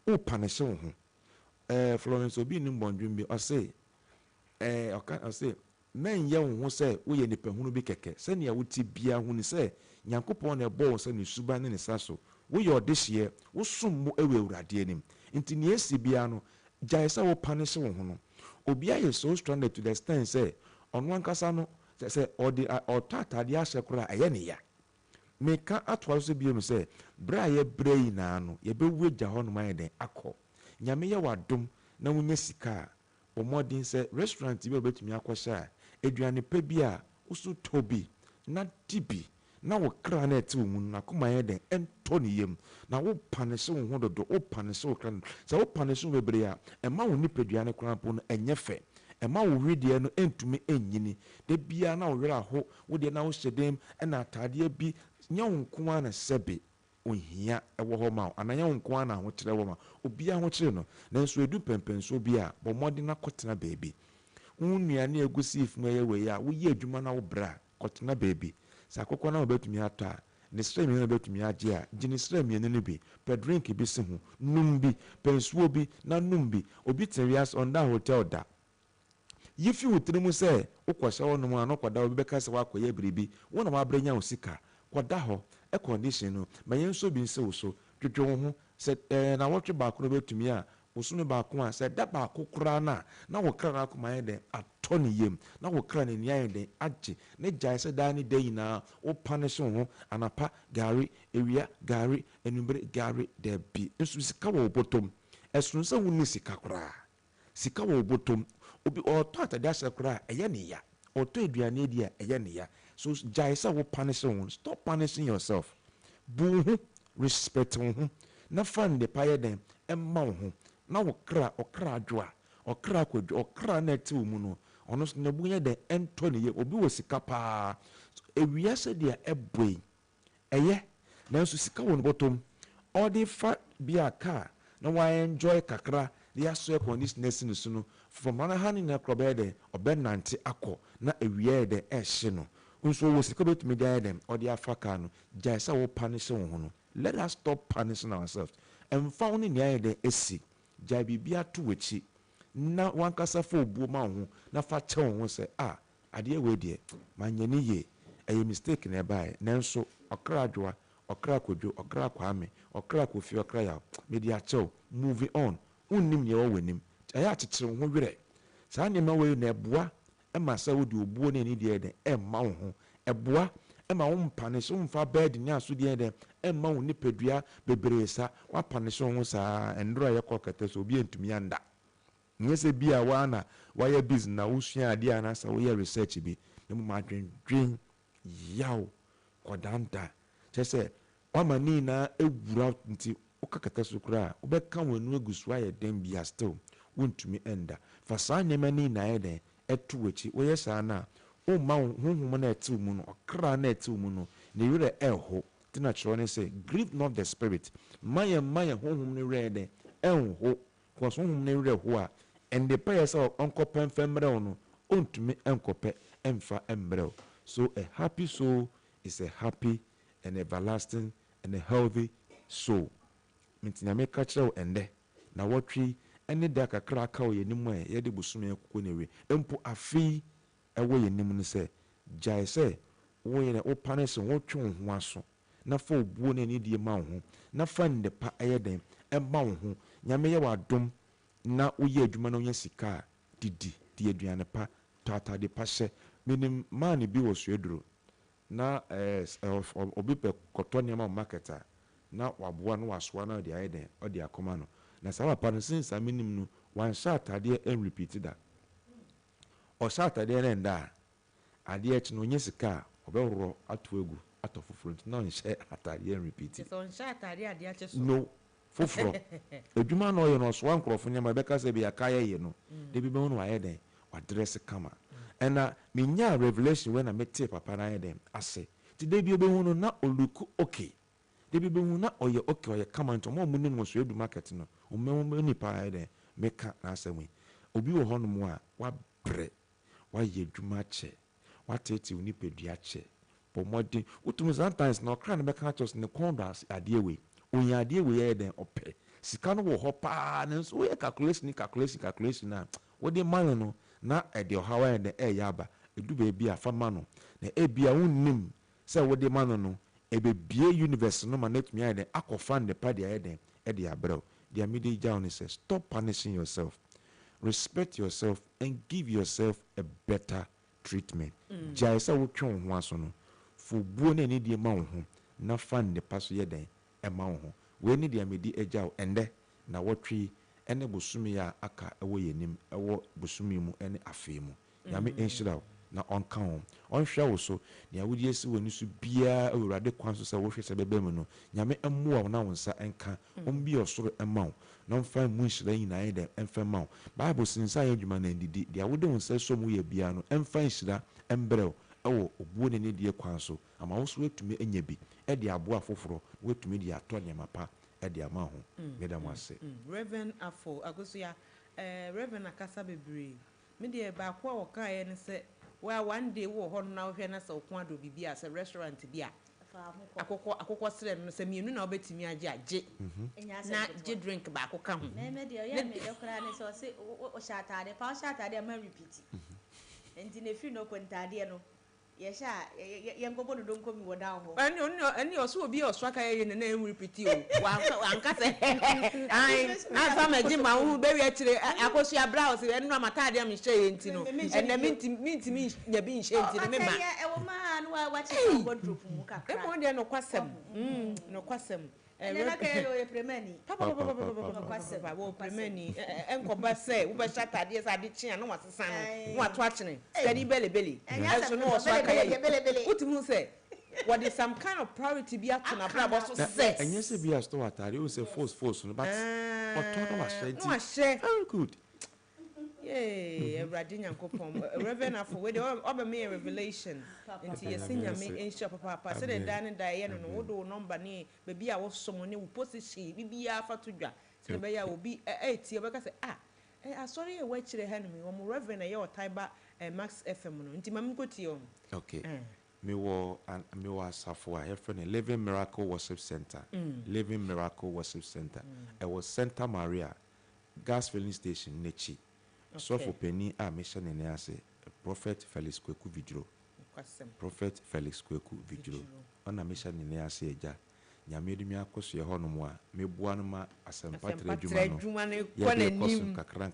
o punish wo ho Florence obi ni mbondwin bi o say o say men ye wo ho say wo ye nipa hunu bi keke se ne ya wuti bia hunu say Nyankopon na ebo se ne suba ne ne saso wo ye odehye wo sommo ewe urade anim nti ne esi bia no gyae se wo punish wo ho no obi aye so stranded to the extent say ono ankasa no say or tatade ahye kora aye ne ya meka atwa so biem say bra ye brei na no ye bewu gya ho no ma ye den akọ nyame ye wadom na wunya sika o modin say restaurant bi obetumi akọsha eduane pa bi a usu tobi na dibi na wo kra na eti wo mu na koma ye den ento ne yem na wo panese wo ho dodo wo panese wo kra say wo panese wo bebre a ema wo nipaduane kra po no enye fe ema wo hwede no entumi enyini de bia na wo wera ho wo de na wo hyedem na atade bi nya wo nko na sebe ohia ewo ho ma ananya wo nko na ho kire wo ma obi a ho kire no nanso edu pempenso bi a bo mode na kotena baby unuane egusi ifmu ye we ya wo ye adwuma na wo bra kotena baby sakokọ na obetumi ata ne srem ye obetumi age a gini srem ye ne bi pe drink bi se ho num bi pensuo bi na num bi obi terias on that hotel da yifi wutirimu se ukwasha wonu mu anokwada obi beka se wakoye biribi wona ma brenya osika kwada ho e condition no mayen so bi nse wo so twetwe ho se na wotwe ba ko betumi a osunu ba ko a se da ba ko kura na wo kra na ko mayen den atoni yem na wo kra ne nian den age ne jai se da ni dey na wo punish ho anapa gari ewia gari enumbre gari de bi nsu sika wo botom esun se wo ni sika kura sika wo botom obi oto atade ashe kura eye ne ya oto eduane dia eye ne ya so jai se wo punish ho stop punishing yourself bu respect ho na fan de paye den emma ho na wo kra okra adwoa okra kwadwo okra na ti wo mu no ono so na bunya de ento ne ye obi wo sika pa ewia se dia eboi eye na nso sika wo no botom all the fa bia car na wa enjoy kakra dia so conditioners no so no from na hani na krobede obenante akọ na ewia de ehye no nso wo sika betumi dia dem all the afaka no jai sa wo punish wo ho no let us stop punishing ourselves and found in the esi jai bibia to wechi na wankasa fo obuo ma ho na fa che ho se ade we de manye ni ye eye mistake na bai nanso okra adwoa okra kodwo okra kwame okra kofi okra ya media chew moving on unnim ye wo wanim aya akekere ho were saa nyema we na eboa e ma sa wodi obuo na ni de de e ma ho eboa ema wo mpane so mfa bed ni aso de de ema wo nipadua bebresa wa pane so ho saa endro ye kokete so obi entumi anda nyese bia wa na wa ye business na wo sua ade ana sa wo ye research bi ne mu madwendwen yaw kodanta chese wa mani na ewura nti ukakata so kura obeka wonu egusu aye dem bia still wontumi enda fa saa nyema ni na ye den etu wachi wo ye saa na o ma honhom na eti mu no okra na eti mu no ne yure eho tina chro ne say grieve not the spirit maye honhom ne rede enho ko so honhom ne yure ho a and the prayer say onkope mfemre no ontumi enkope emfa embre so a happy soul is a happy and everlasting and a healthy soul mintinya me ka kire ende na wotwi ene da kakra ka o yenimu e ye de busume kokko newe empo afi ewo yenim no se jai se wo ye o punish wo twe ho aso na fa obuo na ni die ma ho na fa nde pa eyeden e ma ho nyame ye wadom na wo ye adwuma na wo nya sika didi die aduane pa tata de pa hye minim man bi wo so eduro na obi pe koto ne ma marketer na waboa no wasoa na de ayeden o de akoma no na sa papa no since minim no wan shot ade en repeat that o shot ade na nda ade echi no nye sika obewro ato egu ato foforo na nche atade en repeat so nche atade ade ache so no foforo edwuma no ye no so wan krofo nyama beka se bia kaya ye no de bi be no ayeden wa dress kama ena minya revelation when I met papa na ayeden ase ti de bi obehu no na oluku okay de bi behu na oye okay oye kama nto mo mu ni mo so edu market no o me ni pa ayeden meka na asemi obi wo hono mu a wa bre wa ye dwuma che wa tete uni pedua che pomodi utum sometimes na okra na beka chos ne kondas ade we onya ade we ye den ope sika no wo ho pa na so we calculation na wo de man no na e de hawa de e ya ba edu ba bia fa ma no na e bia wonnim se wo de man no e be bie universe no ma net mi ya de akofa ne pa de ya de e de abrel the immediate down says stop punishing yourself, respect yourself and give yourself a better treatment. Jaisa wo twon ho aso no fo buo na ni de ma wo ho na fa ne paso ye den e ma wo ho we ni de amedi ejaw ende na wotwe ene bosumi ya aka ewo yenim ewo bosumi mu ene afi mu nyame enhyira na onka ho onhwa wo so na wodi esi woni so bia awurade kwan so se wo hwese bebe mu no nyame emmoa wo na wonsa enka ombi osoro ema wo na mfa mu nhyira nyina ye de emfa ma wo bible sinsa ye dwuma na ndidi de wode wonsa so mu ye bia no emfa nhyira embrel ewo obuo ne die kwan so ama wo so etumi enya bi e de aboa foforo wo etumi de ato ne mapa e de ama ho meda mo ase Reverend Afo agosia Reverend akasa bebre me de ba kwa wo ka ye ne se wa one day wo ho na wo hwe na se ko ado bibia se restaurant bia akokɔ sere no se mienu na obetimi age na je drink ba akokɔ ho me de ya me de kra ne so se o shatade pa o shatade ma repeat enti ne fi no kwantade no ye sha ye ngobo no don komi woda ho ani oso obi oswaka ye ne na repeat o wa anka se ai fa ma ji ma hu be wi akire akoso abra o se enu amatade am hye ye enti no enne minti nya bi hye enti ne me ma e wo ma no wa che ko drop mu kakra e mo de no kwasem no kwasem na ka ye premani papa wo premani enkoba se wo be shatade se ade chia no wasesa no wato achene steady belly eso no oswaka ye utimu se what is some kind of priority be at na bra boss say enye se bia store atare o se force no but otono wa share very good. Yeah, Everadi Nyankopon. Reverend Afo, we obe me revelation. Nti yesinya me ensure papa say the dan die no wo do number ni baby a wo somo ni wo position bibia fa to dwa. Se be ya obi tie be ka say sorry e wa kire ha no me wo reverend ye o Taiba Max FM no. Nti mam ko tie o. Okay. Me wo asafo a friend Living Miracle Worship Center. Living Miracle Worship Center. It was Santa Maria gas filling station nechi. So for penny mission ne ase Prophet Felix Kweku Vidro. Prophet Felix Kweku Vidro. Ona mission ne ase eja. Nyame de mi akoso ye hono mo a mebua no ma asempatra adwuma no. Kwa nanim kakran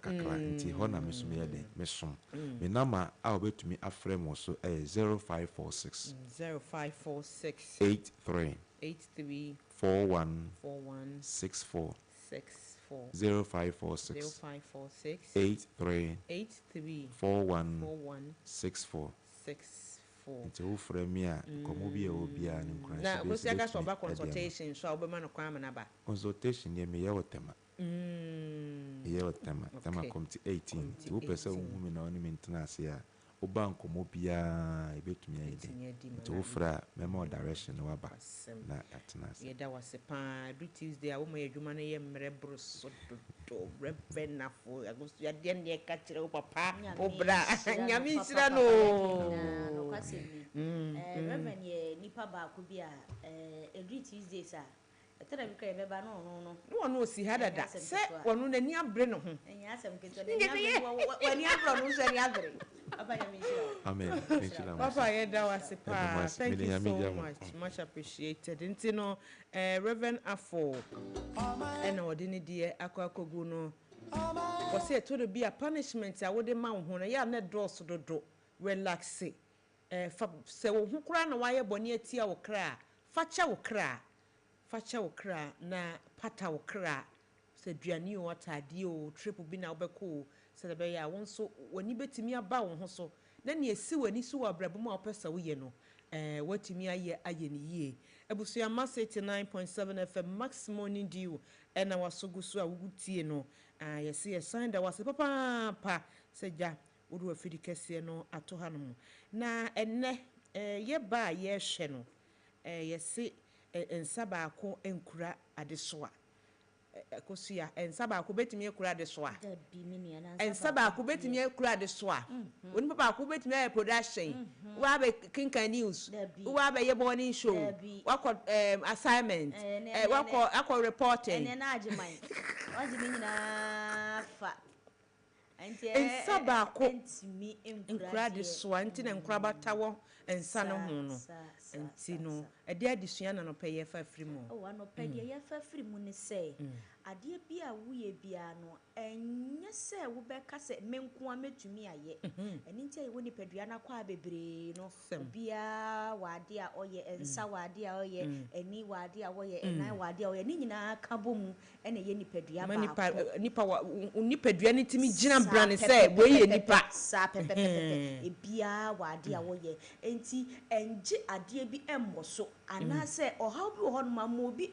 nti hona meso me yede mesom. Me nama a obetumi afrɛ mo so 0546 83 41 64 0546 83 41 64 Nti wo frɛ me a komo bi e obi a ne nkran na wo sia ga so ba consultation so obema no kwa na ba consultation ye me ye wotema ye wotema tema committee 18 wo pese wo hu me na oni mentena ase a wo ba nkomo bia e betumi ayede nti wo frɛ me ma direction wa ba na atena ase ye da wase pa every Tuesday a wo ma adwuma no ye mre broso do Reverend Afo agosto ya de ne ka kire wo papa wo bra nyame nsira no Reverend ye nipa ba ko bi a every Tuesday sa tera bi kire beba no no si hadada se wonu nani abre no ho enya asem keto de wani abro no so ni abre papa ya mishira amen papa ye da wase pa thank you so much appreciated nti no Reverend Afo ena odini die akwakogu no ko se to do be a punishment a wode ma wo ho no ya na dross dodo relax fa se wo hu kra na waye boni atia wo kra facha wo kra na pata wo kra se duani o atade o trip bi na obeko se de be ya won so wani betimi aba wo ho so na ne esi wani so wa brabo ma opesa wo ye no watimi aye ni yie ebusu ama 89.7 FM Max Morning Dew ena wasogusu a wugutie no yesi ye sign da wase papa pa se ja wodu afidi kese no ato hanom na enne ye ba ye hwe no yesi ensa ba ko enkura adeso a kosia ensa ba ko betimi ekura de so a ensa ba ko betimi ekura de so a oni papa ko betimi e production wa be kinkan news wa be ye morning show wa ko assignment wa ko akọ reporting ene na agiman wagimi nyina fa ensa ba ko entimi enkura de so a enti na enkura batawo ensa no ho no enti no ade adesua na no peye fa free mu no pede ye fa free mu ne se ade bia wo ye bia no enye se wo be ka se menko ametumi aye eni ntia ye woni pedua na kwa bebre no bia wade a oye ensa wade a oye eni wade a oye enai wade a oye ni nyina ka bomu ene ye nipadua ba nipadua ni timi gina brand se we ye nipa sa pepe bia wade a oye enti enje ade bi emmo so ana se ohaw bi ho no ma mo bi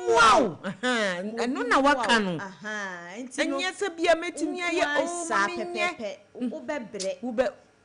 wow eno na waka no enti no enya se bia metimi aye o sa pepe wo bebre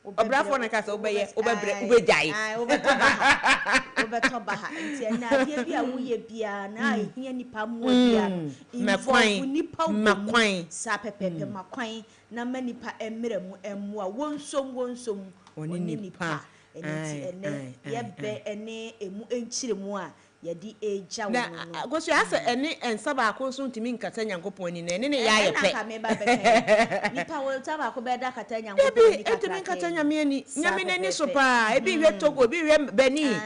obrafo na kasa obeye obebre obejai obetoba ha enti na ade bia wo ye bia na ehia nipa mo bia no involve nipa makwan sa pepe makwan na manipa emre mu emu a wonsom oni nipa enti ene yebe ene emu enchire mu a yedi eja wo no gosu asa ene ensa ba ko so ntimi nkata nyankopon ni na ene ne ya yepe na ka me ba beke nipa wo ta ba ko be da kata nyankopon ni kata ntimi nkata nyame ni nyame nani so pa ebi hwe togo ebi hwe bani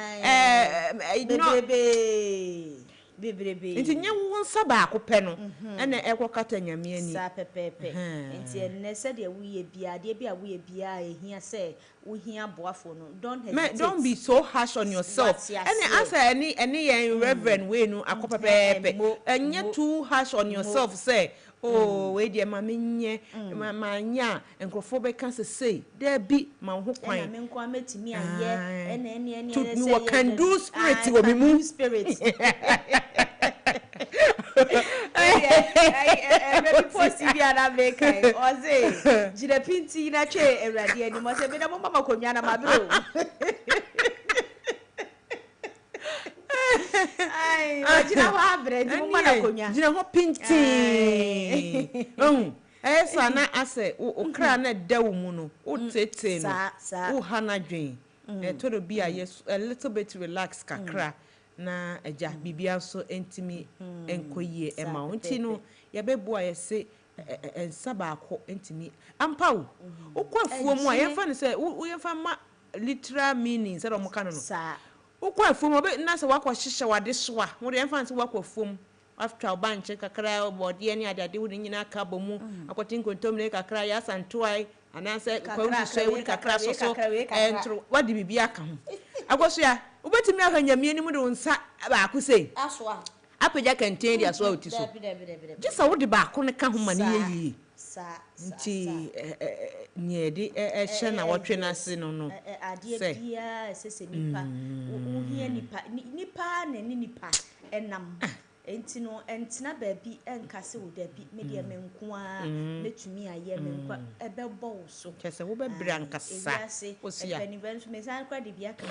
bebrebe nti nye won saba ko pe no ene ekokata nyame ani sa pepepe nti ene se de wuye bia de bia wuye bia ehia se uhia boafo no don't be so harsh on yourself ene asa ene yen reverend we no akopepepe enye too harsh on yourself say oh we de ma menye ma nya enkrofo be kan say there be ma ho kwan na me nko ametimi aye ene say can do spirit wo me mu spirit I post bia na make o say jire pinti na twe ewrade ani mo say be na mama konwa na mabro ai wajina wa brand mo mana konwa jina ho pinti esa na ase okra na dawo mu no o tete no o hanadwen to do bia yes a little bit relax kakra na eja bibia so entimi enkoyie ema onti no ya bebua yese ensa ba akọ entimi ampa wo ukwafuo mu a yefa ne se wo yefa ma literal meaning se do mo kan no ukwafuo mo be na se wakọ hihye wade so a wo de yefa ne se wakwafuo mu after banche kakra obode ani adade wo nyina ka bomu akotin kontom ne kakra ya santoai anase kwawu so wo kakra so entro wadi bibia ka ho akoso ya ubetimi aka nyame ni mu de nsa ba ko sei asoa apeja kenten dia so oti so jisa wo de ba ko ne ka ho mane yeyi nti nyedi ehye na wotwe na se no ade bia sese nipa uhia nipa na ni nipa enam enti no entina baabi enkase wo da bi me de menko a metumi aye menko ebebo wo so kese wo be bra nkasa osia event me san kwa de bia ka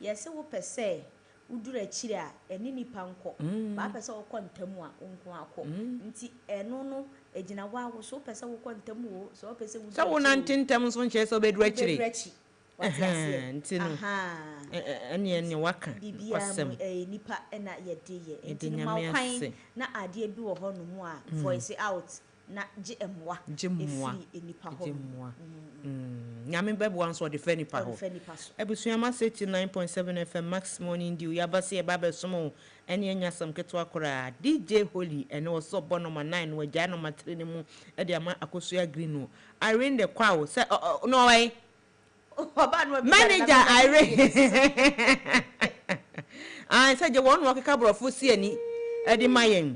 yese wo pese udura chire a eni nipa nko ba pese wo kontamu a nko akọ nti eno no ejina wa wo so pese wo kontamu wo so pese wo so wo nantentem so nche so be dura chire ntino ene waka wasem nipa na yedeye ntino mawkan na ade bi wo ho no mu a voice out na je emwa efi nipa ho nyame bebu anso de fe nipa ho ebusuama 89.7 FM Max Morning Dew yabase e baba somo ene anya sam keto akora DJ Holy ene oso bo number 9 no gya number 3 ne mu e de ama akosua green no Irene the Kwawo say no way manager Irene I said you want work kabro fu si ani edi mayen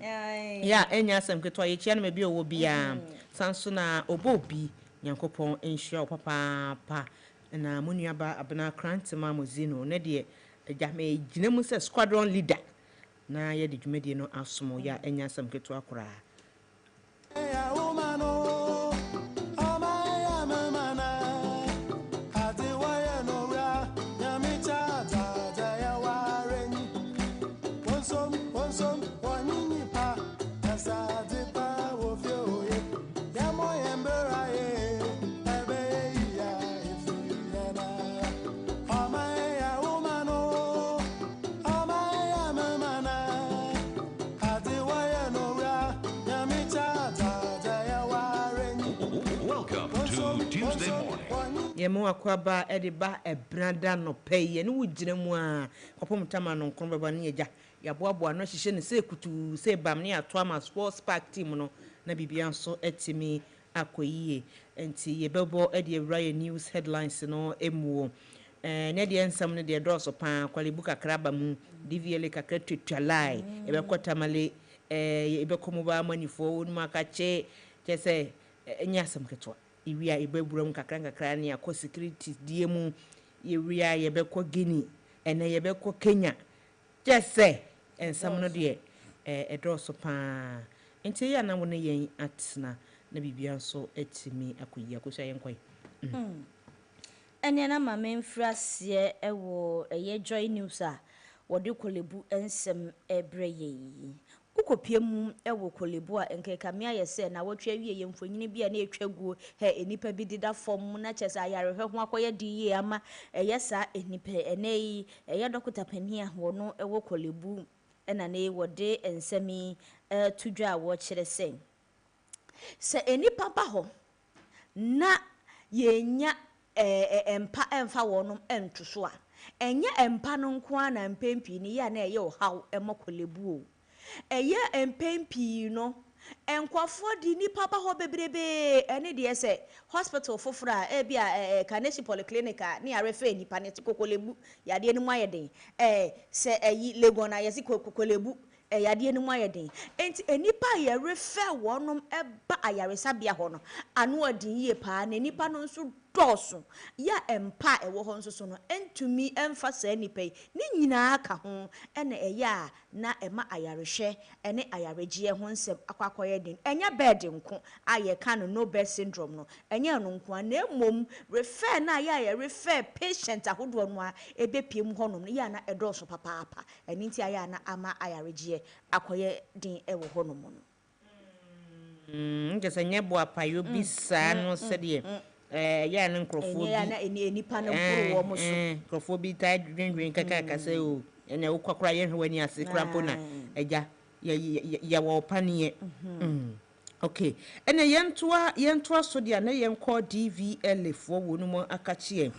ya enya asem keto ye chia na bi owo bia sanso na obobi nyankopon enhia papa pa na munuaba Abena Mozeeno ne de eja me gina mu se squadron leader na ye de dwumedie no asomo ya enya asem keto akora One some, one, you pa, as I did. Tuesday morning. Yemu akwaba ediba ebranda no pay ene wugina mu a kopom tama no nkron beba ne eja yaboaboa no hihye ne se kutu se bam ne ato ama sports park team no na bibia nso etimi akoyie enti yebebo edi ewra news headlines no emuo ne de ensam ne de droso pa kwalibu kakra ba mu DVL kakra twitwalai ebekota male ebekomu ba manifo wonu makache kese nyasam ketwa iwia ibeburam kakra ne akọ security die mu iwia yebekọ Guinea ene yebekọ Kenya kese ensam no de droso pa enti ya na wona yen atna na bibia nso etimi akoyi akosha yenkoi ene na mama mfrase ewo eye joy news a wode kolebu ensem ebreye ukopie mu ewo kolebu a enkeka me ayese na wotwa wie ye mfonyini bia na etwaguo he enipa bi dida fom na chese ayarehwe ho akoye di ye ama eyesa enipa eneyi eye dokota pani a wono ewo kolebu ena ne wode ensemi tudwa a wo kire sen se enipa ba ho na yenya empa emfa wonom entoso a enye empa no nko a na mpempi ni ya na eye ohaw emokolebu o eye empempi no enkwafo di nipa ba ho bebrebe ene de ese hospital fofora e bia Kaneshi polyclinic ni arefa nipa ne kokolebu yade ni mu ayeden se eyi legona yesi kokolebu yade ni mu ayeden enti enipa ye refa wonom eba ayaresabia ho no anu odin ye pa na nipa no nso doso ya empa ewo ho nso so no entumi emfa sa nipa ni nyina aka ho ene eya na ema ayarehwe ene ayaregie ho nsem akwakoye den enya bed nko aye ka no bed syndrome no enya no nko na emom refer na ya refer patient ahodo no a ebepiem ho no ya na edoso papa eni nti aya na ama ayaregie akoye den ewo ho no mo no ngese nyebo apayo bisa no sede ya na nkrofo bi na enipa no buru wo mo so nkrofo bi ta dwendwen kaka se o ene ukokora ye hwani ase krampo na eja ya wo panie okay ene yentoa so dia na yenko DVL fo wonu mo akachie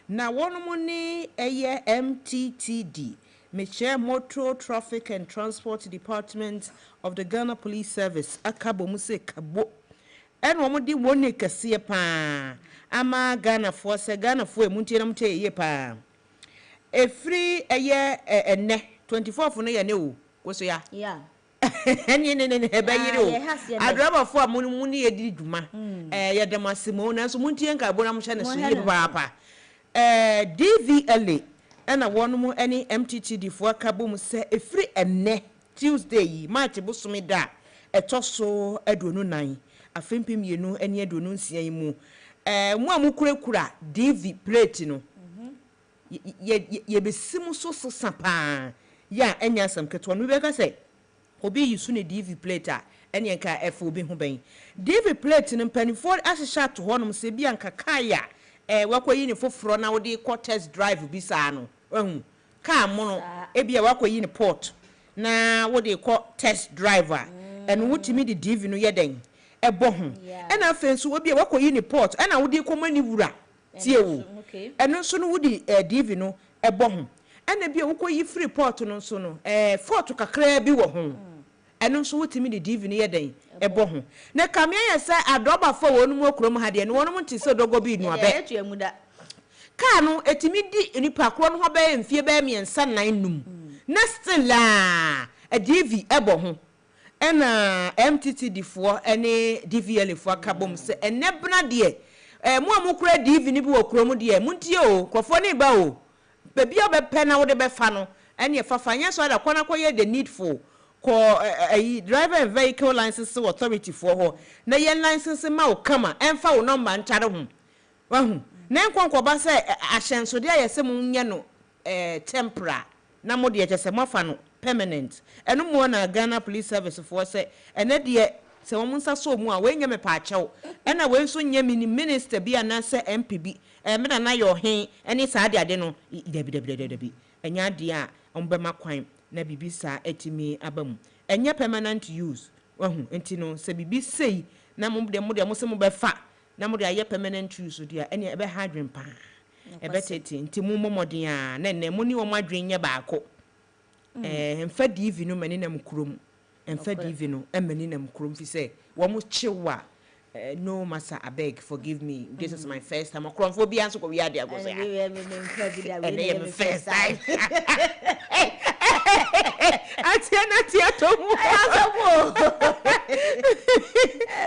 na wonu mo ni eye MTTD Michelle Motor Traffic and Transport Department of the Ghana Police Service akabo mu se kabo eno mo di woni kase pa ama Ghana fo se Ghana fo emuntie na mute ye pa efri eye enne 24 no ye ne o koso ya eni ne ebayire o adraba fo amuni ye di dwuma ye demasimo na so muntie nka bo na mo hye ne so ye papa DVLA ena wono mu eni MTTD fo akabo mu se efri enne Tuesday yi March busumi da etoso aduonu nan afempim yenu eni aduonu nsia yi mu mu amukurekura DV plate no ye besimu so sapa ya enya sam keto no be ka say obi yisu ne DV plate a eni enka F obi ho ben DV plate no mpanifo ahehya to honom se bia nka kaya wakoyi ne foforo na wode ko test drive bi sa no ka mo no ebia wakoyi ne port na wode ko test driver eno wutimi de DV no yeden ebo ho ena afenso obi wakoyi ne port ena wode ko mani wura tie wo eno so no wudi DV no ebo ho ena bia wakoyi free port no so no fort kakra bi wo ho eno so wutimi de DV no yeden ebo ho na kamia yesa adoba fo wonu mu okrom ha de no wonu nti se dogo bi nu abe ka no etimi di nipa kro no ho be mfie be miensa nan num na still la DV ebo ho ena MTTD fo ene DVL fo akabom se ene bna de mu amukura DV ni bi wo krom de muntie o krofo ni ba o bebi obepe na wo de be fa no ene fafanya so da kwana koye the needful ko driver and vehicle license authority for ho na yen license ma o kama emfa wo number ntare ho wahu na enkonko ba se ahyenso de ayese mu nye no temporary na mo de chese mofa no permanent eno mo na Ghana Police Service for se ene de se wo munsa so mu a we nya me pa achew ena we nso nya mini minister bi ana se MPB me na yo hen ene sa ade no debi enya de a ombema kwan na bibisa etimi abamu enye permanent use wahu enti no se bibi sei na mo de mo se mo be fa na mo de aye permanent use dia ene ebe hadwen pa ebe tete nti mu momodin a na ne mo ni wo madwen nya baako emfa divi no mani na mkurom emfa divi no emani na mkurom fi say wo mo chewa no massa abeg forgive me this is my first time okromfo bi anso ko wi ade ago say me first time atia to mu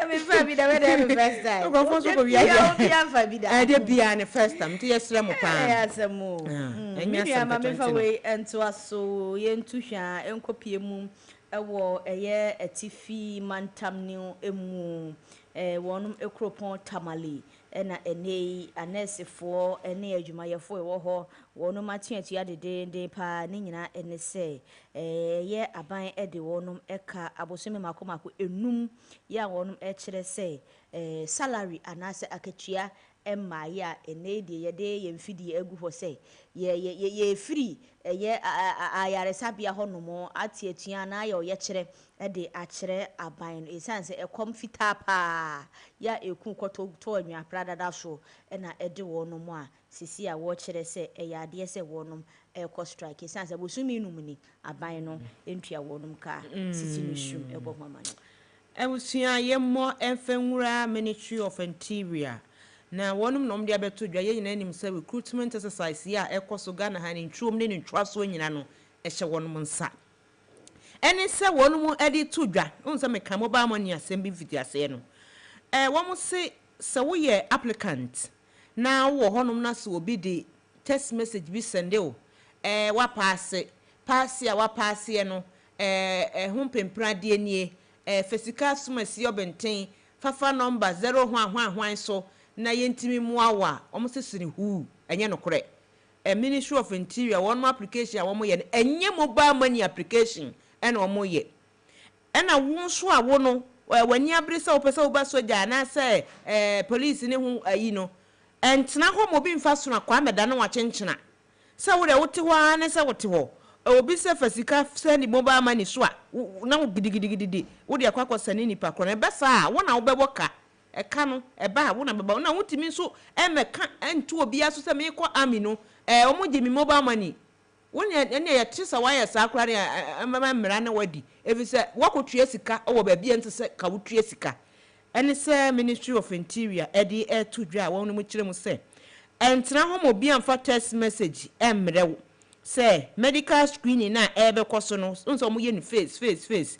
me fabi da we dey first time okromfo so ko wi ade fabi da de bia ne first time ti yesre mo pa asemo enya ma me fa we ento aso ye ntu hwa enkopie mu ewo eye atifi mantam ne emu wonum ekropon tamale na enei anesefo ene adwumayefo ewo ho wonum atuatu adede pa ne nyina ene se ye aban ede wonum eka abosome makomako enum ya wonum ekire se salary anase akatua emma ya ene de ye de ye mfidi egu ho se ye free ye ayare sabia honomo atiatua na ya ye kire ede akire aban no esanse ekom fita pa ya eku koto to anwa prada da so na ede wonum a sisi a wo kire se ade se wonum eko strike esanse bosumi num ni aban no entua wonum ka sisi no shum ebo mama no ewusua ye mo enfenwura Ministry of Interior na wonum nom dia beto dwa ye nyina anim se recruitment exercise ya ekoso Ghana ha ni ntwom ne ntwaso nyina no ehye wonum nsa ene se wonum edi to dwa unse meka mobile money asem bi vidiase no womu se wo ye applicant na wo honum na se obi di text message bi sende o wa pass ya wa pass ye no humpempra de nie fesika sumasi obenten fafa number 0 hwan so na yentimi muawa omo se siri hu enye no kore Ministry of Interior one application a womo ye enye mobile money application ena omo ye ena wonso a wo no wani abrisa opese oba soja na se police ne hu ayi no entena ho mo bi mfa so na kwa meda na wa chenchena se wo de wote ho na se wote ho obi se fasika send mobile money so a na wo gidigidi wo de akwa send ni pa kro na be sa wo na wo bebo ka eka no eba wo na beba na wotimi so emeka entu obi aso se me ko ami no omo je mi mobile money wonya ene ya tisa waya sakra ne mra na wadi efise wakotue sika owo ba bia ntse ka wotue sika ene se Ministry of Interior edi to dwa wonu mu kire mu se entena ho mo bia mfa text message emre se medical screening na ebe koso no nso mo ye ni face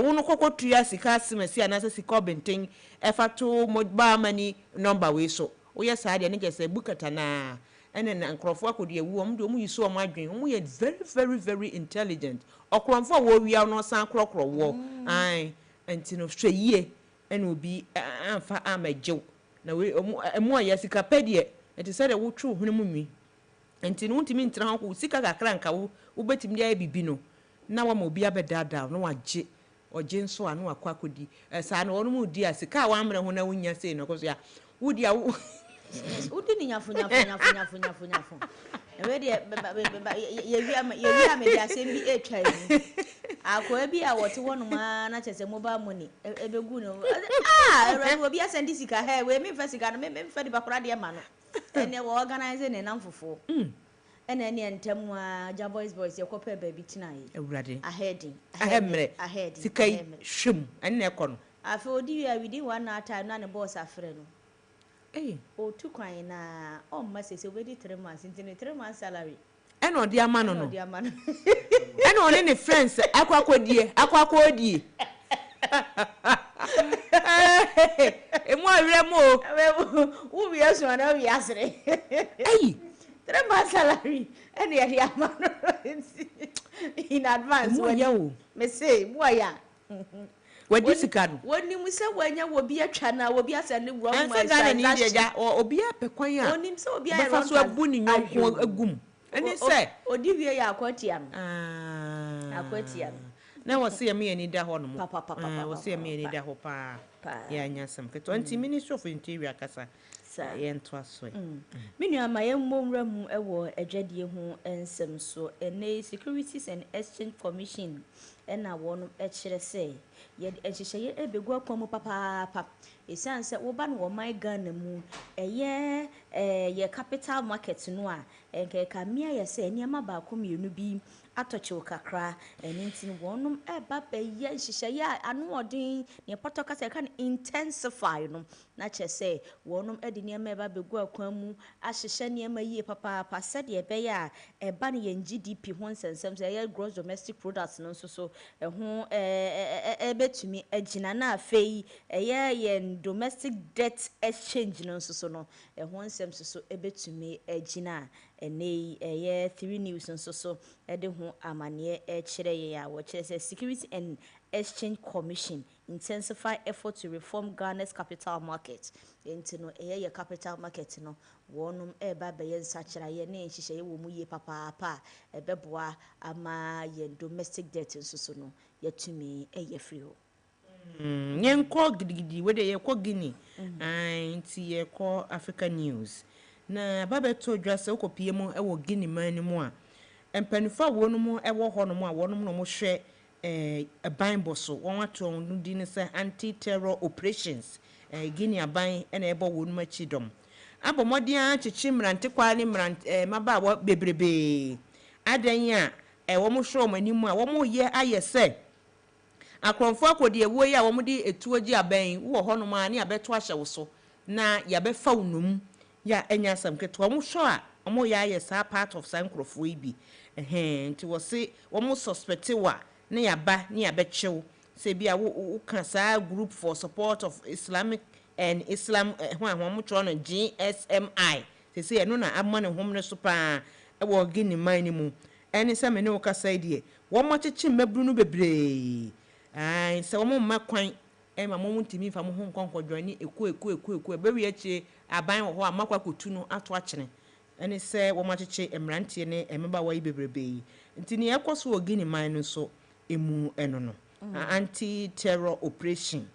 wono kokotue sika asemasi anase sika obenten efato mobile money number we so oye sa de ne gese bukata na ene na nkrofo akodi ewu om de om yiso om adwen om ye very very very intelligent okromfo wo wia no san krokro wo ai enti no hweyie ene obi amfa amajew na we emu aya sika pedie enti se de wo twu hunu mu nwi enti no ntimi ntra ho sika kakra nka wo betim dia bibi no na wa ma obi abedada no waje oje nso anu akwa akodi sa na onu mu di asika wa amre ho na wonya sei no koso ya wodi a udi ni nyafu ewe de ye wi me asem bi etwa ni akwa bi a wote wono ma na chese mobile money ebegu no obi asendi sika he we me fa sika no me fa di bakora de ma no ene we organize ne namfofo ene ne ntem a ja boys ye kopa baby tinaye ewurade ahead sika hwem ene ekono afa odi wi a within 1 hour time na ne boss afre no o tu kwan na o ma se obedi 3 months into 3 months salary eno odi ama no eno one ne friends akwakodie emu awire mo wo wi aso na wi asre 3 months salary eno ye ama no in advance wo me say boya wadi sika no woni mu se wanya wo bi atwa na wo bi asende wrong my side ni dia obi apekwan a woni se obi ayi so abu ni nyonko agum eni se odi wie ya akwatia no akwatia no na wo se me ani da ho no wo se me ani da ho pa ya nyasam ke 20 Ministry of Interior kasa yento aso menu ama yemmomra mu ewo adwadie ho ensem so ene Securities and Exchange Commission ena wonu ekire se ye ehihye ebegu akwamu papa esanse wo ba no wo man Ghana mu ye capital market no a enke ka mia ye se niam ba komienu bi atochew kakra enintin wonum eba be ye nhihye ya anu odin ne potoka se kan intensify no na che se wonum edi niam eba begu akwamu ahihye niam yie papa se de ebe ya eba ne ye GDP ho nsensem se ye gross domestic products no so ho ebetumi agina na afei ye domestic debt exchange no so no ho nsem so ebetumi agina ene ye 3 news so ede ho amane kire ye ya wo kire say Security and Exchange Commission intensify effort to reform Ghana's capital market enti no ye capital market no wonum eba be ye nsakira ye ne nhihye ye wo mu ye papa ebeboa ama ye domestic debt so no yatumi ye free ho nyenko gidigidi we de ye ko Guinea nti ye ko Africa News na babeto dwase okopie mu ewo Guinea man mu a empanifo wonu mu ewo ho no mu a wonu no mo hwe aban boso won ato no di ne se anti-terror operations Guinea aban na ebo wonu ma chidom abomodi a chichi mrante kwa ni mrante maba wo bebrebe adan a wo mo hwe mo animu a wo mo ye ayese akronfo akodi ewo yi a wo mo di etuoji aban wo ho no ma ne abeto ahye wo so na ya be fa unum ya enya sam keto wo mo hwe a wo mo ya ayese part of sankrofo yi bi nti wo se wo mo suspect wa ne ya ba ne ya be chew se bia wo kan sa group for support of Islamic and Islam ho mo tro no GSMI se eno na amane hom ne so pa e wo Guinea man ni mu eni se me ne wo kasa die wo mo chechi mabru no bebre se wo mo makwan ma mo ntimi fa mo ho nkonkodwani eku be wi achi aban wo ho amakwa kotu no ato akene eni se wo mo chechi emrante ne emeba wa yi bebrebe nti ne ekoso wo Guinea man no so emu eno no anti-terror operation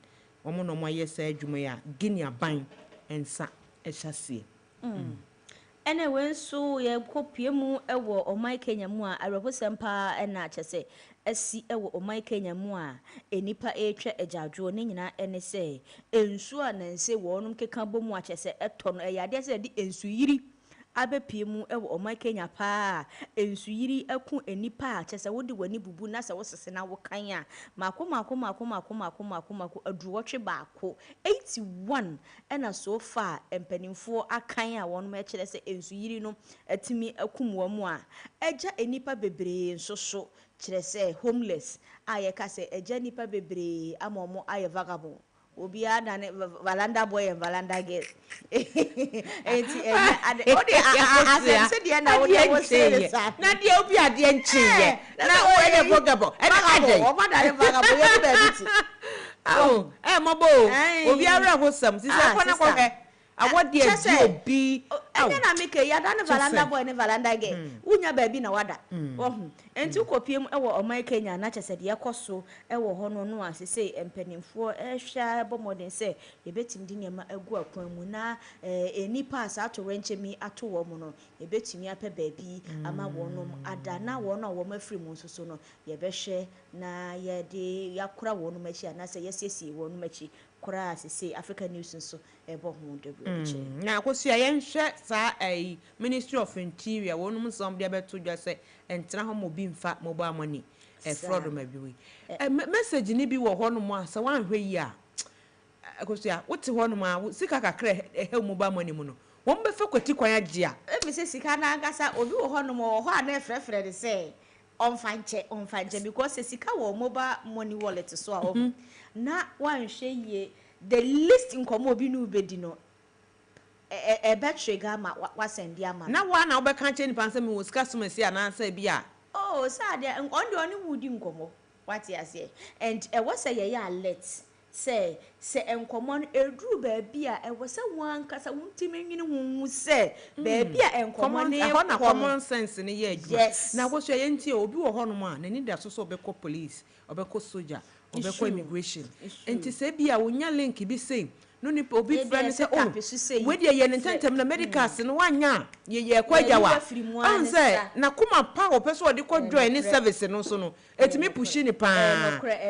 omo no mo ayesa adwuma ya Guinea ban ensa ehyasie ene wenso ye kopie mu ewo oman Kenya mu a areposempa na achese asi ewo oman Kenya mu a enipa etwa ejadwo ne nyina ene se ensu a nanse wonum keka bomu achese eto no eyade se di ensu yiri abepie mu ewo oman Kenya pa ensu yiri aku enipa achese wodi wani bubu na se wosese na wokan a mako aduwotwe baako 81 ena so far empanimfo akan a wonum ekire se ensu yiri no atimi akumwa mu a eja enipa bebre nsoso kire se homeless ayeka se eja enipa bebre amomo aye vagabond obi ada ne valanda boy and valanda girl enti odi se dia na odi wo se na dia obi ade nchiye na wo ede vagabond ede o ma da ne vagabond ye be biti mobo obi awra hosam si se kona kwa awodi edi obi anya na meke ya da ne valanda boy ne valanda girl unya ba bi na wada ohun enti ukopiem ewo oman Kenya na chese de yakoso ewo ho no no asese empanimfo ehwa bomodin se yebetim di niam agu akwan mu na enipa asa to renchemi ato wo mu no yebetimi ape baabi ama wonom ada na wono a wo mafiri mu nsoso no yebehwe na yede yakora wonom achi ana se yesiesie wonom achi kora asese Africa News nso ebo ho debre na akosua yenhwe sa Ministry of Interior wonom som de beto dwa se entra ho mobi mfa mobile money fraud mabiwi message ni bi wo ho no mo asa wan hwe yi a akosua wote ho no ma sika kakra he mobile money mu no won be fa kwati kwan age a me se sika na agasa obi wo ho no mo ho ana frefre de se onfanche because sika wo mobile money wallet so a na wan hwe yi the least inkomo obi no bedi no trigger ma wa send ya ma na wa na obeka che ni panse me wo sika sumasi anansa bia oh sad on the only woody nkomo what you say and what say ye alert say enkomo eduru ba bia was say wan kasa wuntime nwini hunhu say ba bia enkomo ne na common sense ne ye adwuma yes. na wo so ye ntie obi wo ho no ma na ni da so so obekọ police obekọ soldier obekọ immigration enti say bia wonya link bi say no ni obi friend say oh we dey ye ntentem na medicals no wanya ye kwajawa an say na kuma pa o person de ko join ni service no so no etimi pushi ni pa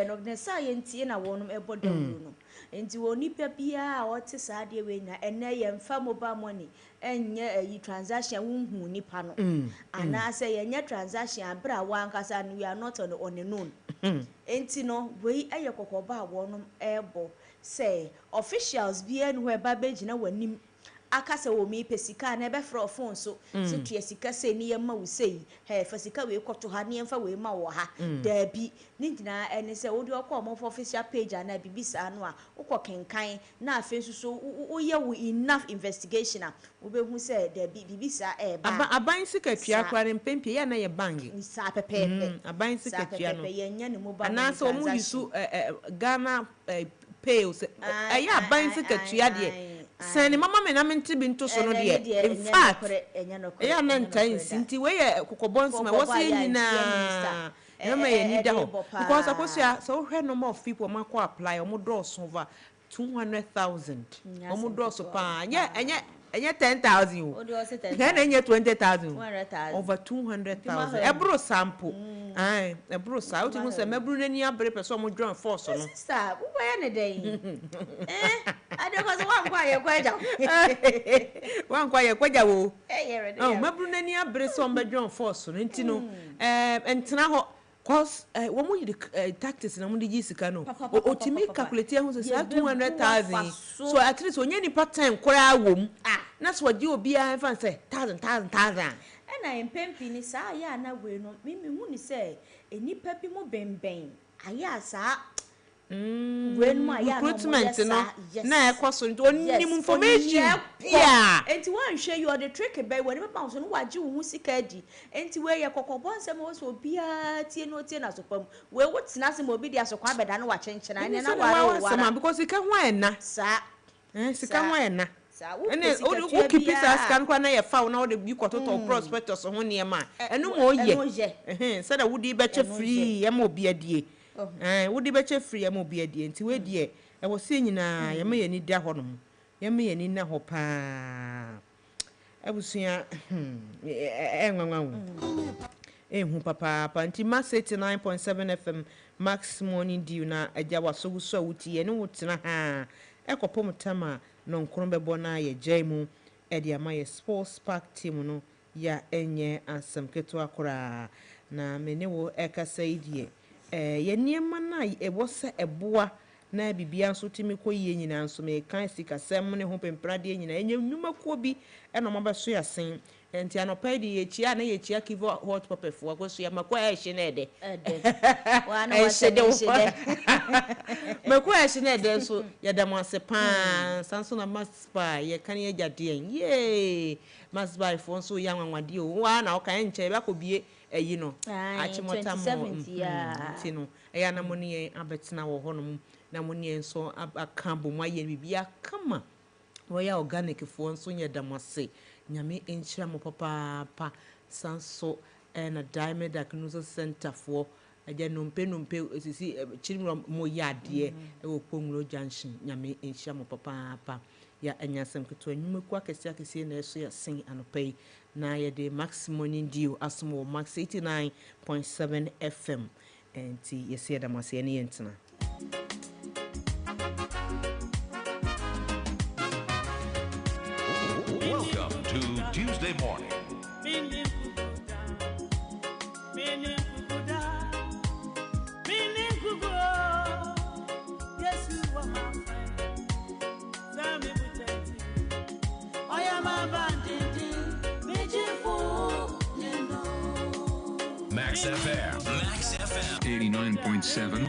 no na science na wonum ebodawuro no enti wonipa bia a wote saade we na ene ye mfa mobile money enye yi transaction wunhu nipa no ana say yenye transaction abra wankasa no we are not on the known enti no we eye kokoba wonum ebo say officials bia no eba begina wanim akase wo mi pesika na ebe fra phone so situa sika se ni yema wo sei he fa sika we koto ha ne yemfa we ma wo ha da bi ni gina ene se wo de okọ mo official page na bibisa no a ukọ kenkan na afi so wo ye wo enough investigation a wo be hu se da bi bibisa e ba aban sika tua kware mpempie ya na ye bangi ni sa pepepe aban sika tua no ye nya ne mobile ana so mu hisu Ghana pay se ya aban sika tua de sani mama me na menti bi nto so no de in fact ya na ntan sinti we ye kokobonsi ma wose nyina na ma ye ni da ho because akosia so hwe no more people ma ko apply o mo draw so over 200,000 o mo draw so pa enye 10,000 o na enye 20,000 over 200,000 ebro sample ai ebro sa o ti hu se mebru nani abre person mo join force no sister wo boy ne dey ade ko so wan kwa ye kwaja wo oh mebru nani abre so mo join force no nti no entena ho cause wo mo yi tactics na mo di jisika no otimi calculate hu se 200,000 so at least onye ni part time kora awom na so di obi a fan say 1,000 na empempi ni saa ya na we no mimi hu ni say enipa bi mo benben aya saa we no aya recruitment no na ekoso nti onim information yeah enti wan hwe you the trick be we papa so no waje wo sika di enti we ye kokobon se mo so bia tie no tie na so pam we wotina se mo bi dia so kwa beda no wa chenchena ne na wa because sika ho ena saa sika ho ena ene o keep scan kwa na ye fa na o de bi kototo prospectus ho ne ma eno mo ye say da wudi be che free ye ma obi adie wudi be che free ye ma obi adie nti we die e wo se nyina ye ma ye ni da ho no ye ma ye ni na ho pa abusua enwanwan hu papa nti max 89.7 FM max morning dew na agya waso so wuti ye ne wutena ha ekopom tama no nkron bebo na ye jaimu e dia ma ye sports park team no ya enye asem keto akora na menewo ekasa idie ye niema na e wose eboa na bibia nso timi koyie nyina nso me kan sikasem ne ho pemprade nyina enye nnuma ko bi e no mabeso yasen enti anopa di ye chia na ye chia kivo hot pepper fo akoso ya makwa ehye na ede wa na wa se de makwa ehye na ede so ya da mwase pa sanso na maspa ye kan ye jade ye maspa fo nso ya nwanwade o wa na o kan nche ba ko bie eyi no achimota mo ti no ya na mo ne abetina wo ho no na mo ne nso aka bo mo aye bibia kama wo ya organic fo nso ye da mwase nyame enchira mo papa sanso na diamond aknuso center for aja nompe sisi chirimro mo yade e wo Pongro junction nyame enchira mo papa ya anyasem keto anyumeku akese na eso ya sen anopai na ye de maximum deal asmo max 89.7 FM enti yesi da mase ne yentina Tuesday morning. Max FM 89.7.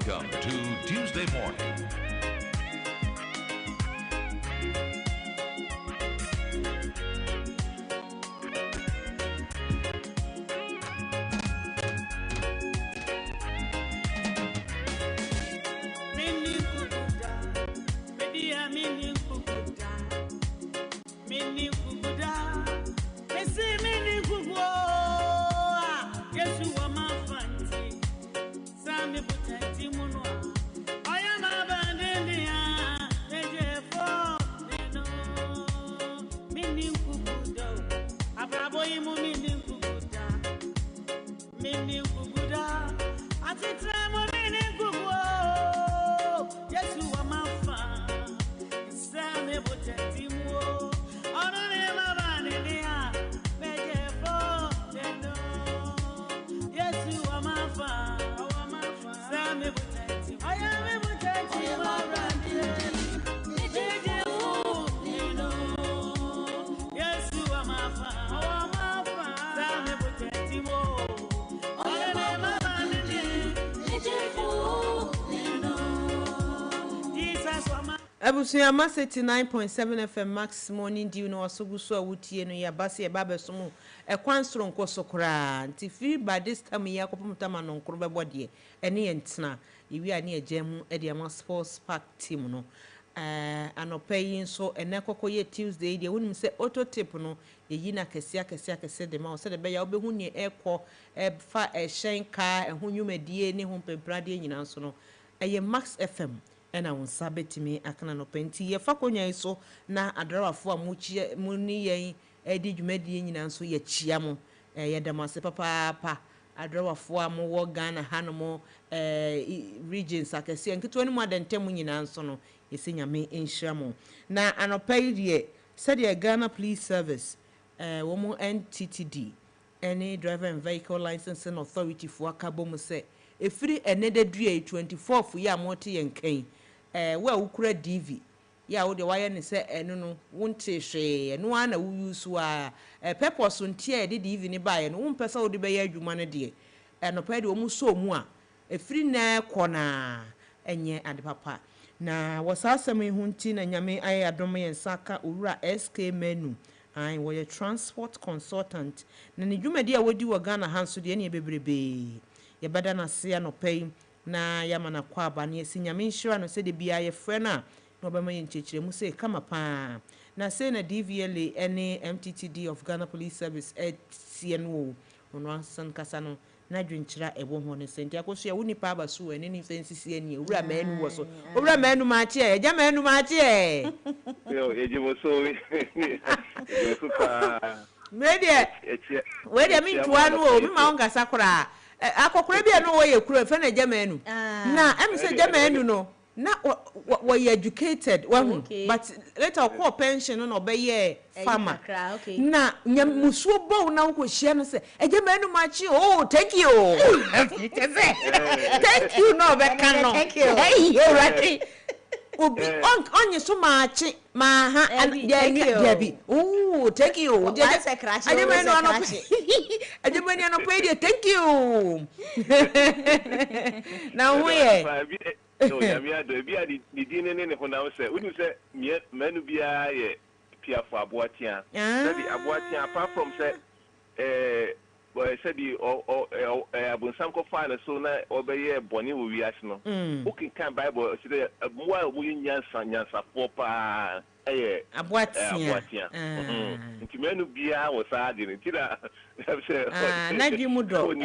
Welcome to Tuesday Morning. Abusuya Maseti 9.7 FM Max Morning Dew no asoguso a wutie no ya base e babeso mu e kwansoro nkoso kra nti fi by this time ya kopumtama no nkoro bebode ene ye ntena iwi ani ejemu e de ama sports park team no anopayin so ene kokoye Tuesday de wonim se auto tip no ye yina kese de ma o se de be ya obehu ne ekọ e fa e hyen ka e honyumadie ne ho pemprade nyina so no eye Max FM ena wonsa betimi akana no penti ye fa konya so na adrawafo a mu ni yen edi dwumadie nyina so ye chia mo ye damase papa adrawafo a mo wo Ghana hanomo regions akese nkito ni mu adentem nyina so no ye senyame enhira mo na anopai die said Ghana Police Service wo mo NTTD any driver and vehicle licensing authority for akabom se efiri enede due 24th ya mote yenkan wa ukura DV ya wo de waye ne se eno no wonte hwe eno ana wo use a purpose ntia de DV ne bae no wompesa wo de be ya adwuma ne de eno pa de wo mu so mu a efiri na kona enye ade papa na wasasem hu nti na nyame aye adom yen saka owura SK Menu ai wo ye transport consultant na ne dwuma de a wodi wo Ghana hanso de ne bebrebe ye bada na se no pay na yamana kwa abane sinyame nshira no se de bia ye frɛ na no bema ye nchechire mu se kama pa na se na DVLA any MTTD of Ghana Police Service CNO ono ansan kasa no na dwinkyira ebo ho ne senti akoso ya woni pa abaso ene ni sensisi ani owura manu wo so owura manu ma che eja manu ma che yo ejimo so we mi ntuanu o mi ma onga sakura akokore bia no wo ye kuro fe na eja manu na em se eja manu no na we educated one but later call pension no be ye farmer na nyamusuo bo na wo hia no se eje manu machi oh thank you thank you no be kan no hey you right obi onye so machi ma ha ya bi oh thank you eje manu no eje manu no pay thank you na wo ye no yamia do bia di dine ne ho na se unu se manu bia ye pia for aboatia sabi aboatia apart from say boy sabi abunsam ko fa na so na obeye boni wo wiase no o kan bible say moa wo nyansa fo pa aboatia nti manu bia wo sa de nti da na dwi mu do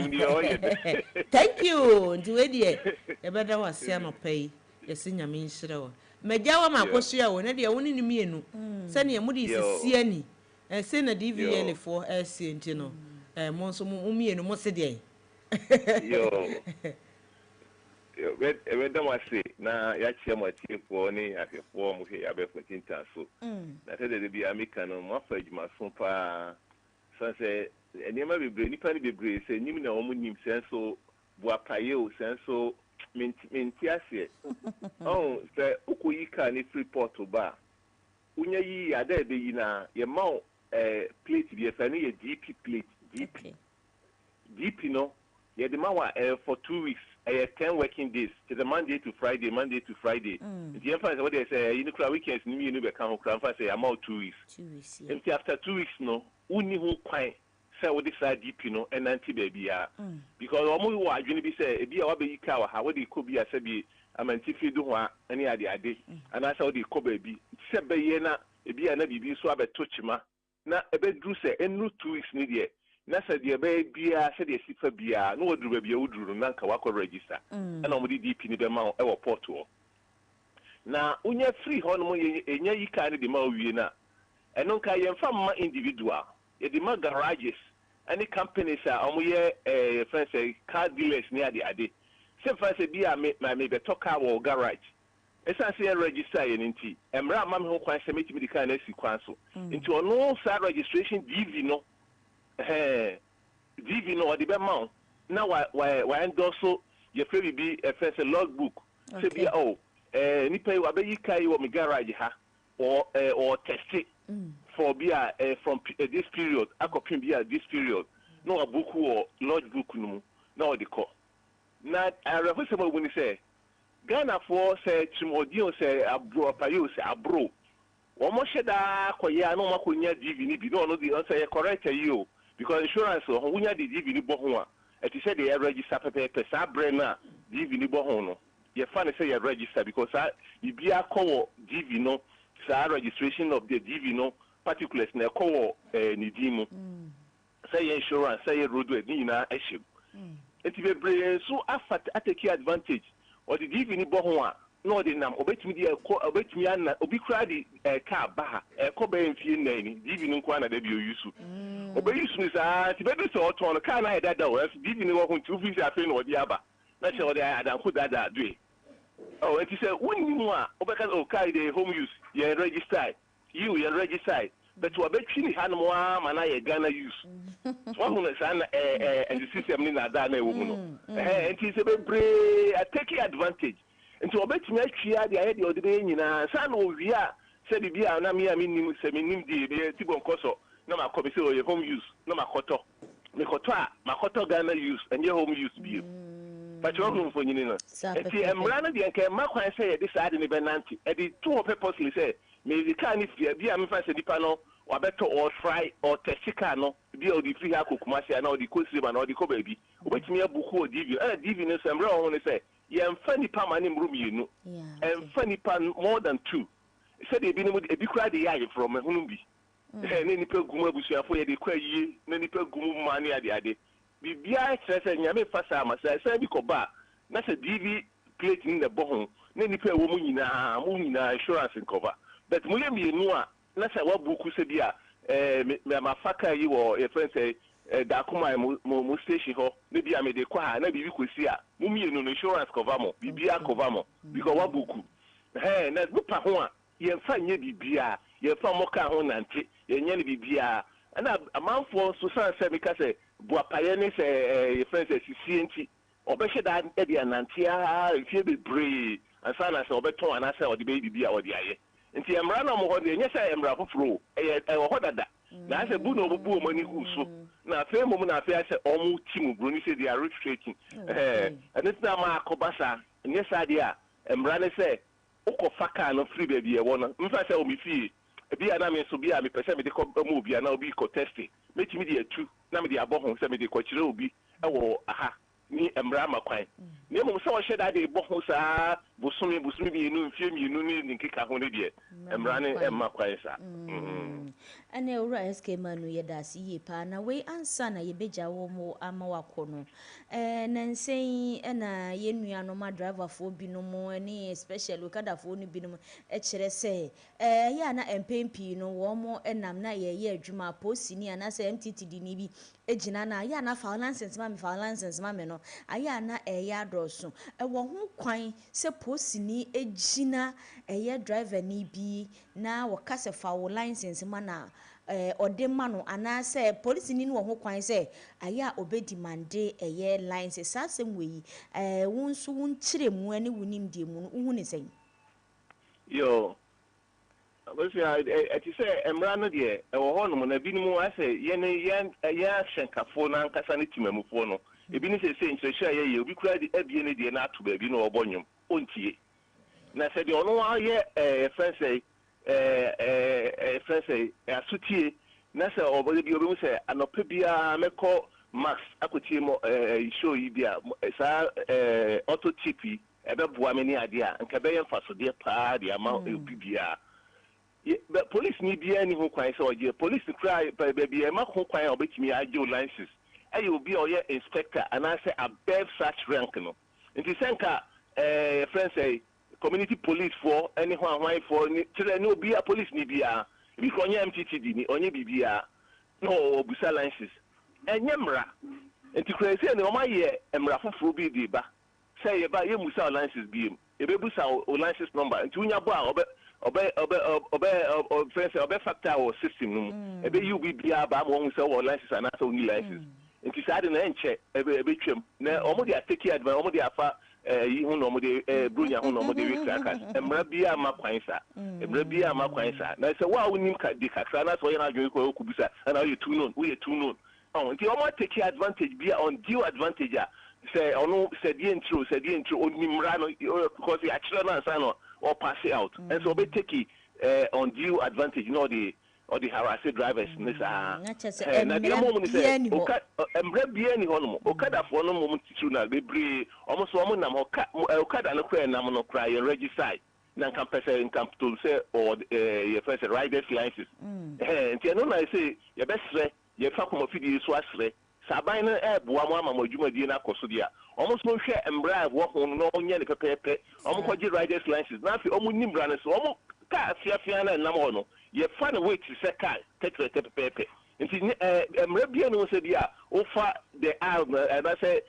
thank you nti we de e beda wase no pay yesi nyame nhire wo magya wa makoso ya wo na de woni ni mienu se ne mu de sisi ani se na DVL for SC nti no mo so mu mienu mo se de yo we da wase na ya chia mo tiefo ni afefo mo hwe abe kontinta so na te de bia meka no mo afa adwuma so pa sanse enema bebre nipa ni bebre se nim na omo nim senso buapaye o senso menti ase oh se ukoyi ka ni Freeport ba unya yi ada be yi na ye ma plate bi efa ni ye DP plate DP no ye de ma wa for 2 weeks 10 working days to the Monday to Friday. The emphasis what they say, you know, weekends, you know, become say I'm out 2 weeks. 2 weeks, And after 2 weeks, no, only who quite say what this are deep, you know, and anti baby because almost what you be say, be a baby cow, how would it could be a sabi, I'm anti do any idea day, and I saw the co baby. Said by yena, it be an baby so I touch ma. Na a bed drew say, and no 2 weeks needed. Na said the baby, said the sifa bia, no do baby, would do Nanka Wako register, and nobody deep in the mouth our portal. Now, when you're free, honor, and you can't the mouth, and no can from individual, a demand garages, any companies are friends say car dealers near the idea. Some friends say, be a maybe talk car or garage. Essentially, register in tea, and Ramam who can submit me the kind of sequence into a no side registration, divino. Divino or the amount. Now, why endorse your free be a first logbook. Say, be Nipa wabeyi kai wa garage ha or test it for bia from this period akopin bia this period no a book or lodge book no na the call na I refer some when say Ghana for say chimodi say abro payo say abro omo sheda koya no makonya DV bi no the answer correct you because insurance ho wunya the DV ni bo ho a it said they register paper sa brand na DV ni bo ho no you find say you register because you be a call DV no registration of the DV no particulars na call Nidimu say insurance say roadway ni na issue it be brain so after take advantage or the DV ni bo ho a no the nam obetimi dia obetimi ana obi kra di car ba ko ba enfie na ni DV ni kwa na da bi oyusu obe yusu ni sa ti be so oton car na da da o DV ni wo ho ti ofi afi na odi aba na che odi adanko dada adwe. Oh, and he said, when you want, okay, the home use, you register, you register, but to a bet you had more and I Ghana use. One who is and the system in that woman. And he's a very taking advantage. And to a bet you make sure the idea of the day in a son of Via said, if you are not me, I mean, seminim the Tibon Coso, no, my commission, your home use, no, my Makoto Ghana use, and your home use be. But you're room for you know. And see, I'm running the anchor. Mark, I say this side in the Benanti. And the two purposely say, maybe can if you be a fancy dipano or better or try or testicano, be all the free Hakukumasi and all the Kusim and all the Kobaby, which me a book or divvy. And divvy is some wrong when they say, yeah, and funny permanent room, you know, and funny pan more than 2. Said they've been with a big crowd the eye from a Humbi. And any per Gumabusia for the quay, many per Gum money at the idea. Bibia says nyame fasa ma say because ba na say DV plate in the bone na ni pe wo mu nyina insurance cover but mu yemi nu a na say wa buku se bia me ma faka yi wo e friend say da kuma mo station ho na bia me de kwa na bibi kosi a mu mienu insurance cover mo bibia cover mo because wa buku na bupa ho a ye fa nye bibia ye fa mo ka ho nante ye nya ni bibia na amanfo so san say me ka say Buapaye ne say friends CNT obehye da e de anantia ifie bebre ansa say obeton anasa o de baby bia o de aye nti emra na mo ho de nya say emra foforo e ho dada na say bu no bu o mani hu so na fe mo na fe say omu team bro ni say they are restricting and it's na ma akobasa nya say dia emra ne say ukofaka no free baby e wona mfa say o mi fie bia na me so bia me pese me de ko mu bia na obi ko testing meti me de atu na me de abohon se me de ko kire obi e wo aha ni emra makwan ne mo so wo hye da de bohon sa busumi bi nu mfie mi nu ni nkika ho ne de emra ne emakwan sa ane ura SK manu yeda si ye pa na we ansa na ye beja wo mo ama wako no na nsen na ye nua no ma driver fo bi no mo ni especially okada fo ni bi no e kire se ya na empempi no wo mo enam na ye adwuma posi ni ana se MTTD ni bi ejina na ya na fa license ma me no aya na ya droso wo ho kwan se posi ni ejina ye driver ni bi na wo kase fa wo license ma na odema no ana say police ni no ho kwan say aya obedi mande eye license sasem we wonso wonkyire mu ani wonim die mu no hu ne sen yo but ati say emra no de wo ho no na bi ni mu ase ye ne ya hyenkafo na nkasa ne timamufo no ebi ni say nkyerɛkyerɛ yɛ obi kura de abie ne deɛ na ato baabi na ɔbɔ nwom ontie na sɛ deɛ ɔno ayɛ friend say asutie na sɛ ɔbɔ bi obi sɛ anɔpɛ biara mɛkɔ max akotie mo show yi bia saa auto tipi ɛbɛboa me ne adeɛ a nka bɛyɛ mfasodeɛ paa de ama obi biara police ni biara ni ho kwan sɛ ɔgye police kura baabi ɛma ho kwan a ɔbɛtumi agye o license ɛyɛ obi a ɔyɛ inspector anaasɛ above such rank no nti sɛ nka friend say community police for any one for no be a police ni biara bi ko nya MTTD ni onye bibia no obusa license enye mra enti crazy ni o ma ye mra foforo bi di ba say ye ba ye musa license bi em e be busa o license number enti unya bo a friend say obe factor or system no e be you bibia ba mo hu say o license and so ni license enti sa de na enche e be twem na omo dey take advance omo dey afa yi hu no mo de brunya hu no mo de wikraka emra bia ma kwan sa na se wa wonim ka di kakra na so ye na adwen ko okubusa na you too known oh nti o mo take advantage bia on due advantage a se ono se die intro onimra no because ya chira na san no or pass it out and so be take on due advantage no the harassed drivers nisa na dia mo ni say emra bia ni hono okada fo no mo titu na bebre omo so omo nam okada no kra nam no kra ye register na kan pese in camp to say or your first riders license nti no na say ye besre ye fa ko fidi so asre saban no boa mo ama mo adwumadie na koso dia omo so hwe emra wo ho no onye ne pepepe omo ko gi riders license na fi omo nimra no so omo ka afia na nam ho no ye fa na wait se ka pepepe nti emra bia no se bia o fa the arm na say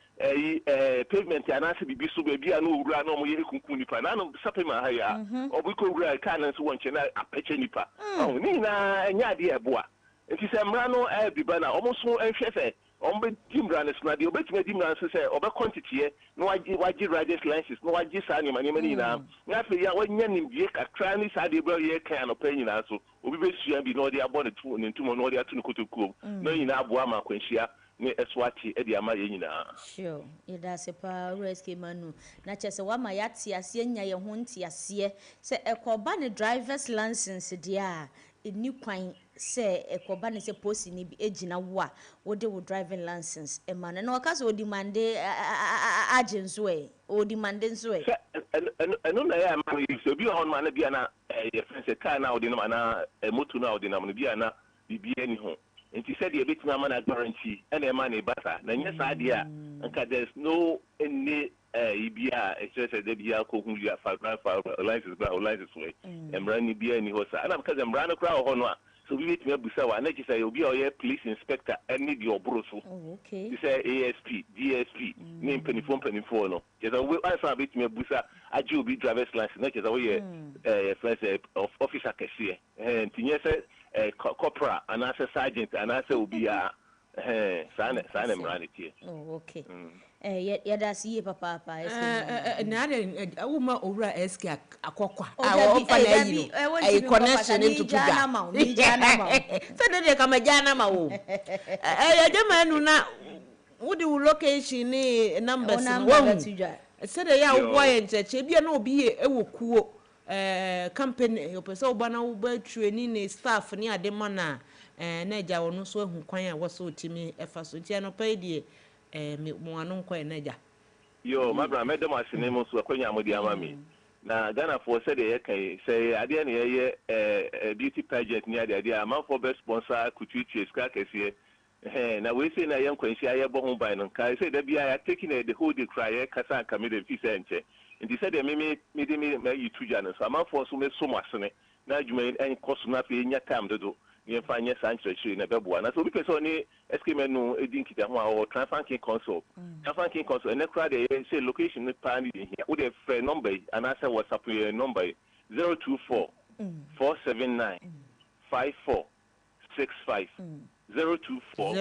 pavement ana se bibi so bia na owura na omo ye kunkun nipa na no sapema ha ya obiko owura ka na so wonche na apeche nipa oh ni na enya ade eboa nti se emra no biba na omo so ehwe se ombe dimra ne snade obetime dimra se se obe quantity no waji riders license no waji sa ni mani na na fe ya wanya nimdie kakra ni sa de bro ye kan no pan nyina so obi be sua bi no de abo ne tu ne ntumo no de atu ne kotokuo no nyina abo ama kwanhia ne eswati e de ama ye nyina sure ye da se pa rescue manu na chese wa ma ya ti ase nya ye ho nti ase se ekoba ne drivers license dia eni kwan se ekoba ne se posi ni bi ejina wo a wo de wo driving license e man na waka so demande agenso o demande nso eno na ya ma so bi on man bia na ye friend car na odi na na moto na odi na mo bia na bibia ni ho nti said ye betima man guarantee and e man e basa na nya sa de a nka there's no any ibia express de bia ko hu ya fa license way emra ni bia ni ho sa ana because emra no kra ho no a so we betima busa wa na ji say obi o ye police inspector any the obro so okay you say ASP DSP ni penifo no just we answer betima busa aji obi driver's license na just we friends of officer kese ntinye say corporal and as a sergeant and as a ubia sana morality oh okay ya da si papa na awuma owura SK akokwa awo fa na yi no ai connection into tuga mi jana ma so de ka ma jana ma wo ya jama nu na wudi location ni numbers wo se de ya wo ye ncheche bia na obi ewo kuo company opese obana wo ba training ni staff ni adema na na ja wono so ahu kwan a wo so timi efa so tia no pa die mo anu nkwa na ja yo mabra medem asene mo so akwanya amodi amami na Ghana for said ye kai say ade na ye beauty pageant ni ade am for best sponsor kututu ska kese na we say na ye nkwanshi aye bo ho ban no kai say da bia ya taking the whole day cry ye kasa kamede fi say nche nti said me you tuja no so am for so me so masene na adwuma en koso na fe nya time dodo ye fa nya sanchire na beboa na so bi pese oni eskime no edin kita ho a o transfanking console ene kra de say location ni pa ni here wo de free number and answer WhatsApp your number 024 479 5465 024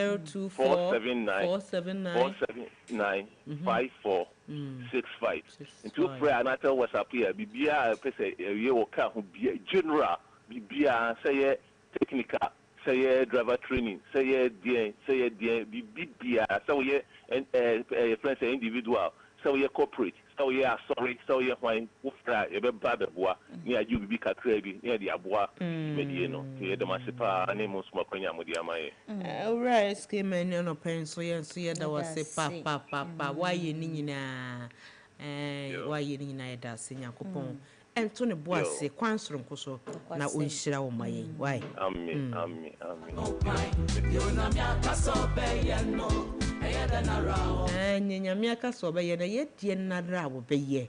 479 5465 into prayer and answer WhatsApp here bibia pese ye wo ka ho bia general bibia say technical say driver training, say bibia, so friends individual, so corporate, so sorry, so wine, ufra, bad bois, near you be crazy, near the abois, mediano, near the massipa, animals smoking yamudiamae. Right, scheme and no pencil, yes, yeah, that was a papa, why you nina, why you nina that senior coupon. And Tony Bois say, Quansrum Coso, now we shall my why. Amen. And Yamiaka so by yet Yenara will be ye.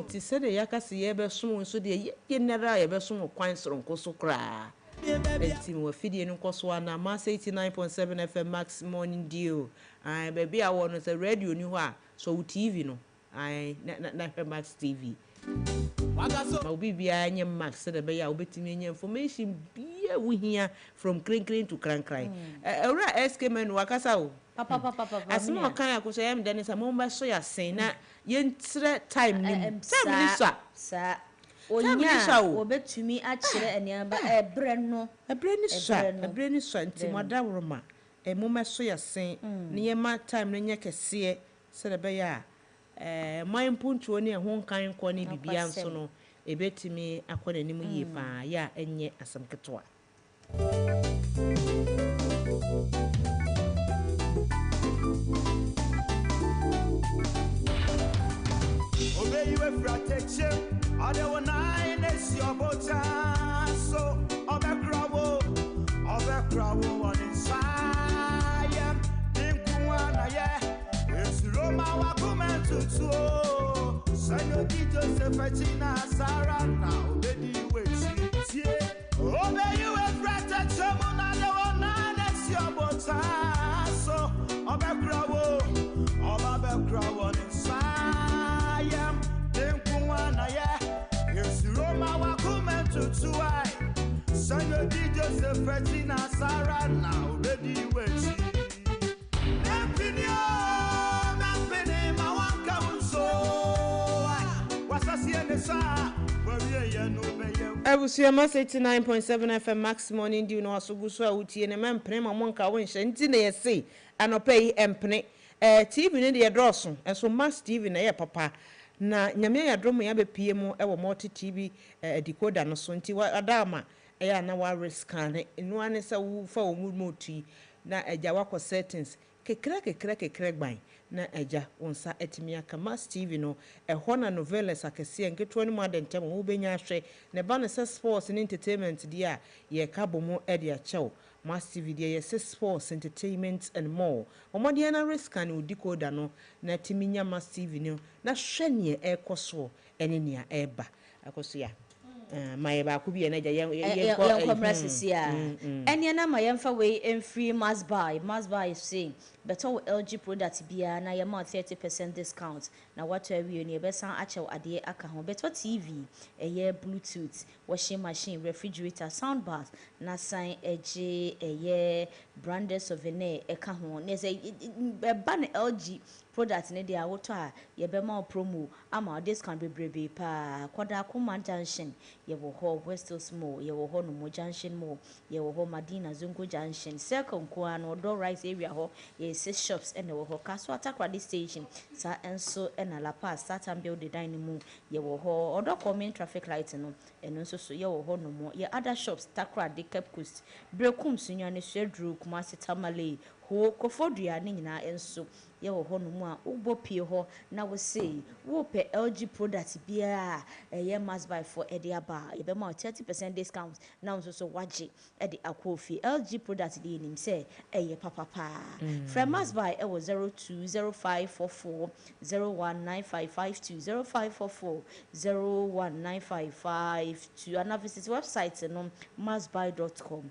Ti said the Yakasi ever soon, so the Yenara ever soon Quansrum Coso cry. And team were feeding in Coswana, Mass 89.7 FM Max Morning Dew. I baby, I want a radio new so TV no. I not Max TV. My baby, I am Max said a bay, I'll bet me information. Be we here from Crane to Crankrai. Alright, Eskeman Wakasao. Papa. As more kind of say, I'm Dennis, a moment so you're saying that yen time, sir. Onya bet to me actually and a brand is son to Madame Roma. A moment so you're saying, near my time, and yet see said a bay. My punch only a home kind corny be beyond so no, a bet to me a corner ni ye pa, ya, and yet as some catoa. Obey you a protection, other one nine is your botan, so of a crowd, one inside, it's Roma, Wakuman to two. Sano di Josephina, Sarah, now, baby, wait, obey you a protection, other one nine is your botan, so of a crowd, one inside, it's Roma, Wakuman to two. Sano di Josephina, Sarah, now, baby, wait. Abusiama 89.7 FM Max Morning Dew no asoguso a wutie ne memprema monka wonhye nti na yesi anopai empene TV ne de droso enso Max TV na ye papa na nyame ya drum ya bepie mu e wo multi TV decoder no so nti adama ya na wa scan enu ane sa wo fa wo mu tu na agya wakọ settings kekra gban na agya wonsa etimi aka Mass TV no ehọ na novelas akese nketo no modern tem wo benya hwe ne ba no sports and entertainment dia ye kabomo e dia chew Mass TV dia ye sports entertainment and more omode na risk an decoder no na timinya Mass TV no na hwe ne ekoso ene ne eba akoso ya my ba ku bi na ja ye commerce ya ene na ma yemfa we free must buy saying better LG product bia na ye ma 30% discount na what we ni be san achew ade aka ho better TV eye bluetooth washing machine refrigerator sound bath na san eje eye branded souvenir eka ho na say ba na LG product ne dia woto a ye be ma promo ama discount bebrebe pa kwada kuma junction ye wo ho West Hills Mall ye wo ho no mo junction mall ye wo ho Madina Zungo junction second kwa no door rice area ho ye 6 shops and wo ho Kaso Atakwadi station sa enso na La Paz Saturn build dining mu ye wo ho odo coming traffic light no eno nso so ye wo ho no mo ye other shops Takrade Cape Coast Brekum Sunyane Swedru Kumasi Tamale ho Kofodua ne nyina enso ye wo ho no mu a ubo pie ho na wo say wo pe LG product bia ye must buy for ediaba ye be ma 30% discount na nso so waje edi akofi LG product dey nim say ye papa from must buy e was 020544 019552 0544 019552 and visit website no mustbuy.com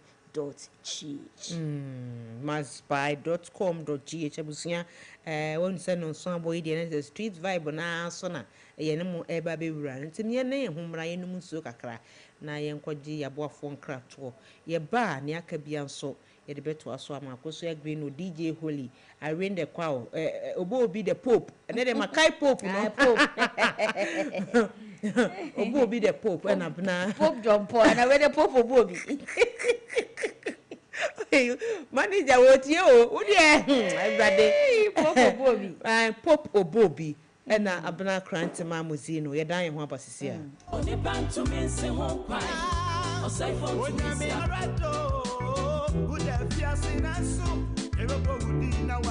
mustbuy.com.gh abusia won say no so aboy dey na street vibe na so na ye ne mo eba be wura ntim ye ne homra ye num nsuo kakra na ye nkwaji yaboafo nkrato ye ba ne aka bia nso ye de beto aso ama akoso ya green no DJ Holy I win the kwao obo obi the pope ne de makai pope no Obi the Pope and Abena. Pope John Paul and I read the Pope Obi. Manager, what you? Oh, yeah. Everybody. Pope Obi. Pope Obi. And Abena Abena Mozeeno. You're dying one passes. Only band to me, say one pie. Or say for me, would have just seen us so. Everybody would be now.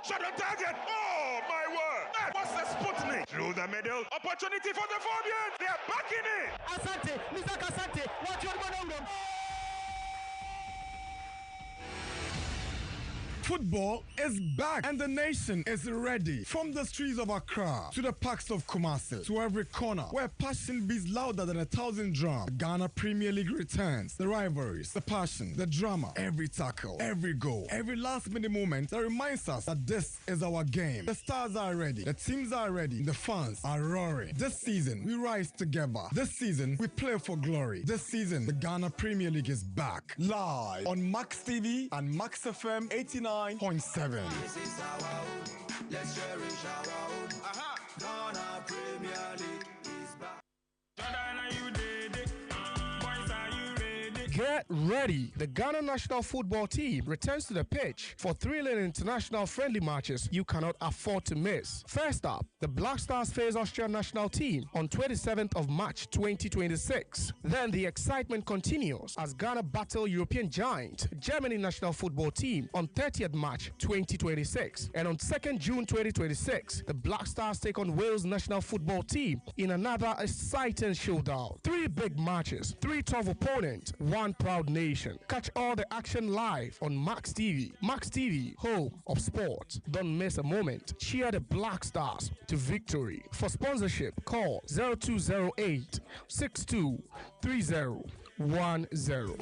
Shut the target! Oh my word! What's the Sputnik? Through the middle, opportunity for the Fabians. They are back in it. Asante, Mr. Asante, watch your man. Football is back and the nation is ready. From the streets of Accra to the parks of Kumasi to every corner where passion beats louder than 1,000 drums. The Ghana Premier League returns. The rivalries, the passion, the drama, every tackle, every goal, every last-minute moment that reminds us that this is our game. The stars are ready, the teams are ready, the fans are roaring. This season, we rise together. This season, we play for glory. This season, the Ghana Premier League is back. Live on Max TV and Max FM 89.7. This is our own. Let's cherish our own. Ghana Premier League is back. Get ready. The Ghana national football team returns to the pitch for thrilling international friendly matches you cannot afford to miss. First up, the Black Stars face Austrian national team on 27th of March 2026. Then the excitement continues as Ghana battle European giant Germany national football team on 30th March 2026. And on 2nd June 2026, the Black Stars take on Wales national football team in another exciting showdown. 3 big matches, 3 tough opponents, 1 proud nation. Catch all the action live on Max TV. Max TV, home of sports. Don't miss a moment. Cheer the Black Stars to victory. For sponsorship, call 0208 623010.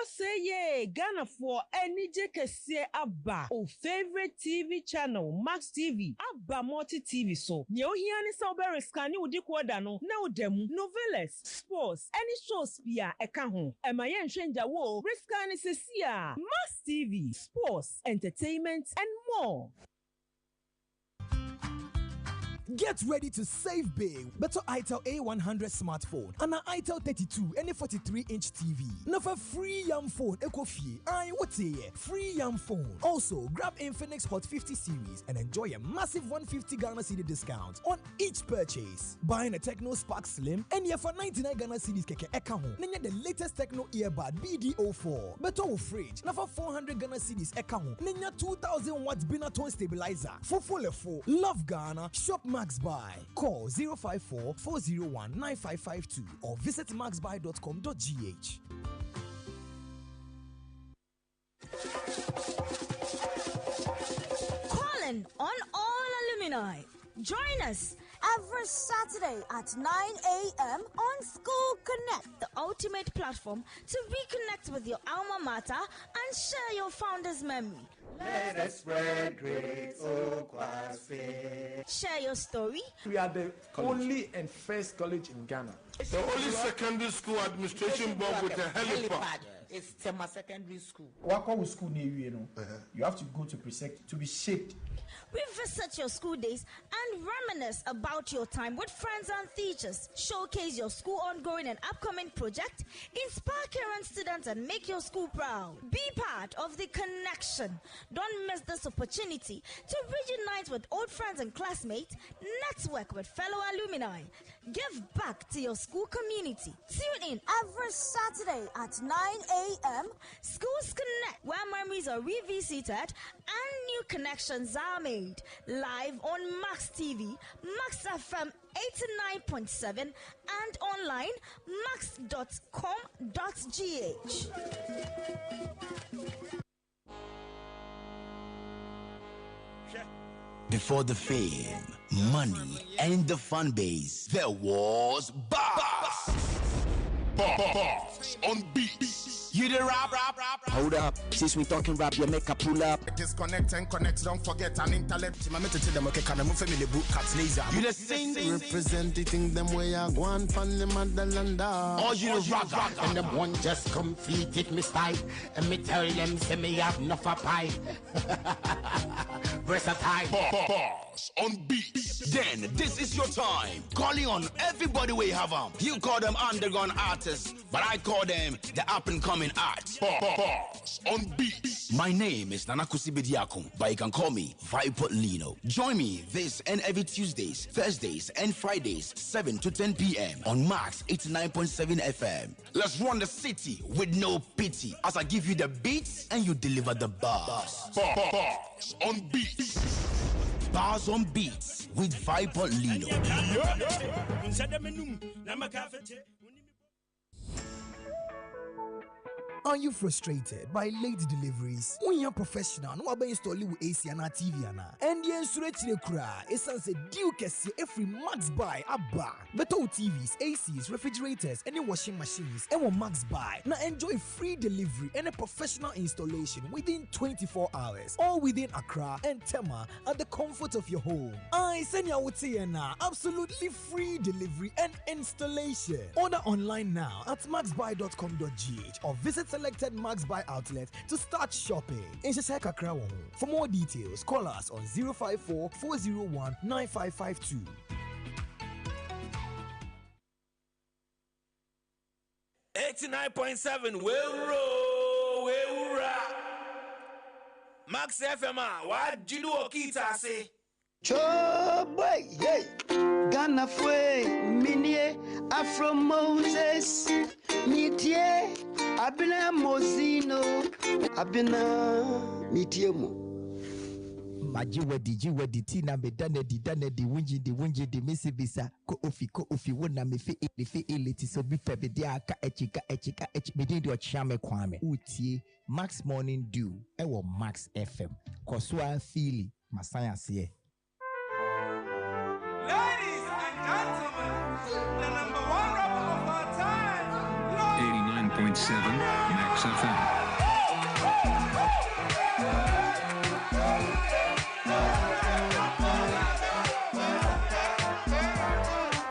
Say yeah, Ghana for any kese abba. O favorite TV channel, Max TV, abba multi TV so. Nye ohiani sa obere skani udi kwada no, na udemu, novelas, sports, any shows pia eka ho. Ema yen shenja wo, riskani sesia. Max TV, sports, entertainment, and more. Get ready to save big. Better itel A100 smartphone and an itel 32 and a 43-inch TV. Now for free yam phone, Ecofie. What's here? Free yam phone. Also, grab Infinix Hot 50 series and enjoy a massive 150 Ghana cedi discount on each purchase. Buying a Techno Spark Slim and for 99 Ghana cedis keke ekaho. Nenya the latest Techno earbud BD04. Better with fridge. Now for 400 Ghana cedis ekaho. Nenya 2000 watts Binatone stabilizer. For full love Ghana. Shop Max Buy. Call 054-401-9552 or visit maxbuy.com.gh. Calling on all alumni. Join us every Saturday at 9 a.m. on School Connect, the ultimate platform to reconnect with your alma mater and share your founder's memory. Let us spread great Okwasi. Share your story. We are the only and first college in Ghana. The only secondary school administration board with a helipad. It's Tema Secondary School. Wako school near you know. You have to go to Presect to be shaped. Revisit your school days and reminisce about your time with friends and teachers. Showcase your school ongoing and upcoming project. Inspire current students and make your school proud. Be part of the connection. Don't miss this opportunity to reunite with old friends and classmates. Network with fellow alumni. Give back to your school community. Tune in every Saturday at 9 a.m. Schools Connect, where memories are revisited and new connections are made. Live on Max TV, Max FM 89.7 and online max.com.gh. Before the fame, money, and the fan base, there was Boss. Boss on beats. You the rap. Hold up, since we talking rap, you make a pull up. Disconnect and connect, don't forget an intellect. My method to them, okay, can I move family book cat laser? You the sing, representing them way I go on from the motherland. Oh, you the rock, and them one just complete it, me style. And me tell them, say me have enough a pie. Versatile. Bars on beats. Then this is your time. Calling on everybody we have them. You call them underground artists, but I call them the up and coming arts. Bars on beats. My name is Nanakusi Bediakum, but you can call me Viper Lino. Join me this and every Tuesdays, Thursdays, and Fridays, 7 to 10 p.m. on Max 89.7 FM. Let's run the city with no pity as I give you the beats and you deliver the bars. Bars on beats. Bars on beats with Viper Lino. Are you frustrated by late deliveries? When you're professional, no one install with AC and TV and the insulated cry. Essence deal kesi every Max Buy abba. Better TVs, ACs, refrigerators, any washing machines, and Max Buy. Now enjoy free delivery and a professional installation within 24 hours, all within Accra and Tema at the comfort of your home. I send you out absolutely free delivery and installation. Order online now at maxbuy.com.gh or visit selected Max Buy outlet to start shopping. For more details, call us on 054 401 9552. $89.7 Max FM, what do you Okita say? Choboy, hey, Ghana fue, Minie, Afro Moses, Mitie, Abena Mozeeno, Abena Mitiemo. Majiwedi tina me dane di winji di misi bisa ko ofi wona me fe eliti so bi fe be dia ka echika me di o chame kwame utie Max Morning Dew ewo Max FM kosua fili masaya se. Ladies and gentlemen, the number one rapper of our time, 89.7 Max FM.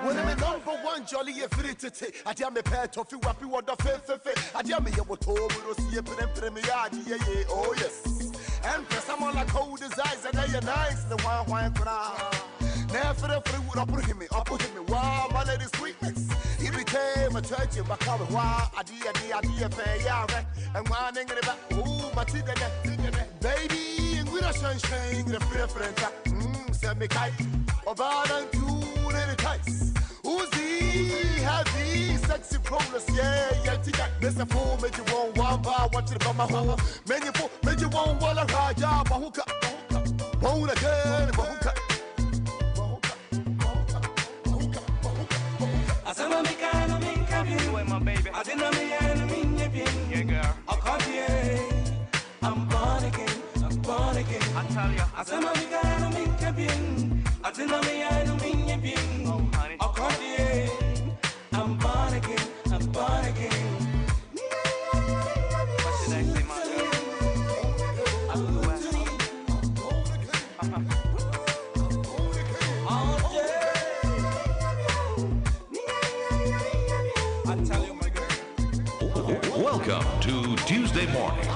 When I'm number one jolly free to take, I damn a pet of you happy what the fe. I damn me what told we see a premier. Oh yes. And press I'm on like cold as eyes and they are nice. The one cry. Never the free would put him. Wow, my lady sweetness. He became a church in Bakawa. Wow, idea, pay and one in the back. Oh, my baby, and with a sunshine, the preference. Send me kite. About and two in the tights. Uzi, heavy, sexy progress, yeah, there's a fool, make you want one bar, watch it from my home. Make you want one a raja, bahuka, bone again, bahuka. I didn't girl. I'm born again. I tell you. I said, I'm born again. What should I say, my girl? I tell you, my girl. Welcome to Tuesday morning.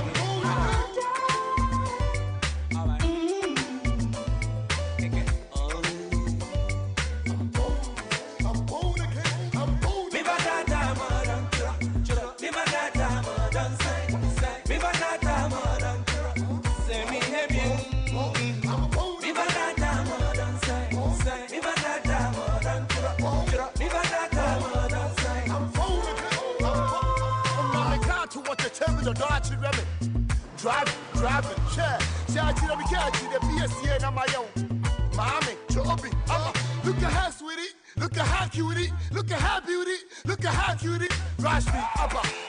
Driving, share, me catch you, the BSC and my own. Mommy, Joby, look at her, sweetie, look at her, cutie, look at her, beauty, look at her, cutie. Rush me,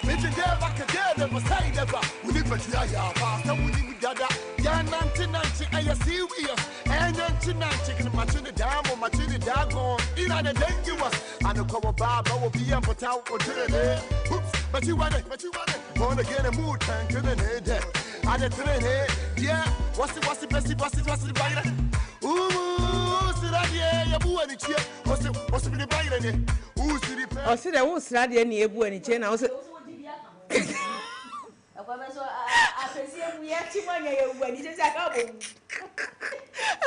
mention there, back again, never say never. We live at your past, and we live together. Yeah, 1990, and you're serious. And 1990, and my chin down, or my chin down, gone. In on the dangerous. I know come about, I will be able to tell what to do. Oops, but you want it. Born again a mood tank in the head. I the train head. Yeah, what's the best? Ooh, sit out here, you boo any cheer. What's the bite in it? Ooh, see the I said I won't slide any ebu any chain. I was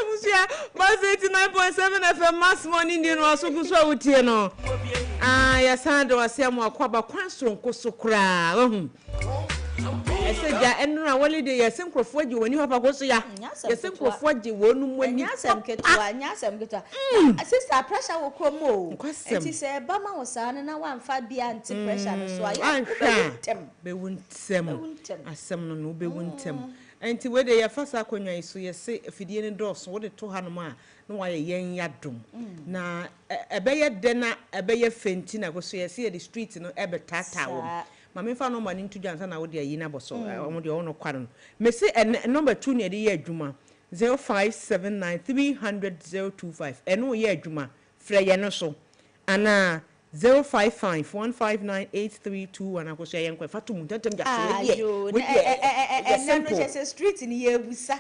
Amusia, Buzz 89.7 FM Mass Morning Dinner was so good with you know. Ah, yes, I was saying more quaba quanstron cosocra. I said, yeah, and no holiday, yes, and for you when you have a gosia. Yes, and for you when you Nyasem ketua. Sister pressure will come more. And she said, Bama was son and I want 5 be anti pressure. So I be won't them. As some no be won't them. And to where they are first acquaintance, so you say if you didn't doors, what it to Hanoma, no why a young yadum. Now a bayer dinner, a bayer fainting, I go so you see the streets in Ebbe Tata. Mammy found no money to Johnson, I would dear Yina Bosso, I want your own quarrel. May say a number 2 near the year Juma 0579 300 025. And no year Juma, Freyanoso. And 055 159 832 and I go say uncle Fatum Tatum just a street in here with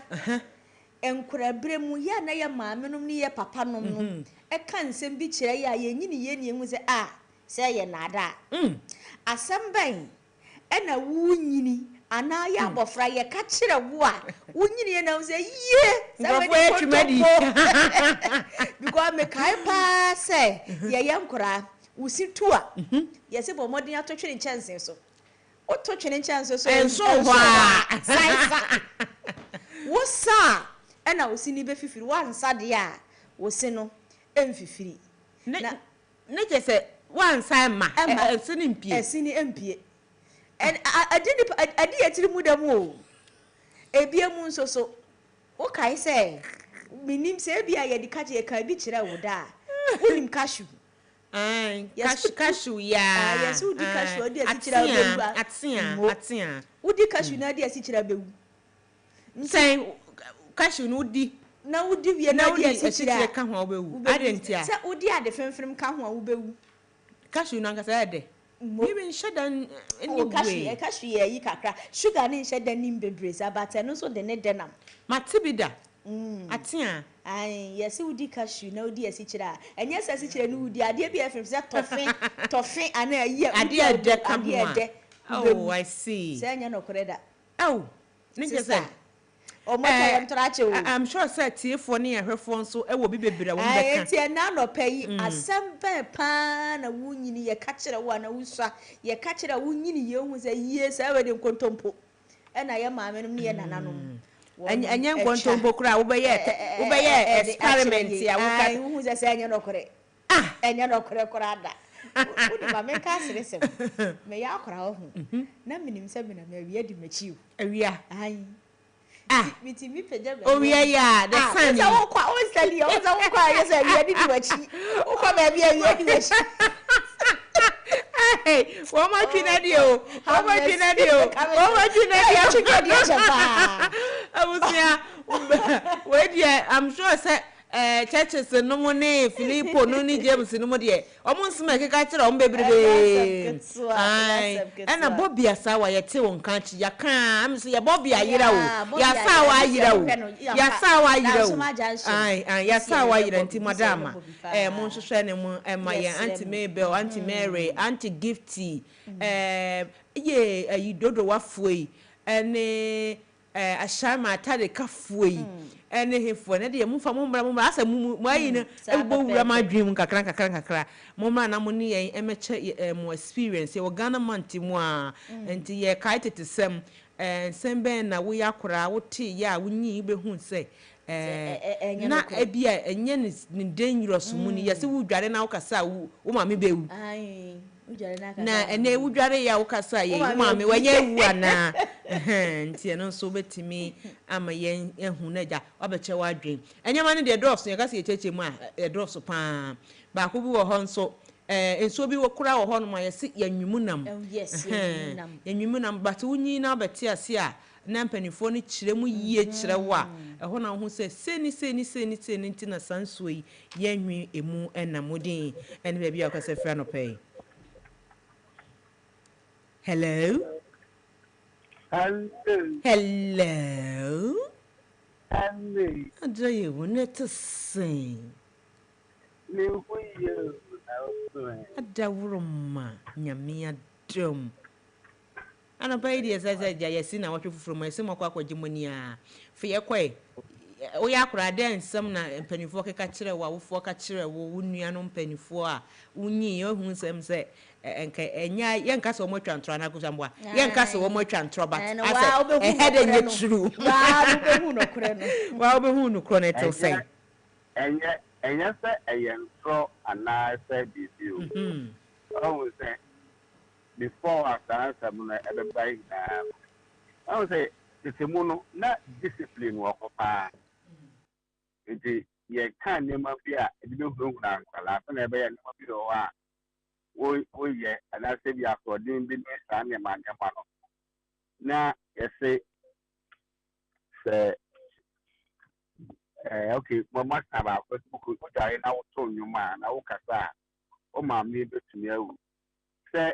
and could I bring mu ya na ya mamma no near papa no a can send be chair ya yen was a say ya nada a some bang and a woony and I am of fry a catcher a war woony and I was a because me kai say ya yam kura usi tua yesi bo modern atotwe ne chance so o totwe ne chance so en so hwa saifa wo sa na usi ni be fifiri wan sa de a wo se no emfifiri na je se wan sa ma esini mpie en adi etiri mu da mu o ebie mu nso so wo kai se minim se ebia ye de kaje ye kai bi kire wo da unim cashew cashew ya yes udi cashew odi asichira bewu atia udi cashew na adi asichira bewu nsen cashew no udi na udi wie na adi asichira ka ho bewu adentia se udi ade femfem ka ho bewu cashew na nkasa ade even shedan anyway cashew ye yi kakra sugar ni shedan ni bebre sabata no so de ne denam matibida atia ai yes udi cashew na udi asichira enye se asichira no udi ade bi efem se tofe ana ayi ade de kamwa oh I see se anya no koreda oh ninja say I'm sure say tiefo ne ehwefo nso e wo bi bebre wo beka ai tie na no payi asembe pa na wunyini ye ka kire wo na wusua ye ka kire wunyini ye hu say ye say we de nkontompo e na ye maame no ne ye nananom anya nkontompo kura wo be ye experiment ya wo ka hu say anya no kore anya no kore da udi maame ka sere sem me ya kora ho na minim se me na me wi adi machiu awia ai miti mi peja be oh yeah the sun o za kwa o sali o za kwa yes wi adi machi o kwa ba bi wi adi machi hey wo ma twinadi o wo ma twinadi chike dia chapa abusia we dia I'm sure say churches no mo ne Filippo no ni James no mo de omo nsema keka kire omo bebrebe ai na Bobia sa wa yete won kan chi ya kan am so ya Bobia yira o ya sa wa yira o ai ya sa wa yira nti madama mo nsohwe ne mo ma ye Auntie Mabel Auntie Mary Auntie Gifty ye ayi dodo wafuei ene ashama atade kafuei ene hefo ne de mumfa mumbra asa mu ayi ne ebo wura ma dream kakra mumra na mo ne yen emeche mo experience ye Ghana manti mu a enti ye kai tete sem sembe na wo yakora wo ti ya wonyi be hu se na ebia enye ne dangerous mu ni yesi wo dware na wo kasa wo ma me bewu na ene wudware ya ukasa ye mama wanye wu ana nti no so betimi ama ye ehu na ja obeche wadwen enyama ne de drops ye kasa ye cheche mu a drops pa ba ko bi wo ho nso enso bi wo kura wo ho no ma ye si yanwimu nam yanwimu nam but wunyi na beti ase a na mpanifo ni kire mu yie kire wa ho na ho se seni nti na sanso yi yanwi emu enamodin ene ba bia okasa fra no pay. Hello? Hello. Hello. Do you want to sing? Adawuruma nyamia dum. Ana baidi eza yesi na watwe fufuru mo ese mako akwagyemoni a fe yekwe wo yakura den nsem na mpanifo keka kire wo awofo ka kire wo wunua no mpanifo a unyi ye hu nsem se enka enya yenka se wo matwa ntro na kuzambwa yenka se wo matwa ntro but ase ehede nye true wa obehu no kro na tel say enya se eyentro ana se bibiu oh say before after some everybody I would say it's a mono not discipline work pa it ye can name up here it don't go na kwala fa na be ya name bi o a wo ye ana se bi according bi ne sa ne ma ne ma no na ye say okay mama saba ko ko jare na wo to nyuma na wo kasa o ma mi betumi awu say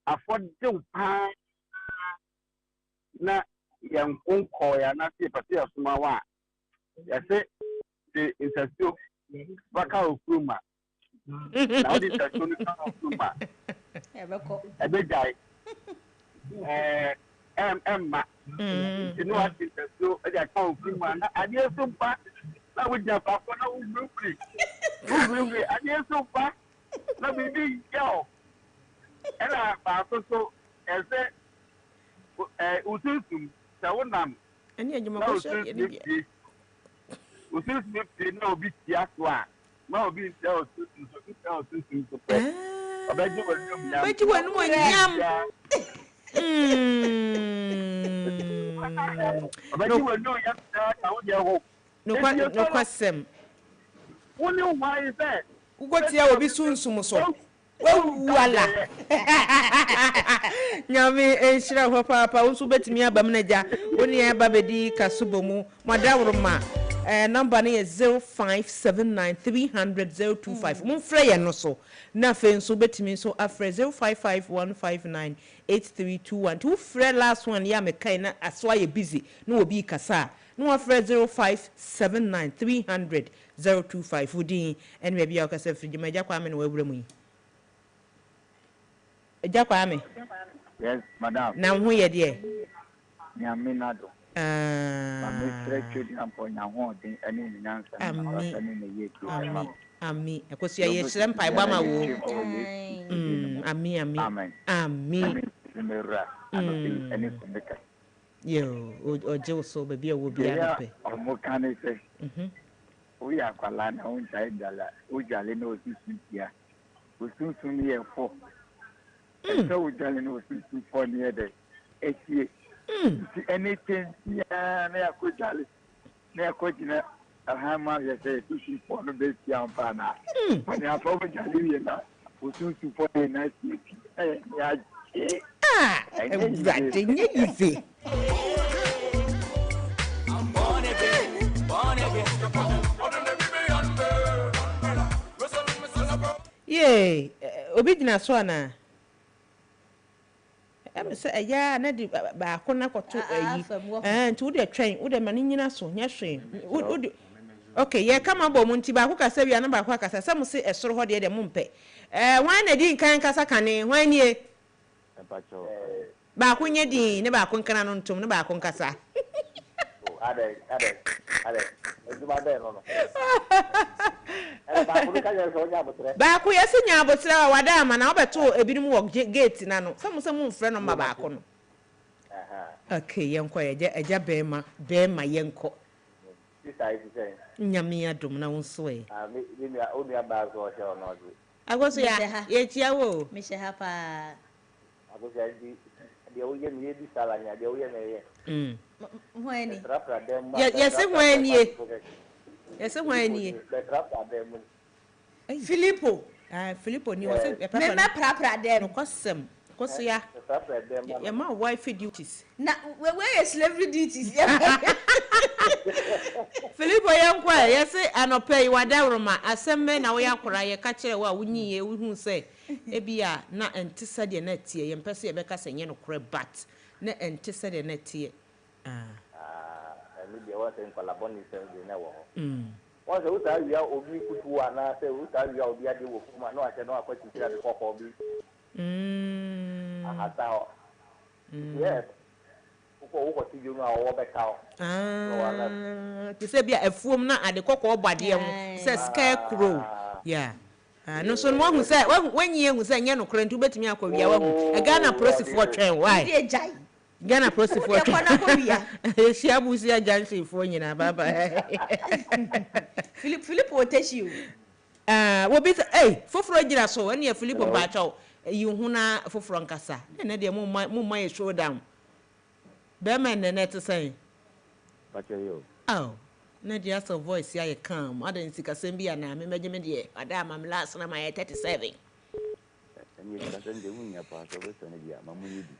affordable pa na yankunko ya na se pati asuma wa ya se the interview baka okruma na odi tasoni ka okruma ebejai emma inu ati interview e ja ka okruma na adi esumpa na wo ja pa ko na wo brukri adi esumpa na bibi yo ela ba so ese ususum sawunam ani ajuma ko sha yedi ususum no obi tiaso a ma obi se ususum so pe obeji wonu mo nyam obeji wonu yam ta wo je ho no kwasem woni o ma ise ugotia obi sunsum so wala nyame enshira ho papa unsu betimi abam na ja woni e ba bedi kasubomu madawruma number ne 0579300025 mumfre ye no so na fe nso betimi so afre 0551598321 to frɛ last one ya me kai na aswa ye busy no obi kasa no afre 0579300025 udin en me bia okasa frigi maja kwa me no wawura mu yi Jakwa me. Yes, madam. Na hu ye de. Nyame nado. Mami stretch you ampo nya ho den ani nyansa na ani ne yeki. Ami. Ekosua ye kyerɛ mpa igba ma wo. Ami. Ami. Mera. Ani kumeka. Yo, oje so baby a wo bia no pe. Omo kan say. O ya kwala na o ntai dala. O jale na o sisia. O sunsun ye fo. So we tell you was for near the anything yeah na ko jale na ko jina alhama ya say to for the best young pana when you for jale na was to for the night ya that thing you see yeah obi jina so ana say ya na di ba ko na koto ayi nti wo de twen wo de mane nyina so nya hwe okay ye kama bo mu nti ba ko kasa bia na ba ko kasa sam se esoro ho de mu mpe wan na di nkan kasa kane hwan nie ba ko nya di ne ba ko nkana no ntom ne ba ko nkasa ade ezuma be no ba ko yesi nya abotre wa wada ma na obeto ebinim wo gate na no sam mu mfre no ma ba ko no okay yenko eja bema yenko nyame adom na wonso e mi onu aba so o no do agoso ya ye tia wo me she ha pa agoso ya di o ye mi di sala nya de o ye na ye hwani yesi hwani yesi hwani Filippo Filippo ni wose me pra dem no kwasem koso ya ya ma wife duties na we slavery duties Filippo yankwa yesi anope wadawroma asemme na wo yakora ye ka kire wa wunyi ye hu se ebia na entisa de na tie ye mpese ye beka senye no kore bat na ente se de na tie me dey was in Colaboni say dey na wo wọ́n sọ wúta wíyá obi kutu wa náà sẹ wúta wíyá obi adé wò fún ma náà àṣẹ náà akọ tìtìrì àti kọkọ bí. àhàtà ọ yẹ kókó owó kọ sí ibi mu àwọn ọbẹ ká ọ. ti sẹ bi a efuom na ade kọkọ ọbọ adeɛ ho sɛ scarecrow ya no so mo hu sɛ wanyi ehu sɛ nyɛ no kora nti wobɛtumi akɔ wia wahu Ghana prosifoɔ twɛn why Ghana prosifoɔ twɛn shia busia junction foɔ nyina baba Philip Oteshi wo bi foforo gira so ɛne ya Philip Bacho yi hu na foforo nkasa na deɛ mo ma show down be man na net say Bacho yo na dia so voice ya calm adan sika sem bia na me megye me de ada ma last na my 37 ani ka sende munya pa so be sene bia ma munyi di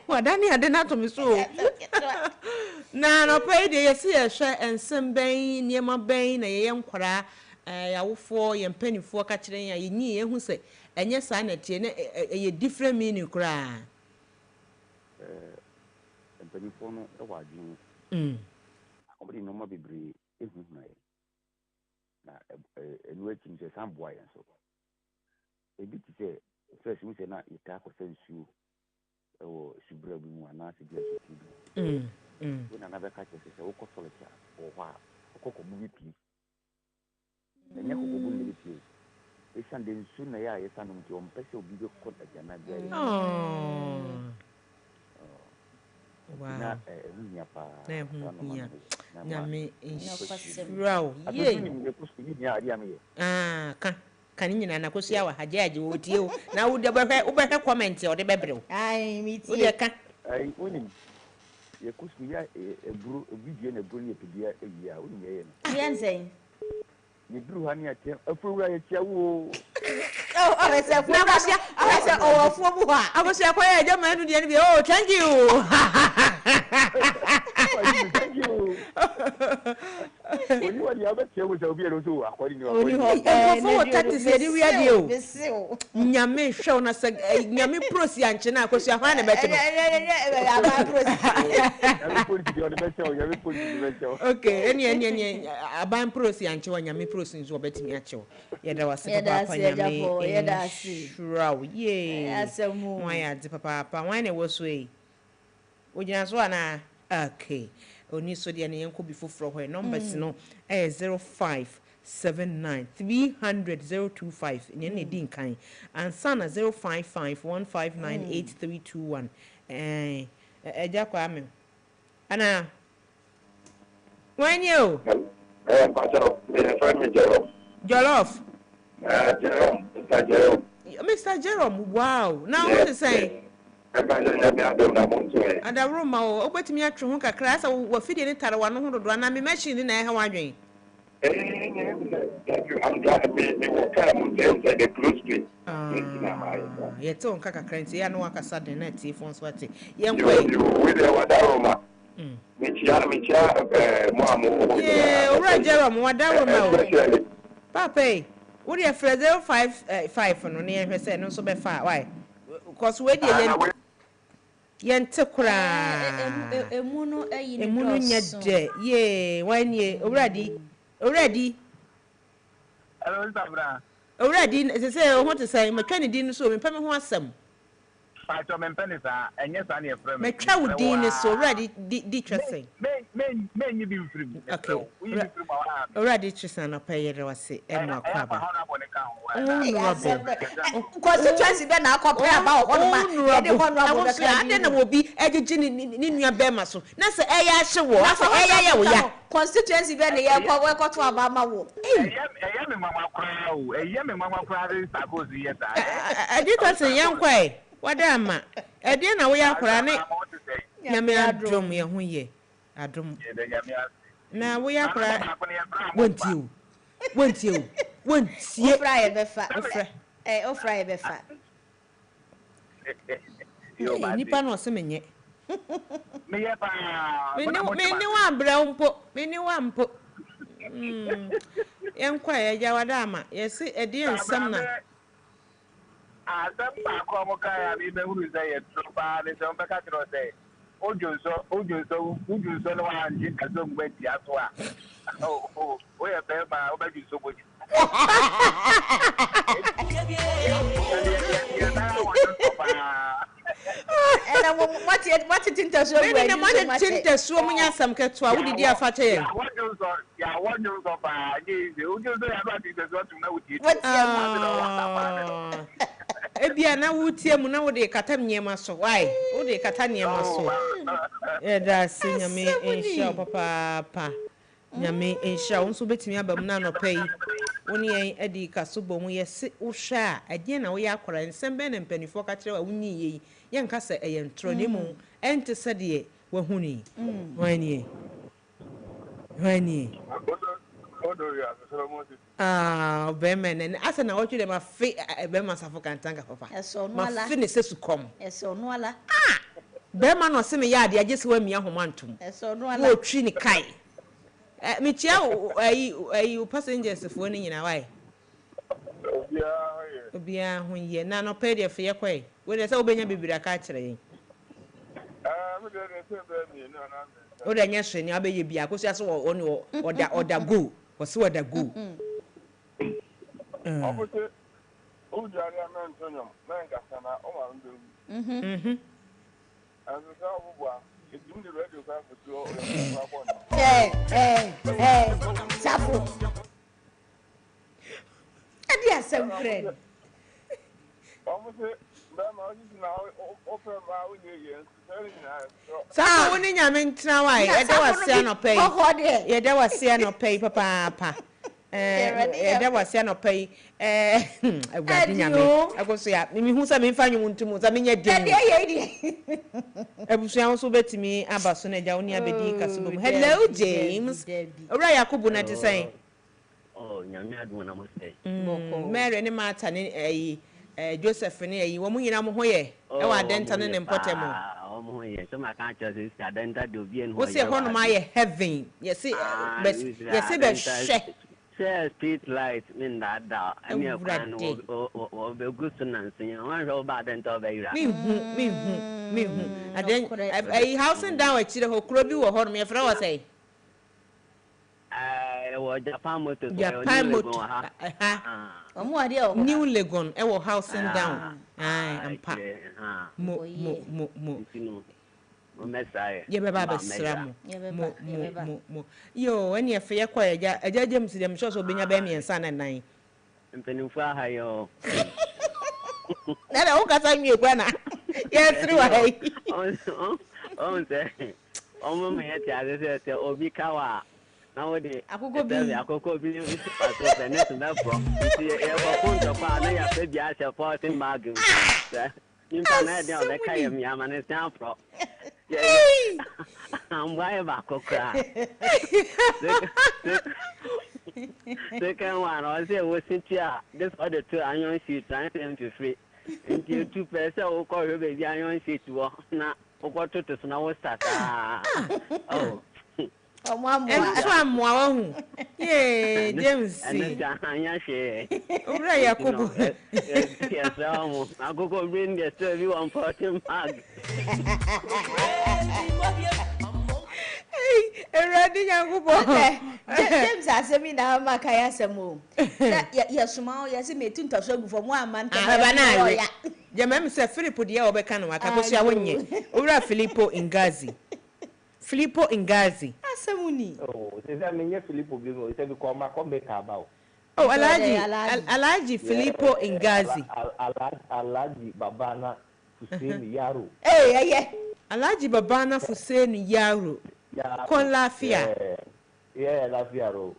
what dani ade na to me so na no pay de yesi e hwe ensem ben niema ben na ye nkwara yawofo ye mpanifo ka kire ya yenyi ehu se enye sa na tie na ye different meaning kura mpanifo no e wadwu obri no ma bebre ehu na ye na enu echi nse samboa ye so ebi ti se first we say na ita ko sensu o subra bi mu ana se dia so tibi we na be ka che se wo ko solo cha o wa ko ko mu bi pi enye ko ko bu ni pi e san de nsu na ya ye san nti o mpese obi be ko da jana bia wow na nya pa na nya nyame inshirawo ye kan nyina na kosia wa hajaji wo tie o na wo de bɛhwɛ comment o de bɛbrɛw ai mi tie wo de ka ai woni ye kusu ya eburu video na eburu ye pedia ewia woni ye no yensen ni buru ha ni atia afurura ye tia wo arese fu na kosia arese o fu bu ha akosia kwa ye jama enu de ni bi oh thank you thank you oni wani abetia wo so obi ero so akwari ni oni ho fo tati se di wia di o nyame hwew na se nyame prosi anche na akosia hwa na bɛte aba prosi nyame prosi di o de bɛte okay eni aban prosi anche wa nyame prosi nso obetimi ache yeda wase papa nyame yeda si shraw ye asemu why ade papa why na wo so e ogina so ana okay oni so de ne yenko bi foforo ho numbers no 0579300225 ne din kan ansa na 0551598321 eja kwa ame ana when you Jollof Mr. Jerome wow now what is saying ada Roma o obetimi atwe ho kakra sa wo fidie ne tare wa no ho dodo na me machine na ehe wadwen yeto nka kakra nti ya no akasa de na tie fon so ate yenkwe we de wada Roma michia mo ora Jerome wada Roma o papa wo de 055 no ne ehwe se no so be fa why because we de yente kura emu no ayi ne emu no nya de ye wanye already hello sabra already say o want to say matwa ne din so me pam ho asem fato me mpene sa enye sa na efrem matwa wo din so already di twese me nyi bi mfrim okay already twese na payere wase enu akwaba constituency be na akọpẹ aba ọhọnuma ye de honorable be ka ade na obi ejeje ni nua be ma so na se eya hye wo na se eya ya wo ya constituency be na ye kọ to aba ma wo eya me mama kra o eya me mama kra de sakozi ye ta adi to se yen kwai wada ama ade na wo ya kra ne nyame adom ye ho ye adom na wo ya kra wontie ofra ye be fa ofra ye be fa nipa no se menye me ye pa me ni wa bra mpo yenkwa ya wada ama yesi edi ensam na Adam Pacomoka, I mean, who is there? Tropa, and some Pacatro say, Ojo, so, one, you can do with the Atwa. Oh, we are there, my over you so much. And I what it into so when the money tinta so munya sam ketwa wo didi afata ye what news of you just about this what to know with you ebia na wutie mu na wo de kata nyema so why wo de kata nyema so da sinyame insha papa nyame insha wo so betimi abam na no pay woni en edi kaso bom ye se wo hwa a ade na wo ya akora nsem be na mpanifo ka kire wa wunyi ye ye nka se eyentro ne mu ente se de wa huni wani be men asa na wo twede ma fe be ma safo kantanga papa ma fe ne se sukom eso no ala be ma no se me ya ade agese wa mia homantum eso no ala wo twi ni kai me tia ayi passengers fo ni nyina why obia ho ye na no pay de fe kwai we de se obenya bibira ka kire yin me de se be mi no na o de nya hwe ni abeye bia ko so aso oni oda go wo se oda go Obute o jari amentonyo menga sana o ma ndu azu sa obua etum di radio ka futu o ya kwa sapo adi asem friend obute ba ma o ji na o fe ba o ye ye very nice sa woni nyame ntra wai e de wase anopay ye de wase anopay papa e de wase anopay agwadi nyame agoso ya mi hu sa me fa nwun ntum sa me nya dem ebusuan so betimi abaso na ja woni abedi kasubom hello James ora yakubu na tisai nyame adu na mo sei Mary ne Martha ne Joseph ne yi wo mu nyina mo hoye e wa denta ne mpotemo o mo hoye so ma kan cho se denta do bi en hoye wo se hono ma ye heaven yes be share street light in that da ami akwan o be gusto nan sin wan ro ba denta o be ira mi hu aden ai housing down akire ho kro bi wo hono me fra wo sei wo Japan motor omo ade o New Legon e wo housing down ampa mo message ye beba besra mo yo eni efe ye kwa eja James dem so benya ba miensa na nan mpenimfu aha yo na da ukasa nwie kwa na ye through ai on say omo me ye ti ase se obi kawa na wo de akoko bi aso benet na bro ti e ko punto pa na ya fe bia se 14 mag nimpa na de o le kai mi ama ne stand pro am why ba kokra they can one or say we sit here this other two iron sheet trying to free into 2% o ko be di iron sheet wo na o ko to na wo start oh amwa hu ye James anya she ora yakubu yes amo agogo bring the story 140 mag eradi yakubu James asemi na maka ya semo ya suma ya se metunta so gu fo mo amanta ba na ya jemem se Philip de ya obeka no aka kosia wonye ora Filippo Ingazi asemuni sasa menye Filippo bigo ise bi ko ma ko be ka ba Alhaji Filippo Ingazi Alhaji Babana Fuseni Yaro Alhaji Babana Fuseni Yaro kon lafia lafia ro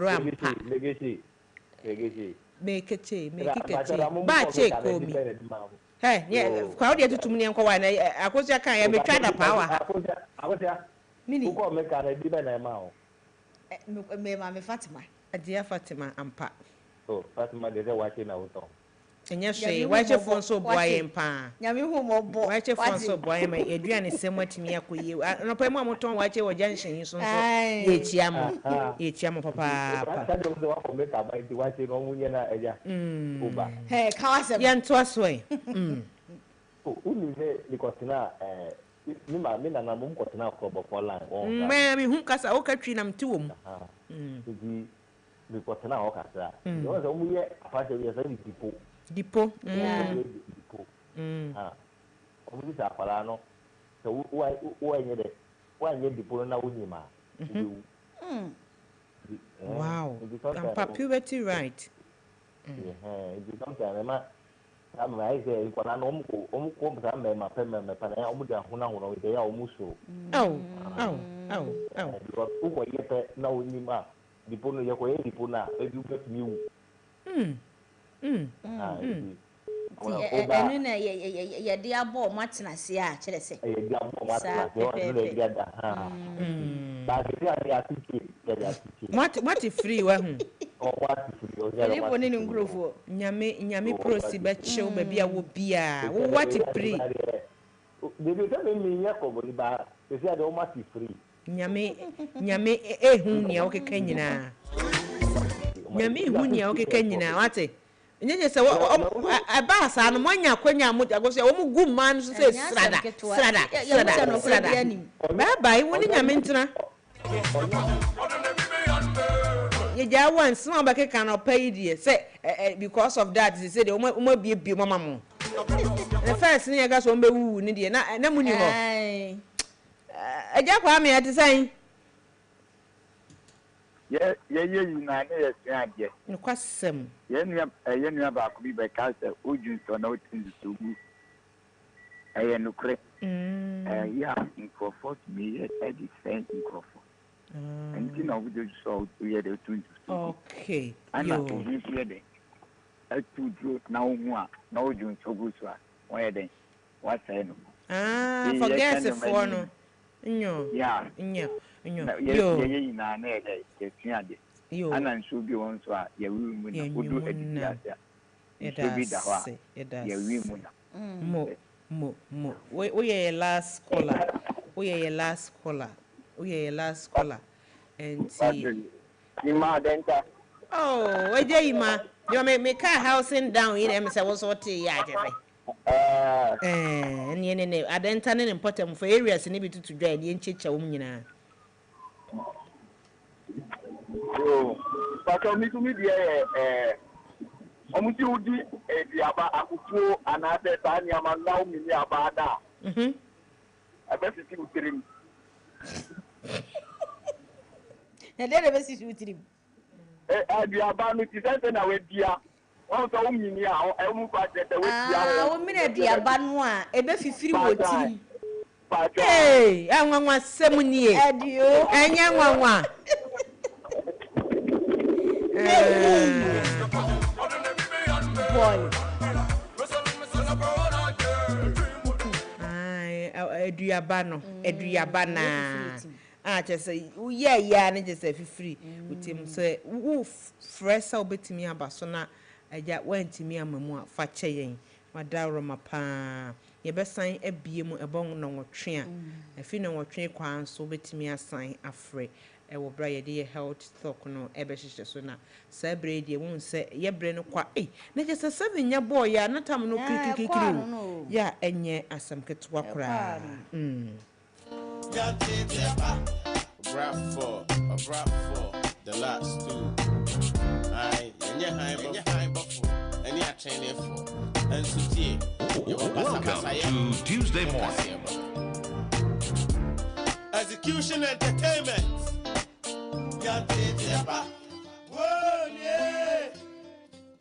ampa legacy mekete ba che komi kwa odi tutum ne nkwa na akosia kan ya metwa da power akosia mini ko me kan di be na ma o me Fatima adia Fatima ampa Fatima de wa che na uto Enya hwe wache fon so boye mpa nyame hu mo bo wache fon so boye ma eduane sem atimi akoye no pa mu amoton wache wo junction yi so ye chiam papa Ka do so wa ko make about the wache no munye na eja oba he ka wasem ye nto aso e uni ne likosina mi na na mum kotena ko for line me hu kasa o ka twi na mti wom di likosina o kasa yo so munye afase ye so dipo omu sa fala no so wa nye dipo na unyima wow puberty right it becomes an I'm I say, when I know sa me ma pe me pa na omu dia huna we dey ya omu so because uko yete na unyima dipo no ye ko ye dipo na edu pe mi wu enu na ye de abo matena se a kire se ye de abo matena se o ne de da ba de ya tiki what free wa hu what free o ya ni boni ni ngrofo nyame prosi be chew ba bia wo bia what free de de tell me ya ko boni ba se ya de o what free nyame ehu nia o keka nyina nyame ehu nia o keka nyina wate nyenye se aba sa no monya kwanya mo jago se o mu gu man so se srada bye bye woni nyame ntina ye ja once no ba keka no pay die say because of that they say they o bie mama mo the first ni ga so mbe wu ni die na mu ni ho eja kwa me ati sai ye na ne ye siade ni kwasem ye nua ba ko bi be ka se ojun so na otin so gu no kre ya microphone me e defend microphone and you know we just so we the tun okay ana to bi here de e tu dro na ohu a na ojun so gu so a won ye den what say no forget it for no nyo ye na na ye siade ana nso bi won so a ye wi mu na odu adidi ase ye bi da ho a ye wi mu na mo we ye last caller and see ima denta we dey ima you me car housing down here em say was what ya jefe ne adenta ne important for areas ne bi tutu dwa de enchecha wo nyina Pàtó mi tún mi di ọmọ tí ó di èdè àbá àkùtù ànáfẹ́ ta ni a máa náwó mi ní àbá dà. Ẹgbẹ́ sì ti wù tiri mi. Ẹ̀dẹ́ rẹ̀ bẹ́ sì ti wù tiri mi. Èdè àbá mi ti sẹ́sẹ̀ náà wẹ́ di a. Wọ́n sọ wọ́n mi ní àwọn ẹ̀mú pa tẹ̀tẹ̀ wẹ́ di a. Àwọn mìíràn èdè àbá nù à ẹ̀bẹ́ fífiri wò tiri. Àwọn sẹ́mu ni e. Ẹ̀yẹ́ wọn. Boy. Eduaba na. Chese ya ne chese fifiri. Utim se wo fresa obetimi aba so na aja wantimi amamu a fa cheyen. Madaro mapa. Ye besan ebie mu ebon no nwotwe a. Afi no nwotwe kwan so obetimi asan afre. Ewo bra ye de health stock no ebe hihye so na sa bre de won se ye bre no kwa na je se 7 nya boy ya na tam no kirikiri ya enye asam ketwa kura rap for the last two ai enye high buffalo any a chain for and so tie welcome to Tuesday morning execution entertainment.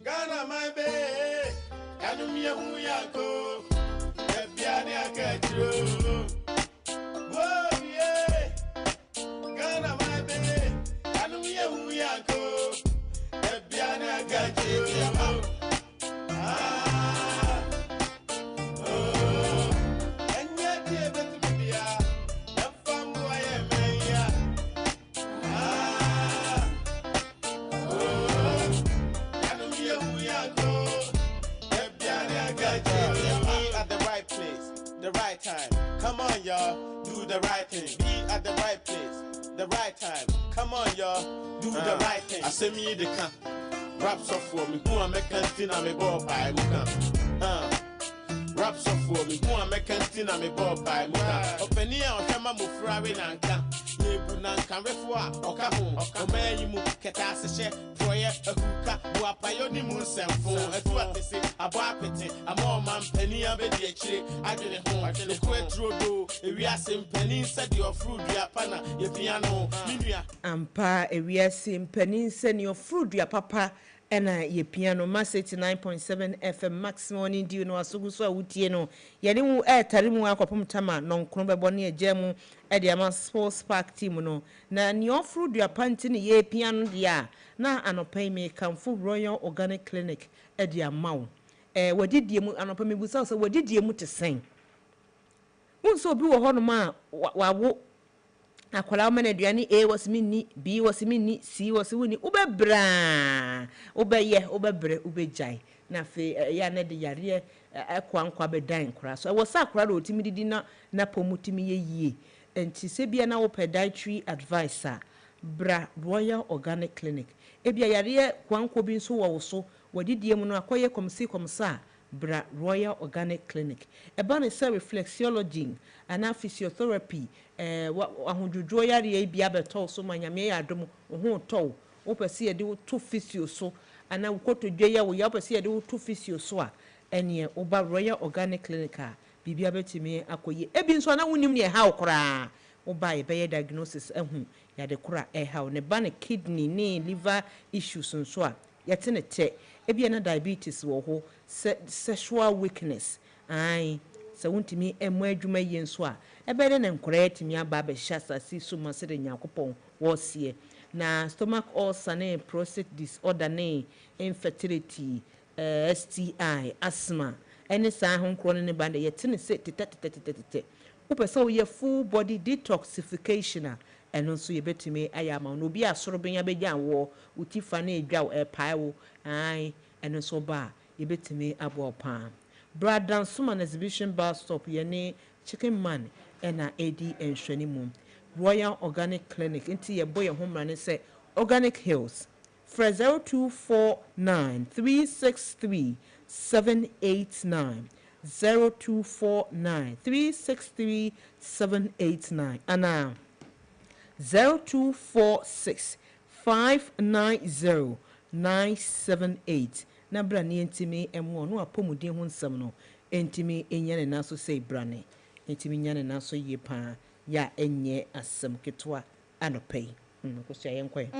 Ghana my baby, Kanumia Huyako, Epiani Akatro. Ghana my baby, Kanumia Huyako, Epiani Akatro. And yet, dear, but to be a fun boy, the right thing. Be at the right place, the right time. Come on, y'all, do the right thing. I say me the can. Raps off for me, who am I can't I'm a ball by Muka. Raps off for me, who am I can't I'm a ball by Muka. Open here, Kama Mufrawi Nanka. Nanka Refua, Okamu, Omayimu, Katasha, Proya, Akuka, Wapayoni Musa, for what they say, a bapete, a more man penny of it, I didn't home, I didn't quit through, if we are some penny, said your fruit, your pana, your piano, Minia. Ampa, if we are some penny, send your fruit, your papa. Ena ye piano mass 89.7 FM max morning do you know asugu so awutie no ye de mu tare mu akopom tama non kro bebo ne agemu e de ama sports park team no na ne ofru dua panti ne ye piano dia na anopai me kamfo Royal Organic Clinic e de amawo wadidie mu anopai me busa so wadidie mu te sen wonso obi wo hono ma wawo akwala ma na aduane A was minni B was minni C was wuni ubebra ubeye ubebre ubejai na fe ya na de yare ekwankwa bedan kra so wo sa kra do otimi didi na pomutimi yeyie enti se bia na wo pediatry advisor bra Royal Organic Clinic ebia yare kwankwo bi nso wo so wadidie mu no akoye komsa bra Royal Organic Clinic eba ne se reflexology and physiotherapy ahudwudwo yare bia beto so manyame ya adom ho to wo pese ye de wo to physio so ana wo kotodwe ya wo ya pese ye de wo to physio so a ene oba Royal Organic Clinic a bibia betimi akoye ebi nso na wonim ne ha okra oba ye be diagnosis ehu ya de kura ha ne ba ne kidney ne liver issues nso a yete ne te ebi na diabetes wo ho sexual weakness ai se wontimi emu adwuma yi nso a ebere ne nkora timi aba be hyasa si so masere nyakopon wo sie na stomach ulcer ne prostate disorder ne infertility STI asthma any sa ho nkoro ne ba de yete ne se tete upese wo ye full body detoxification a eno nso ye betimi ayama no bi asoro benya begya wo utifa na edwa paiwo ai eno nso ba ye betimi abo pa Bradan Suman Exhibition Bus Stop yene Chicken Man ena AD enhwani mum Royal Organic Clinic inti ye boy homra ne se Organic Hills for 0249 363 789 0249 363 789 ana 0246 590 978 na brane ntimi emo no apomuden ho nsam no ntimi enyane naso sei brane ntimi nyane naso ye pa ya enye asem ketwa anopai ko sia yenkwe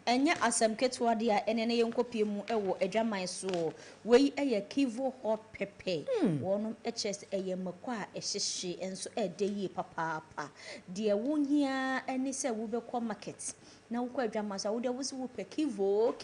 enye asem ketwa dia enene yenkopie mu ewo adwaman so wei eye kivo hot pepper wonum hs eye makwa ehyehye enso edeyi papa dia wohia ene se wo be ko market na wo kwa adwaman so wo de wo se wo pe kivo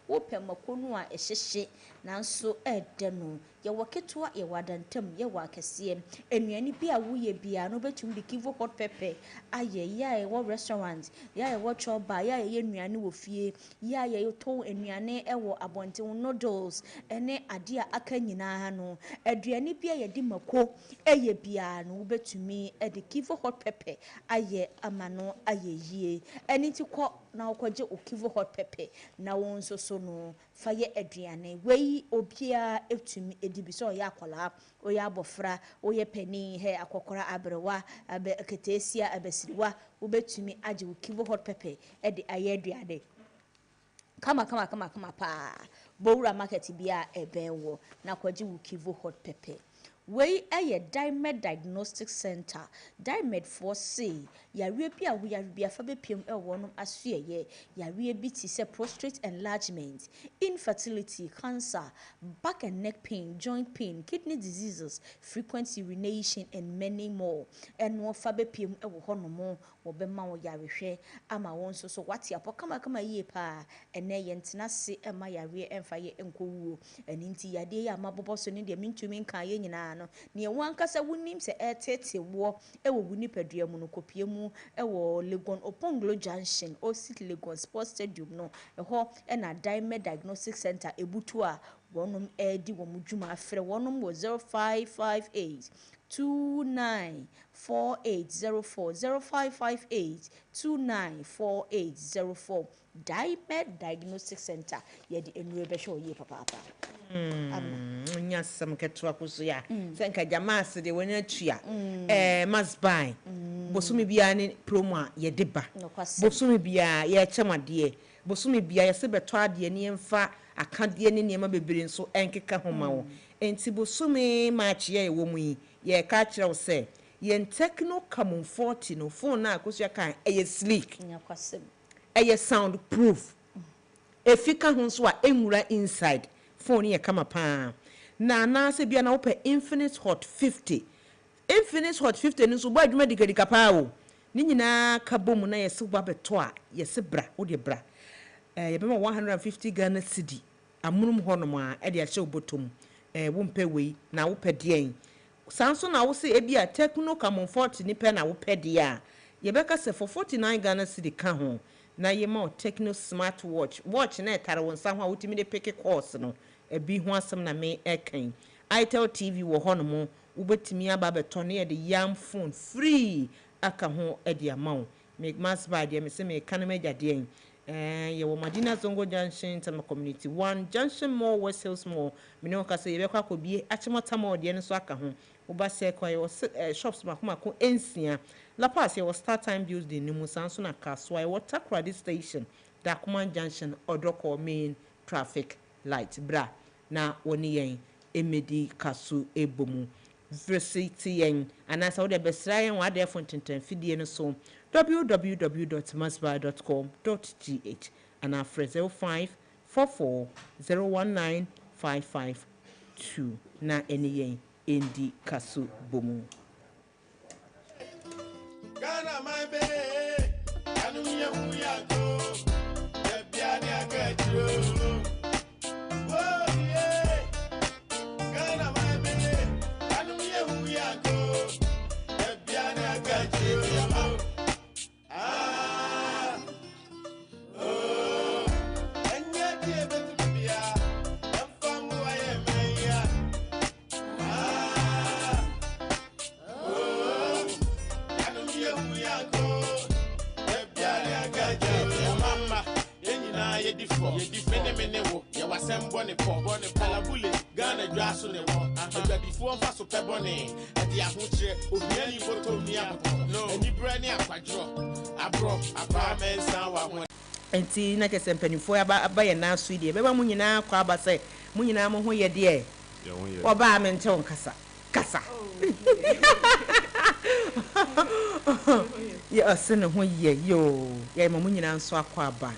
wo pe makonu a ehyehye nanso ede no ye waketwa ye wadantam ye wakese enuani bi a wo ye bia no betum de kivo hot pepper aye ya e wo restaurant ya e wo choba ya ye nuane wo fie ya ye to enuane e wo abonte noodles ene ade a aka nyina no aduane bia ye di mako eye bia no betumi e de kivo hot pepper aye amano aye yie eni ti ko na okwaje okivo hot pepper na won so no faye aduane wei obia etumi edibi so ya akola oya abofra oye pani he akokora abrewa abe ketesia abesiriwa obetumi age okivo hot pepper e de aye aduane kama pa bowura market bia ebenwo na kwaje okivo hot pepper wei eye Dimed Diagnostic Center Dimed for say yare bia wo yare bia fa bepiem wonom asueye yare bi ti se prostate enlargement, infertility, cancer, back and neck pain, joint pain, kidney diseases, frequent urination and many more. And wo fa bepiem wo honom wo be ma wo yare hwe ama won so wati apo kama ye pa ene ye ntena se ema yare emfa ye enkowu eninti yade ya mabobo so ne de mintumi nka ye nyina no ne wankasa wonim se etete wo ewo wunipadua mu no kopie mu ewo Legon Oponglo Junction Osit Legon Sports Stadium no eho na Dimed Diagnostic Center ebutu a wɔnom ɛdi wɔn dwuma afrɛ wɔnom wɔ 0558 294804 0558 294804 Diamed Diagnostic Center yɛde enure bɛhwɛ oye papa nya sam ketewa kuso ya senka jamas de woni atua masbai bosumi bia ni promo a ye deba bosumi bia ye chemade bosumi bia ye se beto ade ni emfa akade ni niema bebere nso enkeka homa wo enti bosumi match ye wo mu ye ka kire wo se ye techno camon 40 no phone na akoso kan eye sleek eye sound proof efika ho nso a enwura inside phone ye kama pa na se bia na wo pe Infinite Hot 50 nso bo adwuma dikadika pa wo ni nyina ka bomu na ye se ba beto a ye se bra wo de bra ye be ma 150 Ghana cedi amunum honom a e de a hye obotom wo mpe wei na wo pe de sanso na wo se e bia Techno Camon 40 ni pe na wo pe de a ye be ka se for 49 Ghana cedi ka ho na ye ma Techno smart watch na etare won sa ho a wotimi de pick course no ebi ho asem na me ekan itel tv wo hono wo betimi aba beto na ye de yam phone free aka ho e de amount make mass by de me se me kan me jade ye wo Madina Zongo Junction Tama Community 1 Junction Mall West Hills Mall me no ka se ye be kwa kobie achimota ma ode no so aka ho wo ba se kwa ye shops makoma ensia La Paz ye was start time building ni musanso na kaswa ye water credit station Dakuma Junction Odroko main traffic light bra na woni yen emedi kasu ebomu visit yen anasa wo de besra yen wa de fontenten fidie no so www.masba.com.gh and our 0544019552 na eni yen endi kasu bomu Ghana my baby, anu ye hu ya go, e bia ni agajo. Oh yeah, Ghana my baby, anu ye hu ya go, e bia ni agajo. Ah, oh, enye die betu bia, emfangu aye meya. Ah, oh. Mama, ye differ. Mene wo, ye was some bonnet for bonnet palabule, Ghana grass on the wall, and before Faso Pebone, and the Ahuche, who nearly photo me up. No, and you bring up a drop. I broke a barman sound. Enti na kese mpanifo aba ye na so die beba mu nyina kwa aba se mu nyina mo ho ye de oba amente on kasa ye asene ho ye yo ye ma mu nyina nso akwa aba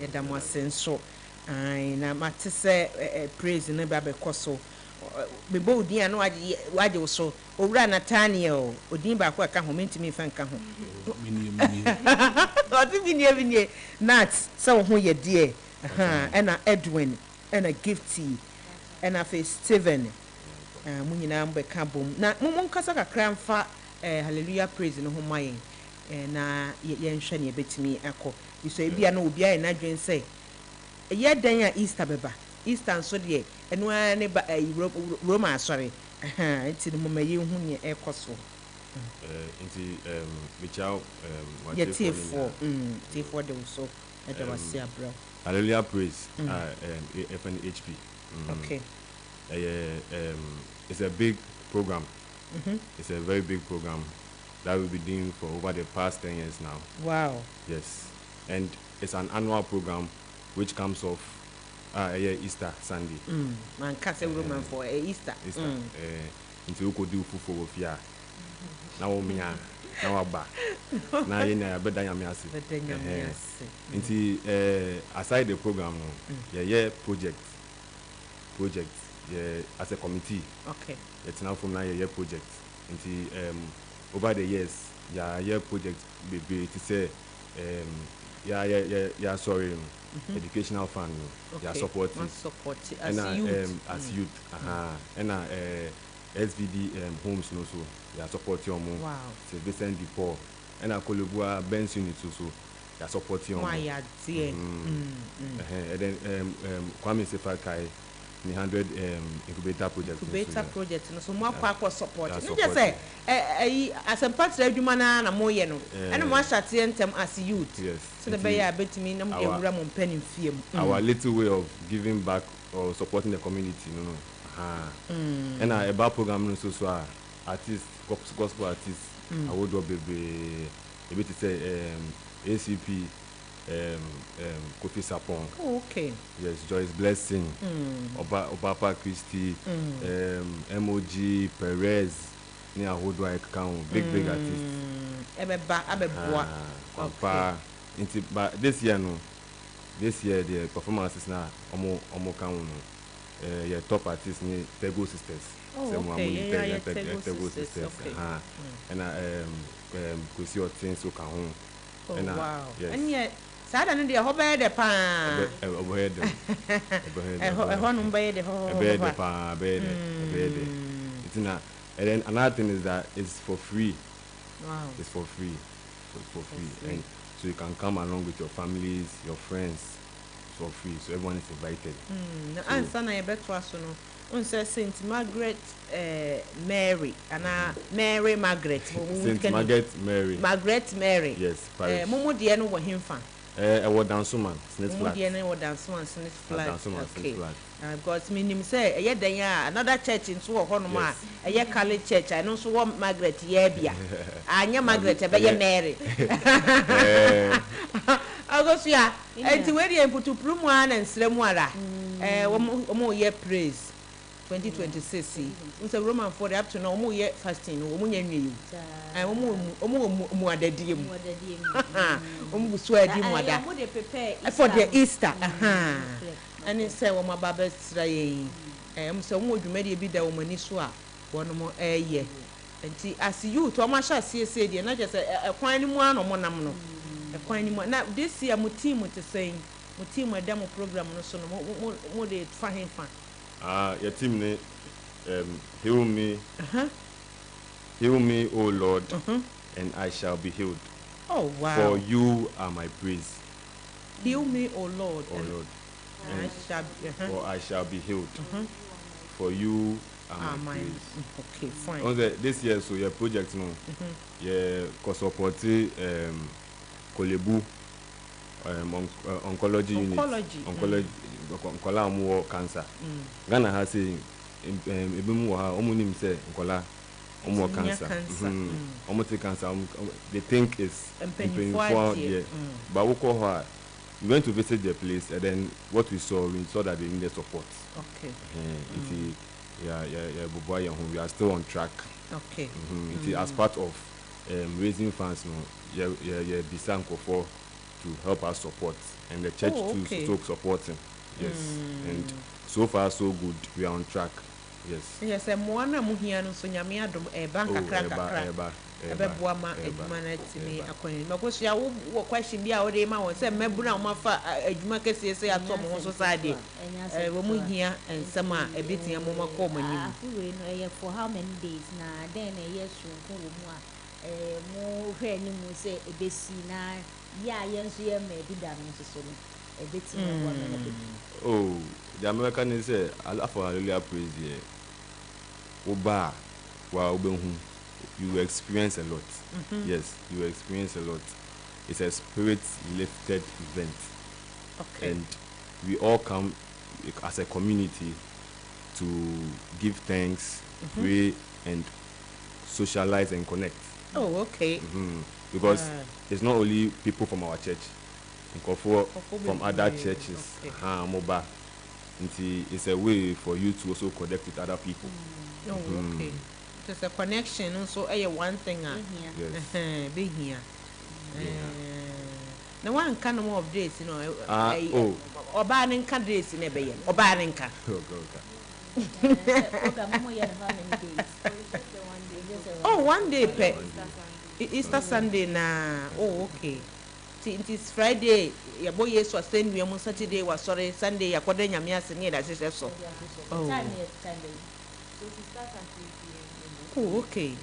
ye da mo asenso ai na mate se praise na ba be koso bebo odin anu waje wo so owura Nathaniel odin ba kwa ka ho mentimi fa nka ho odi binie nat so ho ye de ena Edwin ena Gifty ena fe Steven mu nyina mbe ka bom na mu nkasa kakra mfa hallelujah praise no ho mayen na ye nhwe ne betimi akọ iso ebia na obi aye na dwen say ye dan a Easter beba Easter so de eno ne ba Roma sorry enti no mamaye hu ne ekoso enti Michao ye T4 de so e de wase abra hallelujah praise FNHP okay it's a big program. It's a very big program that we've been doing for over the past 10 years now. Wow. Yes. And it's an annual program which comes off Easter Sunday. Man can't say woman for Easter. Until you could do fufu with ya. Now me now aba. Now you know better than me as. Until aside the program, project as a committee. Okay. It's now from 9 year project. Until over the years, project be to say sorry educational fund support as youth and SVD homes no so support your mom. Wow. So they send the poor and Kolobua Benz unit so support your mom. Why and then Kwame Sefakai ni 100 incubator project. Incubator project no so mo akwa support. No just say asempatra adwuma na mo ye no. And mo ahyate ntem as youth. Yes. So the be ya betimi na mo ewura mo mpanim fie mu. Our little way of giving back or supporting the community, no. And our program no so artists, gospel artists, I would do a bit to say ACP Kofi Sapon. Oh, okay. Yes, Joyce Blessing, Obapa Christie, MOG Perez, near Hodo account, big artists. But this year no, this year the performances now omo count yeah, top artists ni Tego Sisters. Oh, okay. Tego Sisters. And Kosi Otin so ka ho. Oh, wow. Yes. And yet sada no de ho be de pa. Obohead. Ho no be de ho. Be de pa, be de. It's na. And then another thing is that it's for free. Wow. It's for free. For free. And so you can come along with your families, your friends, for free. So everyone is invited. So, answer na yebeto aso no. On say Saint Margaret Mary and Mary Margaret. Saint Margaret Mary. Margaret Mary. Yes, parish. Momo de no wo himfa. Wo dansoman, Snitch Flat. Momo de no wo dansoman, Snitch Flat. Dansoman, Snitch Flat. Because minim say eye dan ya another church in so ho no ma eye Catholic church I know so wo Margaret ye bia. Anya Margaret be ye Mary. Agosia enti we dey put prumu an ensremu ara. Omo ye praise 2026 unse Roman for up to now omo ye fasting omo nya nwe omo adadie mu omo busu adi mu ada for the Easter and say omo baba sra ye say omo dwumade bi da omo ni so a wono mo ye enti as youth omo sha sie de na just ekwan ni mu an omo nam no ekwan ni mu na this year mo team to saying mo team demo program no so no mo de fa hemfa. Your team name, heal me, O Lord, and I shall be healed. Oh wow! For you are my praise. Heal me, O Lord. O Lord, and for I shall be healed. For you are my praise. Okay, fine. On this year, so your project, no, yeah, cause support Kolebu, oncology unit, nkola amu cancer. Ghana has say ebimu ha omu nim say nkola omu cancer. Omu take cancer. They think it's painful here. But we call her. We went to visit the place and then what we saw that they needed support. Okay. We are still on track. Okay. As part of raising funds, no, Bisanko for to help us support and the church to supporting. Yes, and so far so good. We are on track. Yes. Yes, mwana muhia no so nyame adom banka kakra. Ebeboa ma adwuma na timi akoni. Makoso ya wo question bia wo dey ma won say mebu na wo fa adwuma kese se ato mo so sade. Wo muhia ensem a ebetia mo makọ mo nim. We no eye for how many days na then eye sunko wo mu a mo hwe ni mu say ebesi na ya yenso ye ma bi da no so no. Oh, the American is a for hallelujah praise here. Oba, wow, you experience a lot. Yes, you experience a lot. It's a spirit-lifted event. Okay. And we all come as a community to give thanks, pray, and socialize and connect. Oh, okay. Because it's not only people from our church. From other churches, mobile. It's a way for you to also connect with other people. Oh, okay. There's a connection, also one thing. Yes. Be here. Now one kind of more of this, you know. Or banning can days in a bay, or banning can. Oh, one day, pet. Easter Sunday now. Oh, okay. It is Friday. Your boy is was saying we on Saturday was sorry Sunday. Ya kwade nyame ase ne da hwehwe so. Oh, okay.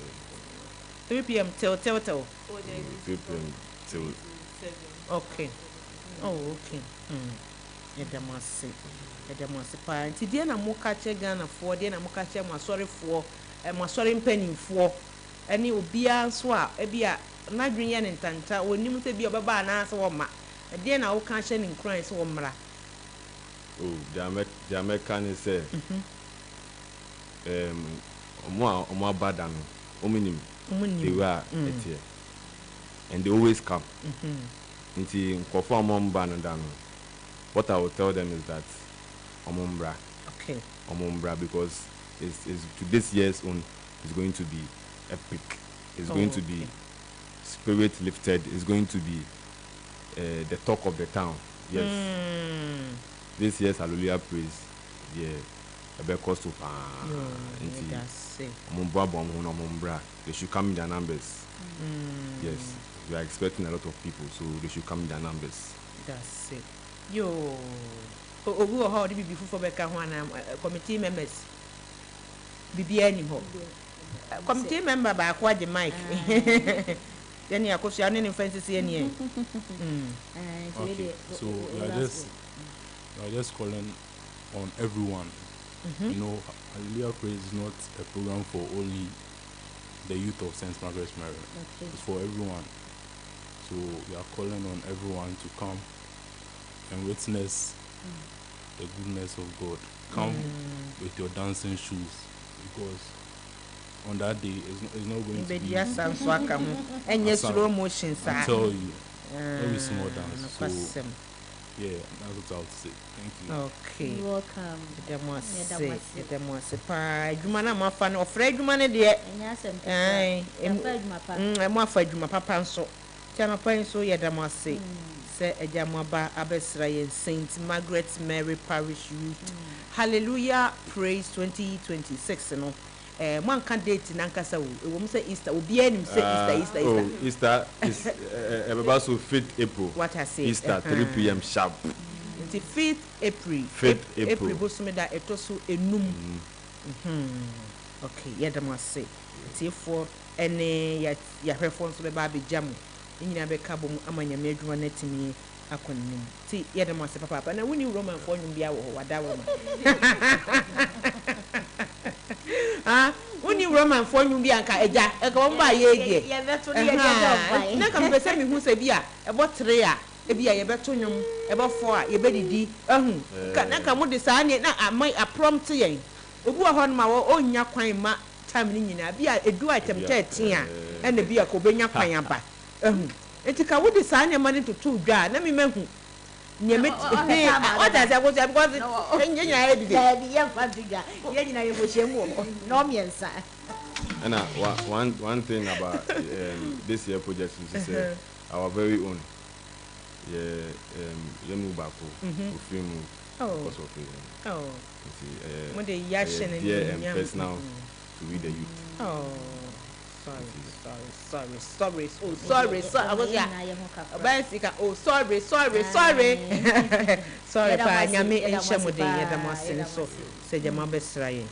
3 p.m. till. 3 p.m. till. Okay. Oh, okay. edamase pa nti die na mo ka che Ghana fo die na mo ka che mo asori fo mo asori mpanimfo ene obia so a ebia na dwen ye ne ntanta onim se bia obeba na se wo ma die na wo ka che ne nkran se wo mra Jamaica ni say omo abada no ominim they were here and they always come nti nkofo omomba no da no what I will tell them is that omombra because it's to this year's own is going to be epic. It's going to be spirit lifted. It's going to be the talk of the town. Yes. This year's Hallelujah praise. Yeah. They should come in their numbers. Yes. We are expecting a lot of people, so they should come in their numbers. That's it. Yo. Ogu how did be before Becca committee members? Bibi anymore. Committee member by quite the mic. Then you are questioning in fancy any. Okay, so we are just calling on everyone. You know, Hallelujah Praise is not a program for only the youth of St. Margaret's Mary. It's for everyone. So we are calling on everyone to come and witness the goodness of God. Come with your dancing shoes, because on that day it's not going to be and yes, slow motion. I tell you, every small dance. So yeah, that's what I would say. Thank you. Okay, you're welcome. Jumana ma fan of Fred Jumana dear. I'm more for Juma Papa so. Chama Pine so Yadamasi. Say a Jamaba Abesra Saint Margaret Mary Parish Youth. Hallelujah Praise 2026. No. One can date in Ankasa. A woman say Easter. Will be any say Easter. Easter is about so 5th April. What I say? Easter 3 p.m. sharp. The 5th April. 5th April. Bosumeda etoso enum. Okay, Yadamasi. Therefore, any ya reference to the baby jamu. Nyina be ka bom amanya me adwuma netimi akonim ti yede mo se papa na woni Roman fo nwum bia wo wada wo ah woni Roman fo nwum bia nka eja e ka won ba ye die ye beto ne ye je na ka be se mi hu se bia e bo 3 a e bia ye beto nwum e bo 4 a ye be didi ahu ka na ka mo de sa ne na amai a prompt yen obu ho no ma wo onya kwan ma time ni nyina bia edu item 13 a e na bia ko benya kwan aba eti ka wo de sa anya mani to dwa na me mahu nyame what does I go to because nya ya dide ye fa dwa ye nyina ye bo shemu no miensa and one thing about this year project is our very own yenu bako film because of mo de yashin and personal to read the youth. Sorry. Oh, sorry. I was Bicycle. Oh, sorry. Sorry, pa nyame enshemo de yedamase so se jama besraye.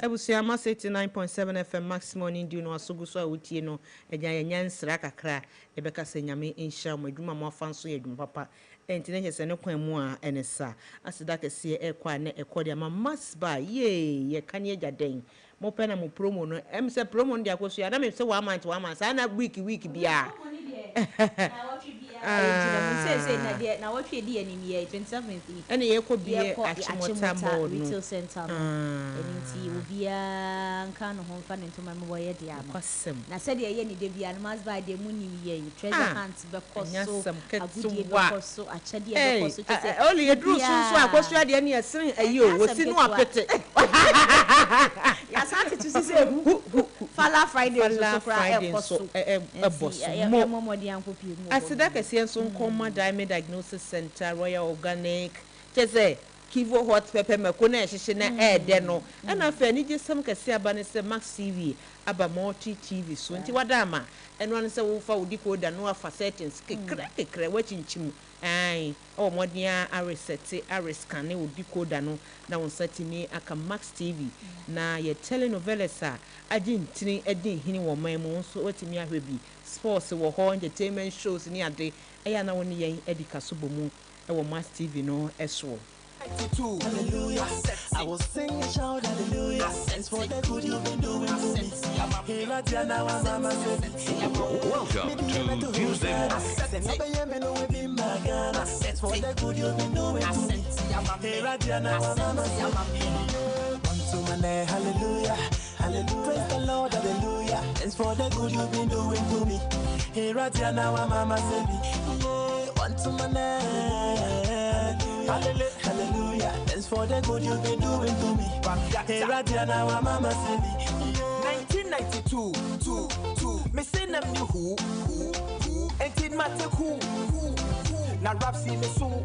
Ebusia ma 89.7 FM maximum in no asogu so awutie no eja nyansra kakra ebeka se nyame enshemo adwuma mo afa so ye adwuma papa entine hese ne kwan mu a enesa asida kese ekwa na ekodi ama masba ye kan ye jaden mo pena mo promo no em se promo ndi akoso ya na me se 1 month sa na week bia na what we di anim ye 27th ene ye ko bie achimota mo retail center enti obia nka no ho fa ne ntoma me boye dia kwasem na said ye ni de bia no masba de munim ye treasure hunt be koso agudie be koso achade be koso tese only ye dru so akoso ade ne yesen ayo wosi no apete ya santi to say Fala Friday so kra e koso e mo de ankopi mu asida kese nso nkoma diamond diagnosis center Royal Organic tese kivo hot pepper mako na ehye na de no na fa ni je sam kase aba ne se Max TV aba multi TV so nti wadama eno ne se wo fa wo decoder no afa settings kekre wachinchim ai o modia aresete arescan wo decoder no na won setini aka Max TV na ye telenovelas a agintini edi hini wo man mu so otimi ahwe bi sports wo ho entertainment shows ni ade eya na woni yen edika so bomu e wo Max TV no eso. Hallelujah. I will sing and shout hallelujah. Thanks for the good you've been doing to me. Welcome to Tuesday morning. Thanks for the good you've been doing to me. Hallelujah. Hallelujah. Praise the Lord. Hallelujah. Thanks for the good you've been doing to me. Hallelujah. Thanks for the good you've been doing to me. 1992, me say them new who, and it matter who. Now rap see me so.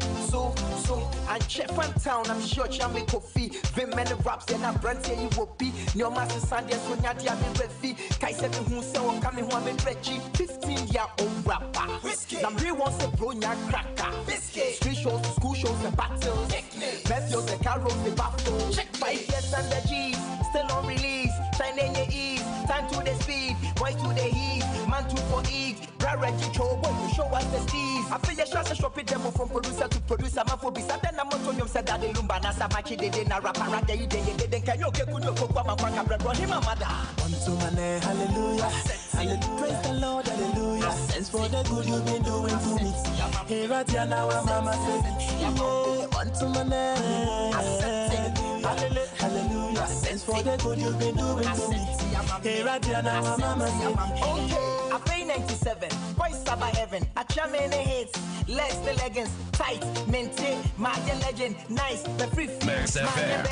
And chef from town, I'm sure Chammy Coffee. Vim many raps and I brand here you will be. No master Sunday, so Nadia be ready. Kai said who so coming home and Reggie. 15-year-old rapper. Now he wants a bronya cracker. Street shows, school shows, and battles. Matthews, the carols, the baffles. 5 years and the G's, still on release. Shine in your ease, time to the speed. Boys to the heat, man to for eat. Reggie Cho, boy, you show us the steez. I feel your shots a shopping demo from producer to producer. Man for bisa, then I'm on you said that the lumba nasa machi de na rapper ragga you de can you get good no kwa ma kwaka bread him mother. One to man, hallelujah. Hallelujah. Praise the Lord, hallelujah. Thanks for the good you've been doing to me. Hey, Radia, now I'm mama says, one to man, hallelujah. Thanks for the good you've been doing to me. Hey, Radia, now I'm mama says, okay. I pay 97, boys are by heaven. I jam in the hits, legs the leggings, tight, maintain, my legend, nice, the free Max FM,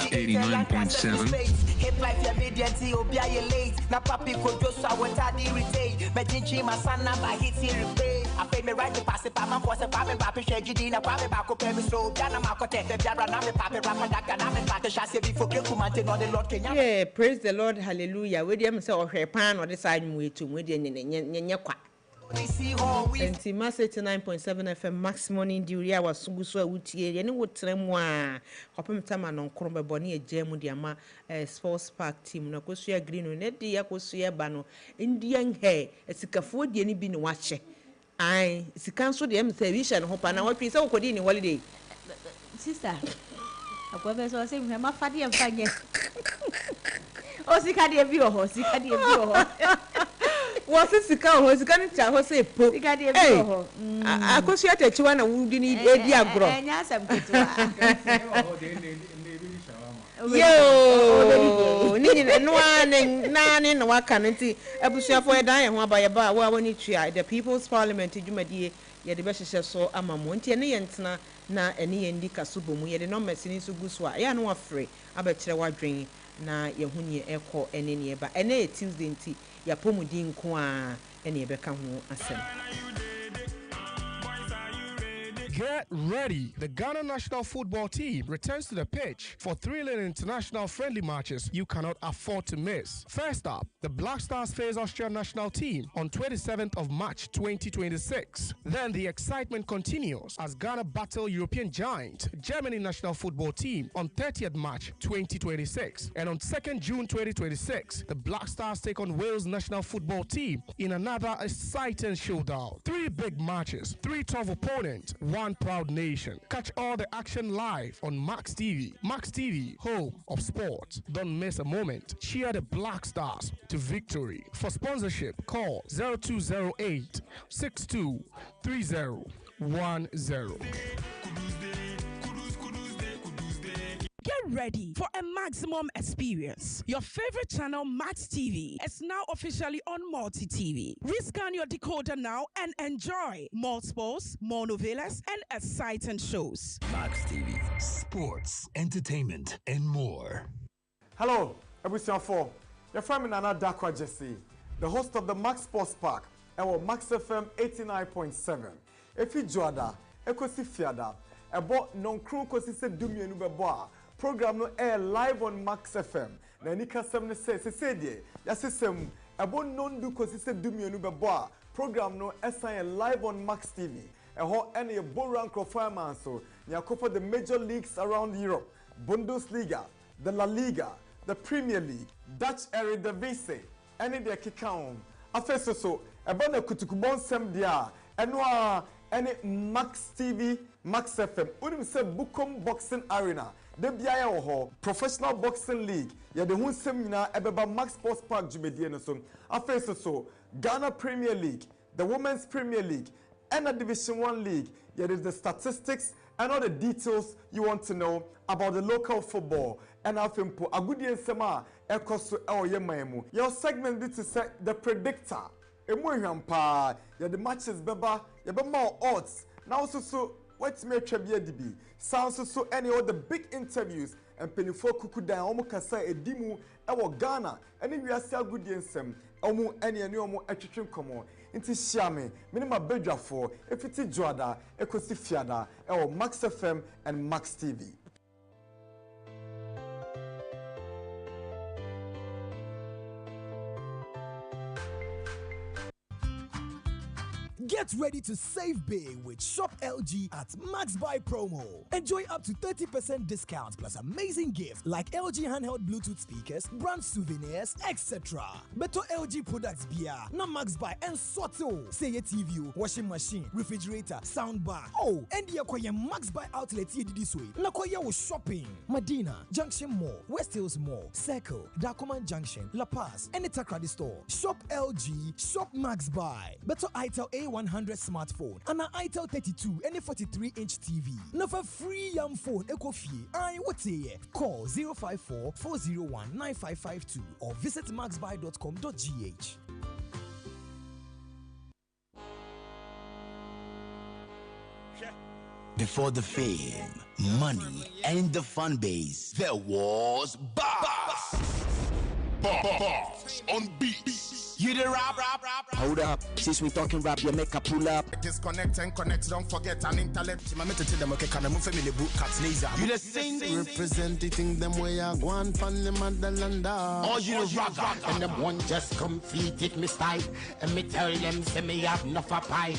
89.7. Hip life, your medianity, obia you late. Na papi could just I want to irritate. Majinchi, my son, by hits here repay. I pay me right to pass it, my force, and papi, papi, shaggy, na papi, back up every so, Jana Makote, the Jara, Nami, papi, Rapper, Nami, Pata, Shasi, before Kumantin, or the Lord Kenya. Yeah, praise the Lord, hallelujah. With them, so her pan or the side way to Median in your and see Mass 89.7 FM Max Morning Duria was Suguso Uti, and would tremwa. Hopim Taman on Cromba Bonnie, Gem with Yama sports park team, Nakosia Green, Net Diacosia Bano, Indian hair, a Sikafood, Yenny been watching. I see cancel the television, hope and our piece of Codini holiday. Sister, I was saying, my fatty and faggy. Oh, Sikadia view, Sikadia view. Was it Sika or was going to ho say po? Hey, I could see at one and we need a diagro. Yo, no one and none in what can it be? I push for a dying one by a bar where we need to the People's Parliament to Jumadia, yet the best so Amamonti and Yentna na any indica subumu, yet the number sinin so good swat. I know afraid. I bet you what drink na Yahuni echo and any but any Tuesday tea. Ya pomudin kwa ene beka ho asem. Get ready. The Ghana national football team returns to the pitch for thrilling international friendly matches you cannot afford to miss. First up, the Black Stars face Austrian national team on 27th of March 2026. Then the excitement continues as Ghana battle European giant Germany national football team on 30th March 2026. And on 2nd June 2026, the Black Stars take on Wales national football team in another exciting showdown. 3 big matches, 3 tough opponents, 1 proud nation. Catch all the action live on Max TV. Max TV, home of sports. Don't miss a moment. Cheer the Black Stars to victory. For sponsorship, call 0208 623010. Get ready for a maximum experience. Your favorite channel, Max TV, is now officially on Multi TV. Rescan your decoder now and enjoy more sports, more novellas, and exciting shows. Max TV, sports, entertainment, and more. Hello, Abena 4. Your friend Nana Dakwa Jesse, the host of the Max Sports Park, and Max FM 89.7. If you join Ekosi Fiada, ebo non crew kosi se dumienu bebo a program no air live on Max FM na ni kasem ne se die ya sesem ebo non du kosi se dumienu bebo a program no esan live on Max TV eho ene ye boran crofama so nya for the major leagues around Europe, Bundesliga, the La Liga, the Premier League, Dutch Eredivisie, ene de kikaon afeso so ebo na kutukubon sem dia eno ene Max TV, Max FM. Unim se Bukom Boxing Arena. De biaya wo ho Professional Boxing League. Ya de hun sem nyina ebeba Max Sports Park jumedie no so. Afeso so Ghana Premier League, the Women's Premier League, and the Division 1 League. Ya de the statistics and all the details you want to know about the local football. And afempo agudi ensema ekoso oyemaemu. Your segment this is the predictor. Emuhwampa ya the matches beba ya be more odds now so what's me twabia dibi sounds so any of the big interviews and penifo kukudan omo kasa edimu ewo Ghana any wiase agudi ensem omo any omo atwetwe komo nti shiame minima bedwafo efiti joada ekosi fiada ewo Max FM and Max TV. Get ready to save big with Shop LG at Max Buy promo. Enjoy up to 30% discount plus amazing gifts like LG handheld Bluetooth speakers, brand souvenirs, etc. Better LG products beer, na Max Buy and Soto. Say a TV, washing machine, refrigerator, soundbar. Oh, and you acquire Max Buy outlet here this way. Na kwaya was shopping. Medina, Junction Mall, West Hills Mall, Circle, Dacoman Junction, La Paz, and Itakradi store. Shop LG, shop Max Buy. Better Itel A100 smartphone and an Itel 32 and a 43-inch TV. Now for free young phone, Ecofie. What's here? Call 054-401-9552 or visit maxbuy.com.gh. Before the fame, money, and the fan base, there was Boss. Boss on beats. You the rap. Hold up, since we talking rap, you make a pull up. Disconnect and connect, don't forget an intellect. My method to them, okay, can I move family book cats laser? You the sing, representing them way I go on from the motherland. Oh, you the rock. And them one just complete it, me style. And me tell them, say me have enough a pie.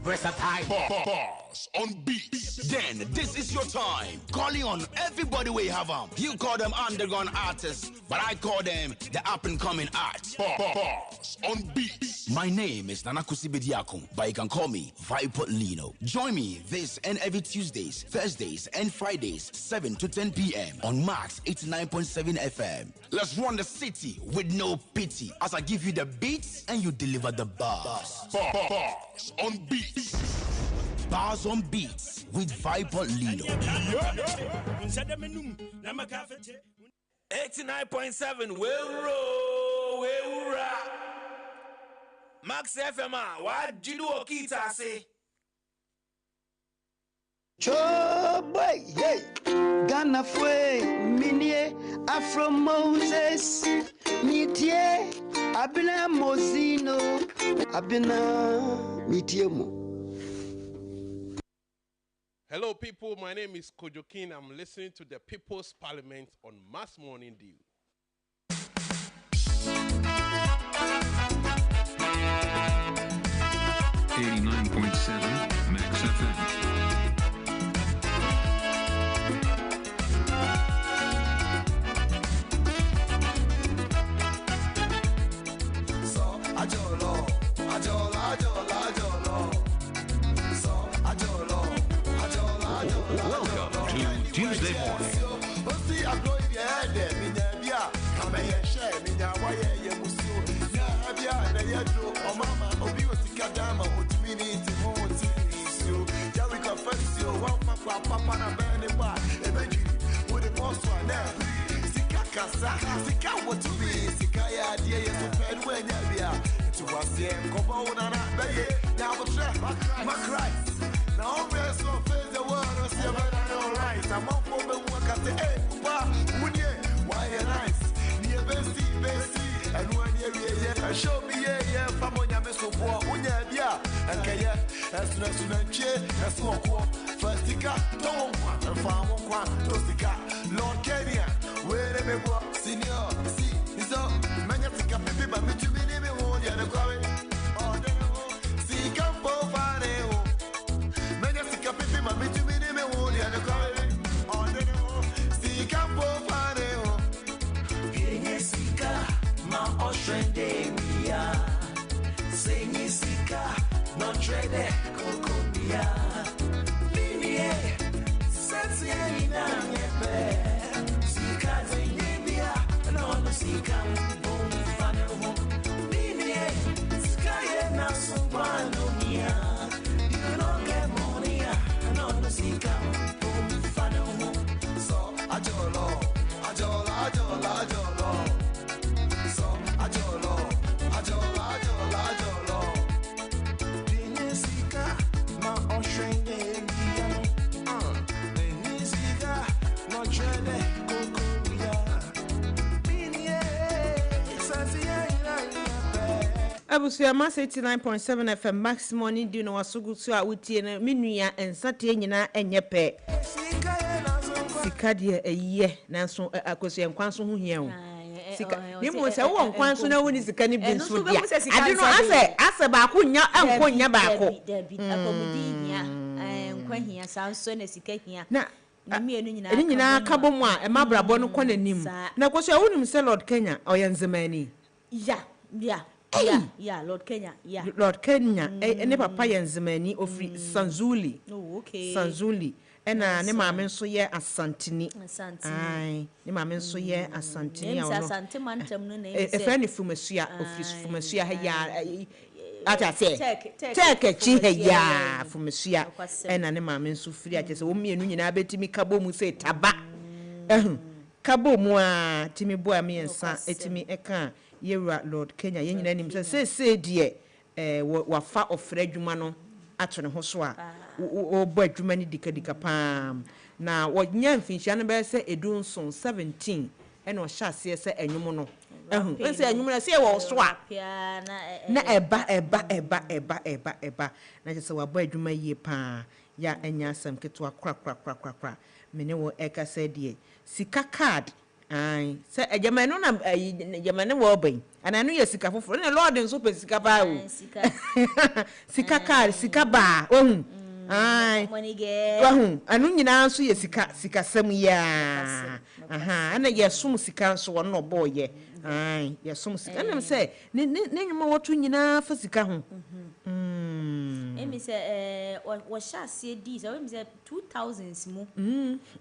Versatile. Boss on beats. Then this is your time. Calling on everybody we have them. You call them underground artists, but I call them the up and coming arts. Boss on beats. My name is Nanakusi Bediakum, but you can call me Viper Lino. Join me this and every Tuesdays, Thursdays, and Fridays, 7 to 10 p.m. on Max 89.7 FM. Let's run the city with no pity as I give you the beats and you deliver the bars. Bars on beats. Bars on beats with Viper Lino. 89.7 we'll Max FM what do you okita say Choboy, hey, Ghana fue minie Afro Moses, mitie, Abena Mozeeno, Abena mitiemo. Hello, people. My name is Kojokin. I'm listening to the People's Parliament on Mass Morning Dew. Max FM. Welcome to Tuesday morning. Now we're so face the world, I see about all right. I'm up for the work at the end. Why nice? Near Bessie, and when you're show me, yeah, from when you're so poor, when you're and Esunenche, Esuoko, Fastica, don't want a farm one, Tostica, Lord Kenya, where they go, senior, see, is up, Magnetica, Pipi, but me to be the one, the other. See, come for Fareo, Magnetica, Pipi, but me to be the one, the other. See, come for Fareo, Pinisika, my ocean day, sing Sika, not trade, Coconia. Linie, Sensia, Sika, Zinibia, and all the Sika, only Fano. Linie, Sky, and now some Panonia. You don't get money, and all the Sika, only Fano. So, Ajolo. So, Ajolo. Abusia Mass 89.7 FM Max Morning do no wasugu so a wutie na menua ensate nyina enyepe sika de eyiye nanso akosia nkwanso ho hia o sika ni mo se wo nkwanso na woni sika ni bi nso dia ade no ase ba ko nya enko nya ba ko akomudi hia nkwa hia sanso na sika hia na eni nyina kabo mu a e mabrabo no kɔ nanim na kosia wonim se Lord Kenya oyenzemani Yeah, Lord Kenya. Yeah. Lord Kenya. Ne papa yenzemani ofri Sanzuli. Oh, okay. Sanzuli. Ena ne maame nso ye Asantini. Ai, ne maame nso ye Asantini a ono. Asante mantam no na efe ne fumasua ofri fumasua ha ya ata se. Take chi ha ya fumasua. Ena ne maame nso firi a kyese wo mienu nyina betimi kabo mu se taba. Kabo mu a timi bo a miensa etimi eka Yera Lord Kenya yenyina nim se die wafa ofre adwuma no ato ne ho so a o bo adwuma ni dikadika pam na wonya mfinhia no be se edunson 17 e na o hya se se anwum no se anwum na se wo so a na eba na je se wa bo adwuma yie pa ya anya asam keto akra mene wo eka se die sika card ai se ejamanu na ejamanu wo ban ananu ye sika foforo na Lord nso pe sika ba o sika card sika ba ohun ai ohun anu nyina nso ye sika sam ya ana ye sum sika nso wo no bo ye ai ye sum sika na se ne nyuma wotu nyina fa sika ho emi se wo sha se di so emi se 2000s mu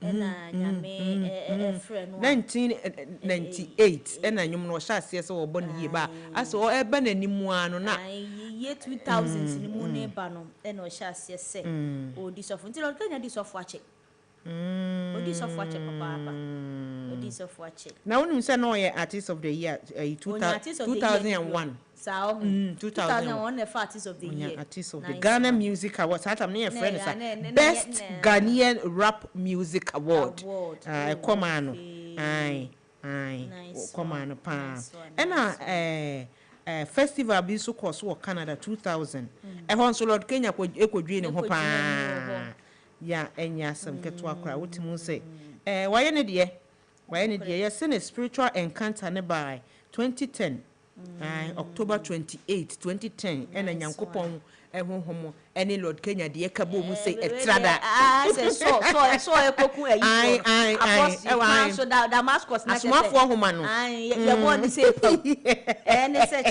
na nyame friend 1998 ena nyum no sha se wo bo ne ba aso o ebe na nimu anu na ye 2000s ni mu ne ba no ena o sha se o di so fun ti Lord Kenya di so fo ache odi so fo ache papa odi so fo ache na wonu se no ye artist of the year 2001 sao 2001 the artist of the year artist of the Ghana Music Award that am near friend best Ghanaian rap music award come on ai come on pa festival bi so course wo Canada 2000 e hon so Lord Kenya ekodwe ne ho pa ya enya sam keto akra wotimu say waye ne de yes in a spiritual encounter ne by 2010 October 28 2010 ena nyankopon ehonhomo ene Lord Kenya de kabo mu say etrada say so ekoku ayi so Damascus na asmafo homa no ye born say ene say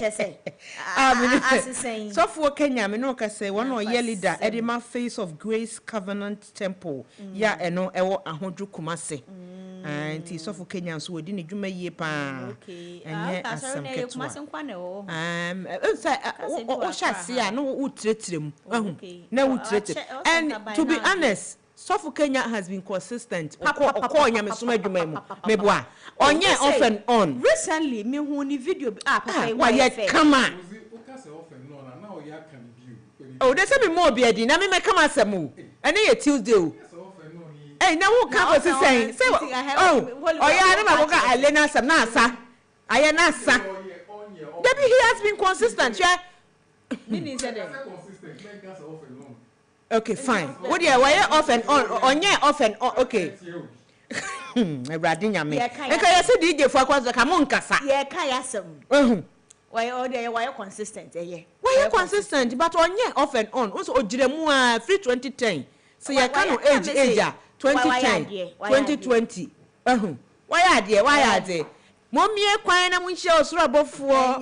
asisen so for Kenya me no ka say one oye leader Edema Face of Grace Covenant Temple ya eno ewo ahodwo Kumase anti so for Kenya so wodi ne dwuma yie pa enye asam ketwa o sha se a no utretrem na utretre and to be honest so Kenya has been consistent okonya mesoma dwuma mu meboa onye off and on recently me hu ni video papa why come on oh they say me more be edi na me come asem o ene ye Tuesday o na who come for say oh yeah na ma go alena asem na asa aye na asa Debbie he has been consistent yeah Nini said that. Okay, fine. What you why off and on off and on. Okay. Radin me. Eka say DJ for kwazo ka mo nkasa. Ye ka ya sem. Why consistent eh? Why you consistent but on off and on. Also ojiremu a free 2010. So you can age 2010 2020. Why are there? Mommy kwan na munhia osoro abofo.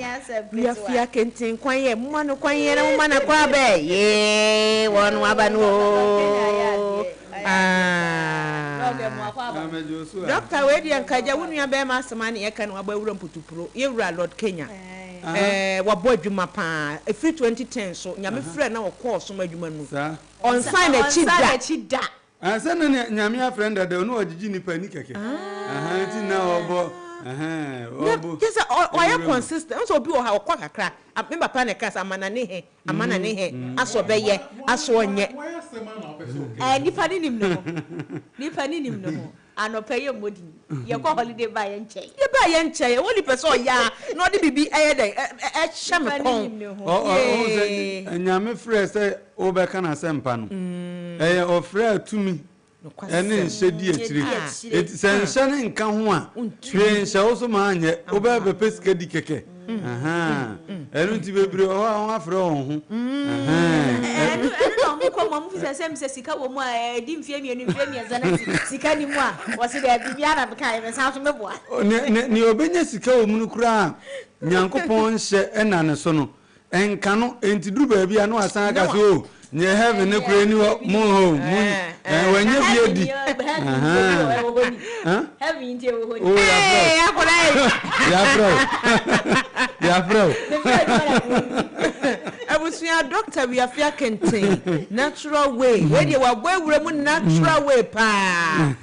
Ya fia kentin kwan ye mo no kwan ye na mo na kwa be. Ye wonu aba no. Doctor we di ankaja wonu ya be ma asema na ye kan wa ba wura mputupro. Ye wura Lord Kenya. Wa bo adwuma pa. Free 2010 so nyame frɛ na wo course ma adwuma nu. On sign a chida. Asa na nyame a friend da no ogigi ni pa ni keke. Ti na obo yes, why consistent? So be how kakra. Remember plan cast amana ne he aso beye aso onye. Nipa ni nim no. Anope ye modi. Ye ko holiday ba ye nche. Ye ba ye nche. Ye woni person ya no de bibi eye dey e hye me kon. Nyame frɛ sɛ obɛka na sempa no. Eye ofrɛ tumi. Ene nhyedi akiri sɛ nhyɛ ne nka ho a hwe nhyɛ wo so ma anye wo bɛ bɛpɛ sika di kɛkɛ ɛno nti bebre ho afrɛ ho ho ɛno na mo kɔ mo fi sɛ sika wo mu a di mfie mienu na sika ni mu a wo se da bibia na beka e sa so meboa ne obenya sika wo mu no kura nyankopɔn hyɛ ɛna ne so no enka no enti duru ba bia no asan aka so nye heaven ne kura ni mo ho wanye biedi heaven ntie wo ho ya bro abusuya doctor we afia kenten natural way we dey wa boewura mu natural way pa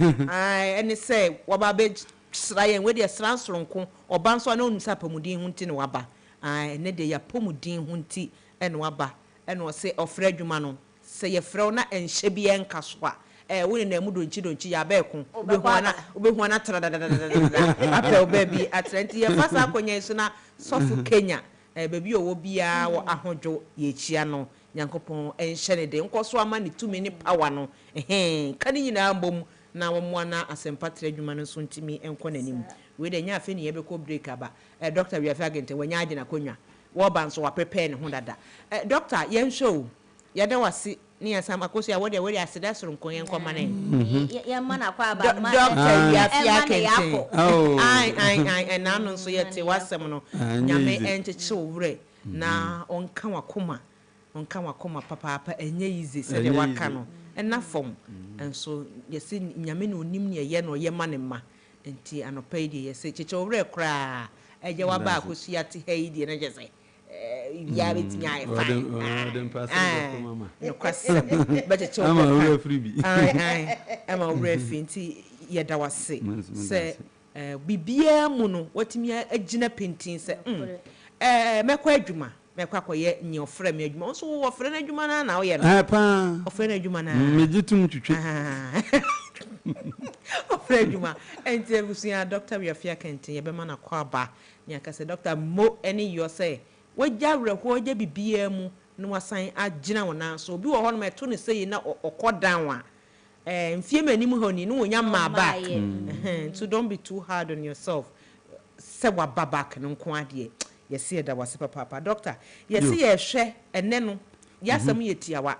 any say wa ba be srayen we dey sran soronko oba nso na onu sapamudin hu nti ne waba ne dey ya pomudin hu nti ene waba ene o se ofra adwuma no se ye frɛ na enhye bi enka so a woni na mu donchi ya ba ekun obehu na tra apɛ obabi atrenti ye fasa akonya so na sofu Kenya baby owo bia wo ahodwo ye chia no nyankopon enhye ne de nkoso ama ne tumi ne power no kan nyina mbom na wo mo na asempatre adwuma no so ntimi enko nanim we de nya afi ne ye be ko break aba doctor we afi agente wanya age na konwa wo ba nso wa prepare ne ho dada doctor yen show ya da wasi ni asam akoso ya wode aseda soro nkon yen koma ne ya mana kwa aba ma doctor we afi agente ai na no nso ye te wasem no nyame encheche owure na onka wakoma papa enye easy se de waka no ena form enso yesi nyame no onim ne ye no ye ma ne ma enti anopai de yesi cheche owure kra eje wa ba akoso ya te ha yi na jese ya betimi ai fine dem pass ko mama no kwasem but ama owure free bi ama owure finti ye da wase se bibia mu no watimi agina pentin se mekwa adwuma mekwa koye nyi ofra me adwuma so wo ofra na adwuma na wo ye no pa ofra na adwuma na mejitum twetwe ofra adwuma enti ebusia doctor we afia kentin ye be ma na kwa ba nya ka se doctor mo any you say wagya wreho agya bibia mu no wasan agina wona so obi wo ho no meto ne sei na okodan wa mfie manim honi no wonya ma back so don't be too hard on yourself se wa back no nko ade yesi da wase papa doctor yesi ye hwe ene no yasam yetiawa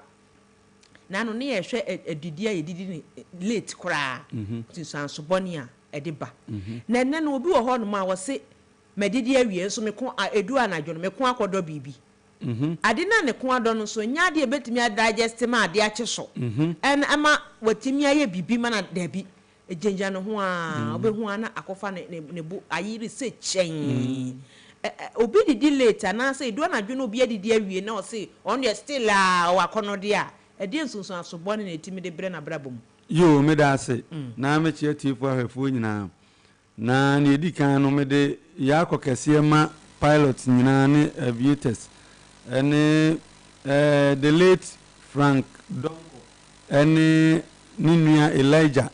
na no ne ye hwe edidi yedidi ni late kra tinsanso boni a ediba na ene no obi wo ho no ma wose medidi awie so meko edu anadwo no meko akodo bibi ade na ne ko ado no so nya de betimi digest ma ade ache so en ama watimi aye bibi ma na dabi ejenja no ho a obehu ana akofa ne bu ayiri se chen obi didi late na say edu anadwo no obi adidi awie na o say on the still o akono de a ede nsunsun asobɔ ne etimi de bre na brabom yo me da ase na me che tifo ahwefo nyina na ne edi kan no me de yakɔ kɛseɛ ma pilots nyina ne aviators ene the late Frank Donko ene ninua Elijah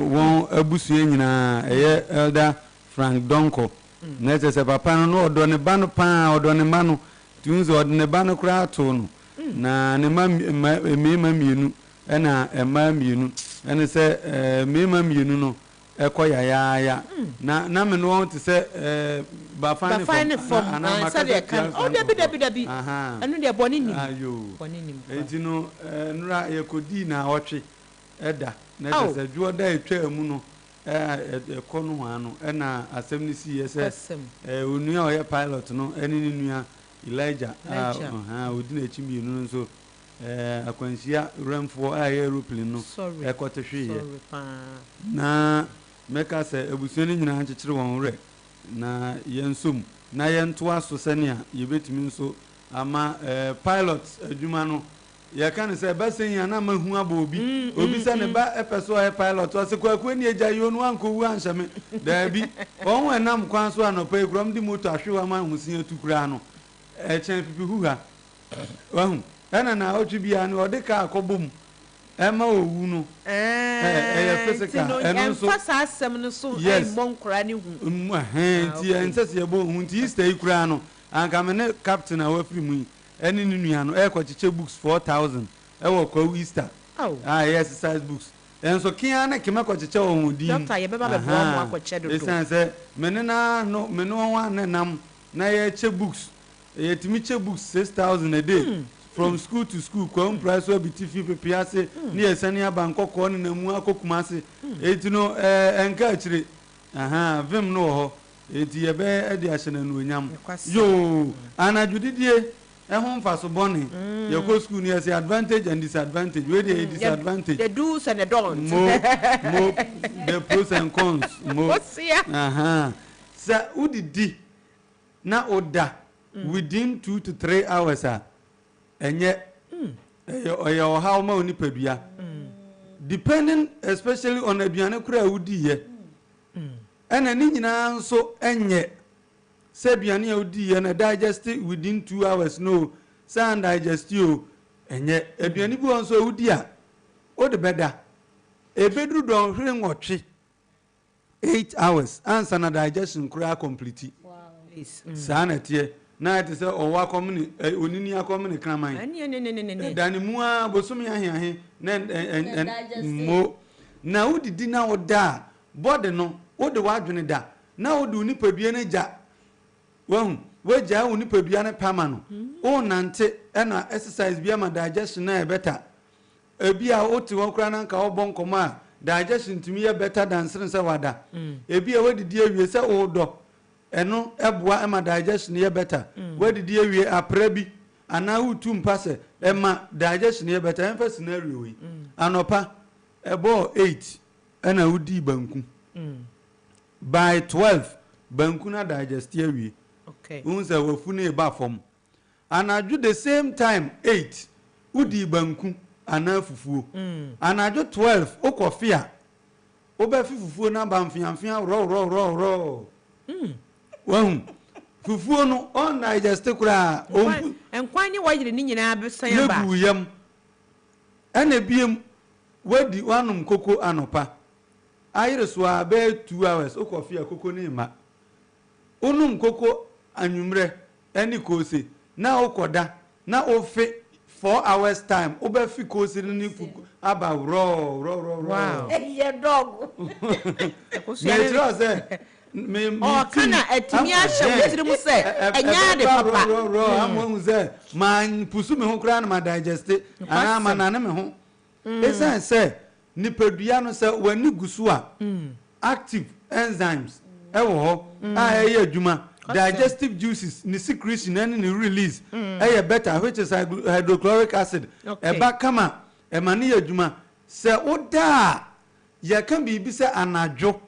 won abusue nyina elder Frank Donko na se papa no odo ne ba no pa odo ne ma no tunes or the banner crowd no na ne ma mienu na ema mienu ene se me ma mienu no ekoya ya na me no want to say ba fine from na say dey kan o dabi anu dey boni nim boni nim enti no nura yekodi na otwe eda na se juo da etwa mu no ekono ho ano na asem ni si yese onu a oye pilot no eni ni nua Elijah odi na chimbi no nso akwansia ramfo a aeroplane no ekotehwe ye na meka se ebusuani nyina ankyekere won re na yensom na yento aso sene a yebetimi nso ama pilot adwuma no ye kan se besen ya na mahu aba obi se ne ba epeso a pilot o se kwaku ni eja yo no anko wu anhyame da bi won wenam kwan so anopa ekrom di moto ahwewa ma husin atukura no echen pipi huha wahu na otu bia no de ka akobom ema owu no physical eno so fasa asem no so monkra ni hu ti ensese ye bo hu ti stay kura no anka me ne captain a wafiri mu eni ni nua no ekwachiche books 4000 ewo kwa Easter exercise books enso kian na kema kwachiche o di doctor ye beba bebo mo akwache do esanse me ne na no me no wa nam na ye che books ye timi che books 6000 a day from school to school kwam price will be tifi pepiase ni esania bankoko ni namu akokumase eti no enka achire vim no ho eti ye be e de ahye na nuonyam yo anadwudidie ehun faso boni ye go school ni say advantage and disadvantage we dey disadvantage the do's and the don'ts mo the pros and cons mo sa udidi na oda within 2 to 3 hours enye oyo how ma oni padua depending especially on aduane kura udi ye ena ni nyina nso enye se aduane a udi ye na digest within 2 hours no san digest you enye aduane bi nso udi a o de beda ebedru don hwe nwotwe 8 hours answer na digestion kura complete sana tie na it say owa komni onini akomni kraman dani mua bosumi ahiahe na mo na udidi na oda body no ode wadwene da na ode unipadua na ja wahu waja unipadua na pama no o nante na exercise bia ma digestion na better ebia oti won kra na nka obon koma digestion tumi ye better than sense wada ebia wadidi awie se odo eno eboa ema digestion ye better wadidi awie aprabi ana utu mpase ema digestion ye better emfa scenario wi anopa ebo 8 ena udi banku by 12 banku na digest ye wi okay unse wafune e ba fom anaju the same time 8 udi banku ana fufuo anaju 12 okofia oba fufuo na ba mfiamfia ro wahu fufuo no on digest kura enkwan ni wayire ni nyina abesan ba lebu yam ena biem wadi wanum koko anopa ayire so abe 2 hours okofia koko ni ma onum koko anwumre eni kose na okoda na ofe 4 hours time oba fi kose ni fuku aba ro wow ye dog me tro say me kana etimi ahye wetiri mu se enya de papa amon ze man pusu me ho kra na ma digest ana ma na me ho esa say ni pedua no se wani gusu a active enzymes ewo ho a eye adwuma digestive juices ni secretion and ni release eye better which is hydrochloric acid eba kama e mani adwuma se oda ya kan bibi se anajo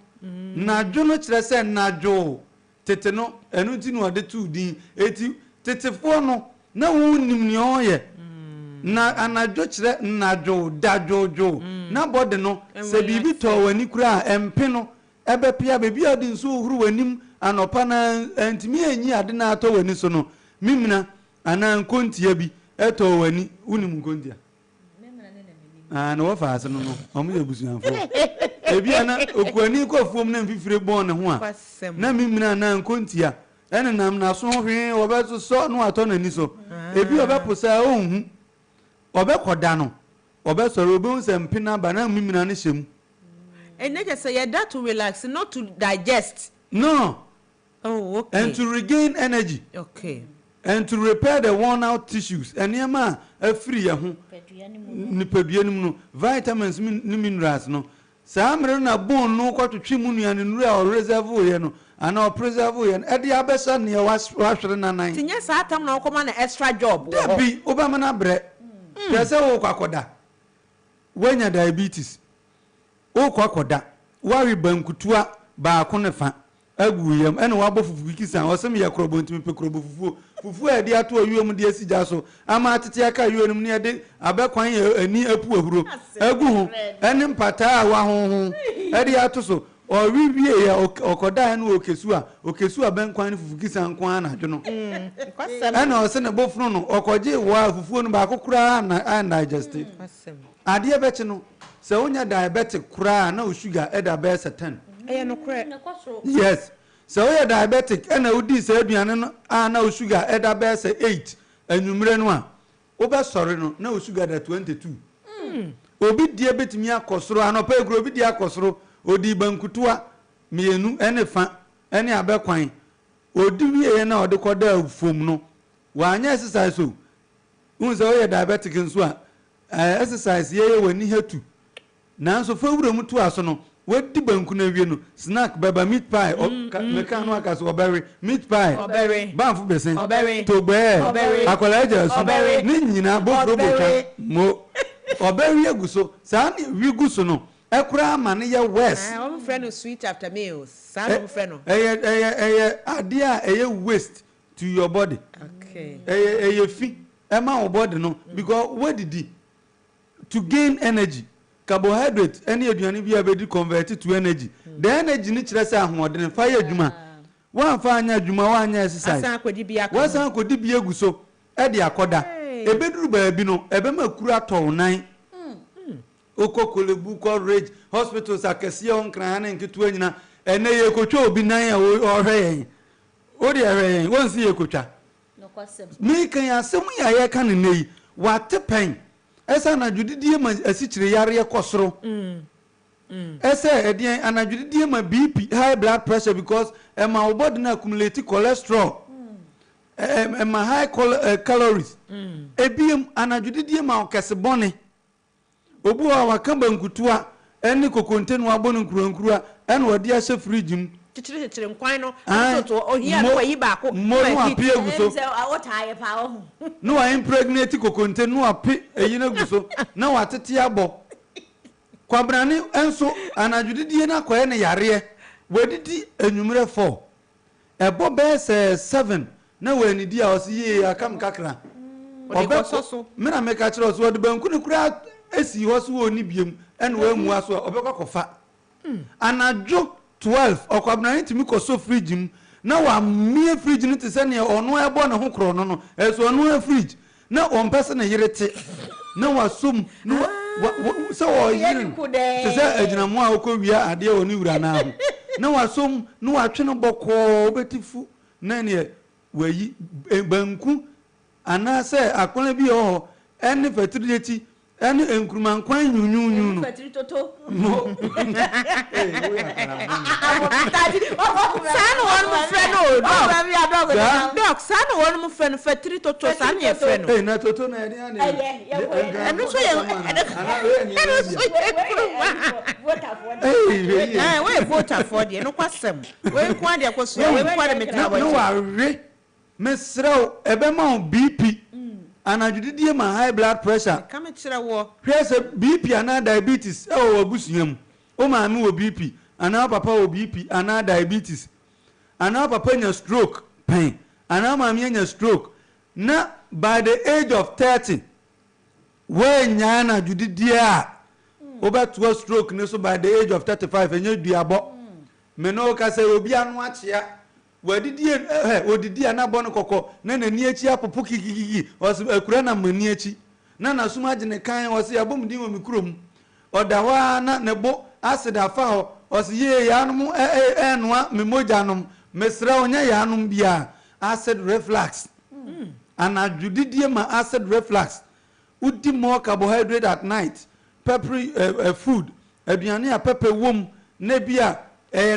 najo no kire se najo tete no enu ti no de tu din eti tetefo no na wonim ni oye na anajo kire najo dajojo na body no se bibi to wani kura empe no ebe pia bebi odi nso huru wanim anopa na entimi enyi ade na ato wani so no mimina ana nkontia bi eto wani unim nkontia na wo fa ase no no omo yebusuanfo ebi ana okuani ko fuom na mfifire bon ne ho a na mimina na nkontia ene nam na so hwe obeso so no ato na ni so ebi obeposa ohun obekoda no obesoro obi se mpina bana mimina ne hyem and they say yeah that to relax not to digest no oh okay and to regain energy okay and to repair the worn out tissues and yema afiri ye ho ni peduanim no vitamins ni minerals no samre na bone no kwatotwe mu nuane nuru a reserve ye no ana preserve ye no e dia besa ne wahwere nanan tinya sa atam na okoma na extra job wo bi obama na bre pese wo kwakoda wanya diabetes wo kwakoda wari bankutua ba ko ne fa agu yam ene wabo fufu kisan osem ye krobo ntimi pe krobo fufu e de ato ayuom de asija so ama atete aka ayuom ne de abekwan ani apu ahuro agu ho ene mpata a wa ho e de ato so o wiwie ya okoda ene okesu a benkwan ne fufu kisan kwa na dwo no ene ose ne bofunu no okoje wa fufu no ba kokura na digestive ade beche no se onya diabetic kura na o sugar e da be 10 yes so we are diabetic and udi say aduane no na o sugar e da be 8 anwumre no a o be sore no na o sugar da 22 obi die betimi akosoro anopa egro obi die akosoro odi bankutua mienu ene fa ene abekwan odi wiye na odi koda fom no wanya exercise so unse we are diabetic nso a exercise ye wani hatu nanso fa wura mutu aso no wadi banku na wie no snack baba meat pie meka no aka so oberry meat pie banfu besen togbe akola eja so ni nyina bofro botwa mo oberry aguso sa na wi guso no ekura ama ne ye west I'm friend of sweet after meals san friend no ade a waste to your body okay fi ema your body no because what did to gain energy carbohydrate any aduane bi abedi convert to energy the energy ni kire say ahoɔden fa yɛ adwuma wan fa anya adwuma wan anya exercise wasan kodi bi eguso e de akoda ebeduru baabi no ebema kura tɔw okokolebu courage hospitals akɛse onkran na nketu anyina ene ye kotwa obi nan a ɔhwɛ yɛn o de hwɛ yɛn won si ye kotwa me kan asɛm ya yɛ kan nei wate pen esa na judidie ma asikyire yare kosoro esa edien anajudidie ma BP high blood pressure because my body na accumulate cholesterol my high calories ebiem anajudidie ma okesebone obu a wakamba nkutua eni kokonte no abonu nkurankura eni wodi ahye fridge mu chichire nkwan no to ohia no yi ba ko mo no apie guso no wa impregnate kokonte no ape eyina guso na watete abo kwabrane enso anajudidie na koye ne yare wadidi enwumre 4 ebo be 7 na wanidi a osiye akam kakra obekoso mena meka kire oso de banku ne kura esi hoso oni biem ene wa mu aso obekokofa anajo 12 okwabna ntimi koso fridge m na wa mie fridge ni tse ne ono ebo ne ho kro no eso ono fridge na on pese ne yerete na wa som na so o yirin tse aginamu a okowia ade oni wura na ho na wa som na wa twe no boko obetifu na ne wayi banku ana se akona bi ho ene fertility ene enkurman kwan nyunyunyu no fatiri toto sanu won mu freno dog sanu won mu freno fatiri toto sanu ye freno na toto na ene ane eno so ye we voter for de no kwasem we kwa de kwaso we kwa de metra no wa re mesrew ebema BP anajudidie ma high blood pressure kama kire wo hwese BP ana diabetes o abusuam o ma me wo BP ana papa wo BP ana diabetes ana papa nya stroke pain ana ma me nya stroke na by the age of 30 we nya na judidie a obeto stroke ne so by the age of 35 enya duabo me no ka say obi anu achia wadidie odidi anabo no kokko na nani achi apopo kikikiki akura na mani achi na nasuma agene kan osi abomdi mo mikurom odawa na nebo acid afa ho osi ye yanom enoa memoja nom mesra onya ya anum bia acid reflux anadwudidie ma acid reflux udi more carbohydrate at night peppery food aduane a pepper wom na bia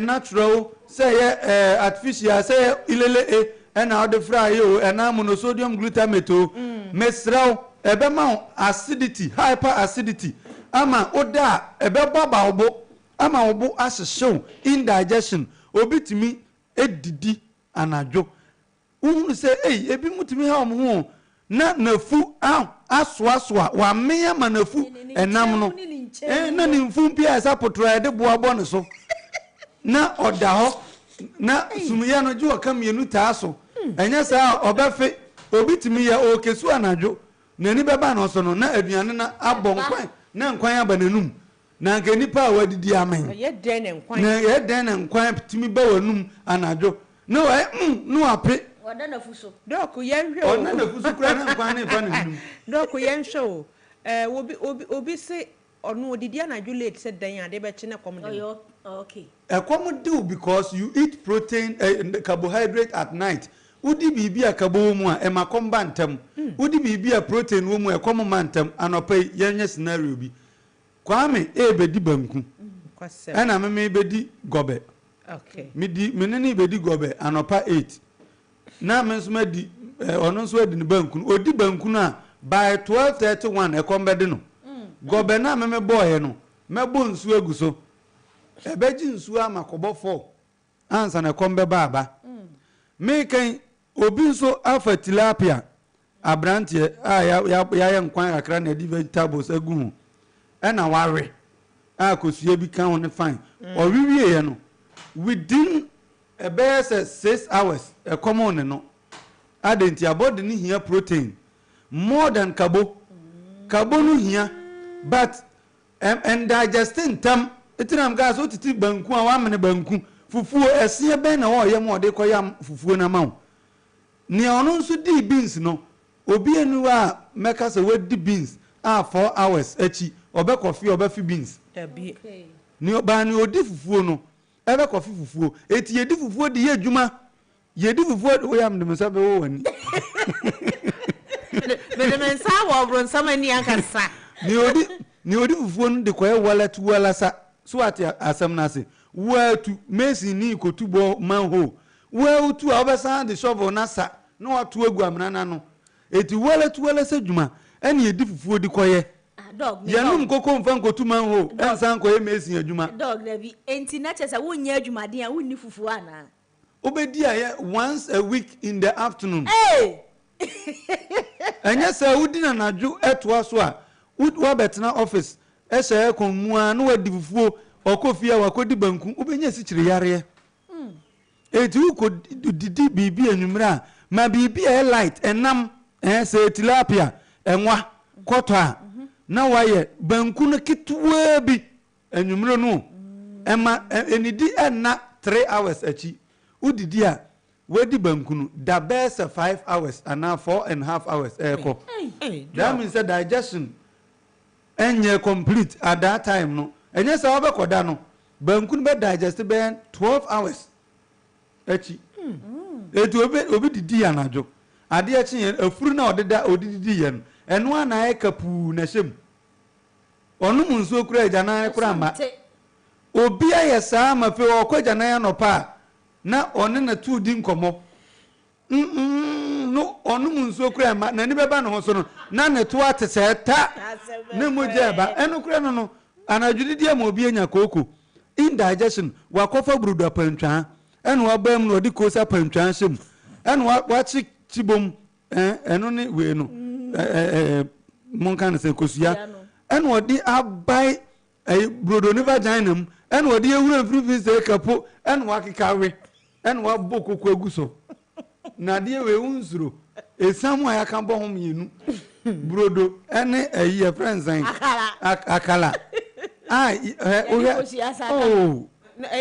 natural say artificial say ilele na the fry yo na monosodium glutamate mesra ebe ma acidity hyper acidity ama oda ebe baba obo ama obo asehyew indigestion obitimi edidi anadwo uhunu say ebi mutimi ha omo na nafu asoasoa wa meya ma nafu enam no na ni mfu pia esa potro de boa bo ne so na oda ho na sumuya no ji oka mienu taa so enya sa obafe obitimi ya okesu anadwo nani beba no so no na aduane na abonkwan na nkwan abananum na nke nipa a wadidi amen ye den nkwan na ye den nkwan timi ba wanum anadwo no no ape wada na fuso doko yenhwe o na fuso kura na nkwan ne fa ne num doko yenhwe o obi se onu odidi anadwo late se dan ade be chine kom de okay come do because you eat protein carbohydrate at night udi bibi akabo mu a ema komba ntam udi bibi a protein wo mu e kom mantam anopai yenye scenario bi kwame ebedi banku ana me ebedi gobe okay menene ebedi gobe anopa 8 na menso madi ono nso adi ne banku odi banku na by 12:31 e kombede no gobe na me boy no mebo nsu aguso ebeji nsu amakobo 4 ansa na kombe baba me kan obi nso afa tilapia abrante ya nkwan akra na di vegetables agu na ware akosua bi kan on fine owiwie ye no within about 6 hours e common no adenti abodi ni hia protein more than carbo no hia but and digesting tam etinam gas otiti banku a wa mene banku fufuo ese be na wo ye mo de koyam fufuo na mawo ni ono nso di beans no obi enu a meka se we di beans 4 hours echi obe coffee obe fi beans okay ni oba ni odi fufuo no ebe coffee fufuo eti ye di fufuo di ye adwuma ye di fufuo wo yam de msabe wo wani me de mensa wo bro nsama ni ankasa ni odi fufuo no de koye wallet walasa so ati asem na se watu mesi ni kotubo manho watu obesan de shovel na sa na watu egu amna na no eti walasa dwuma ene ye di fufuo di koye dog yanum koko mfa nkotu manho ensan koye mesi adwuma dog na bi enti na chesa wonya adwuma den a wonni fufuo ana obedi aye once a week in the afternoon enya sa wudi na nadwo etoa so a wa betena office ehye konmua na wadi fufuo okofia wakodi banku obenya sichire yare eti uko didi bibi anwumra ma bibi e light enam se tilapia enwa kotwa na waye banku no kitwa bi anwumra no ema enidi enna 3 hours achi udidi a wadi banku no da best 5 hours and 4.5 hours eko that means that digestion enye complete at that time no enye sa obekoda no banku no be digest be 12 hours achi etu obi didi anajo ade achi yen afuru na odeda odidi yen eno ana ekapu na shem onu munso kura ejana kura ma obi ayesa ma fe okojana ya no pa na one na tu di nkomo no onu munso kura ma na ni beba no so no na ne to atese ta na moja ba eno kura no anadwudi ma obi enya koko indigestion wakofa brudu apantwa eno wabam no odi kosa apantwa shem eno wachi chibom eno ne we no monkan se kosuya eno odi abai brudu ne vaginam eno odi ewura frifin se kapo eno wakikawe eno wabokoko aguso na de we unzuro esamu ayaka bo hom yenu brodo ene ayi friends akala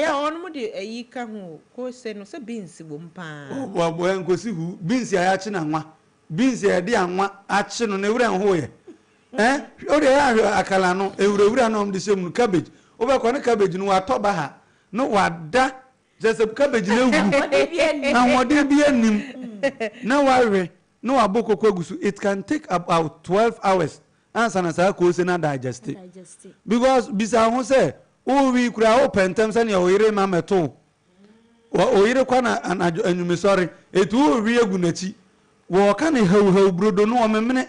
ya onu mu de ayi ka ho ko se no se beans bo mpa wa bo enkosi hu beans ayachi na nwa beans ya de anwa achi no ne wura ho ye o de ya akala no ewura no om de shem cabbage o be ko ne cabbage no wa toba ha no wada just a cabbage na wode bi anim na ware no aboko kwagusu it can take about 12 hours answer na sa ko se na digest because bisa ho say o wi kura o pentem se ne o yire ma meto o yire kwa na anyume sorry etu o wi egu nachi wo ka ne haw brodo no o memene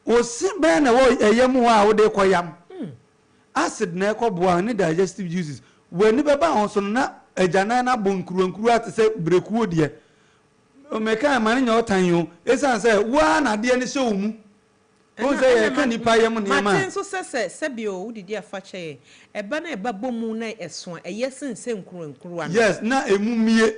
o si be na wo eyam ho a wo de koyam acid na ekoboa ne digestive juices when be ba ho so na ejana na bonkuru ate se brekuo de o meka mane nya otan yo esan se wa na de ne se omu o se ye kan nipa yam ne ma matin so se bio wo didi afa che eba na eba bomu na eso eye sense nkuru ana yes na emu mie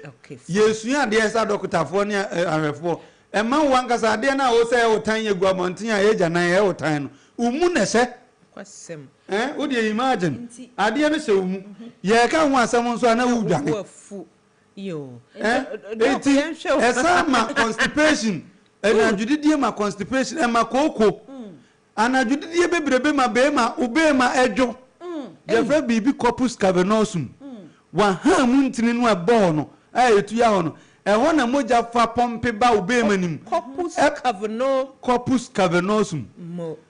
yesu ade esa dokotafo ne ahwefo ema wankasa ade na o se otan ye gu amonten a ejana ye otan no umu ne se kwasem wo dey imagine ade ne se umu ye ka ho asem nso na wo dwane yo esa ma constipation anajudidie ma constipation ema koko anajudidie bebrebe ma be ma ube ma ejo je fe bibi corpus cavernosum wa ha mu ntini no ebo no ayetu ya ho no ho na moja fa pompe ba ube manim corpus cavernosum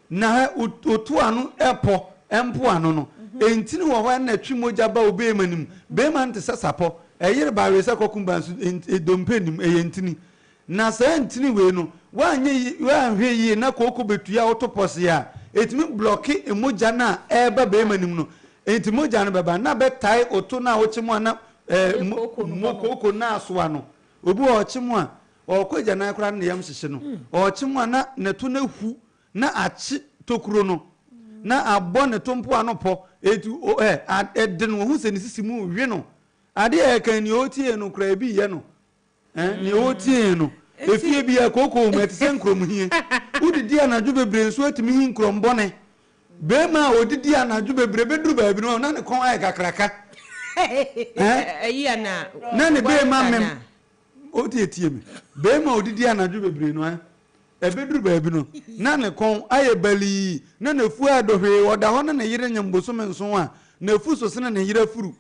na otu anu epo empo anu no entini wo ho na twi moja ba ube manim be ma nte sasapo eyire ba we se kokumba nsu edompenim eyentini na sa ntini we no wanye hwe yi na koko betua otopose ya etimi blocki emoja na eba be manim no entimoja no beba na betai oto na ochimo na mokoko na asoa no obi ochimo a okoja na akra na yam hyehye no ochimo na neto na hu na achi tokuro no na abọ ne tompo anopo etu eden wo hu se ne sisimu wi no ade e kan ni otie no kra bi ye no ni otie no efie bi akoko metse nkrom hie udidi anadwo bebre nso atimi hi nkrom bone be ma odidi anadwo bebre beduru ba bi no na ne kon ay kakraka na ne be ma mem otie tie mi be ma odidi anadwo bebre no ebeduru ba bi no na ne kon ay bali na ne fu adohwe oda ho na ne yire nyamboso menso a na fu so se na ne yire furu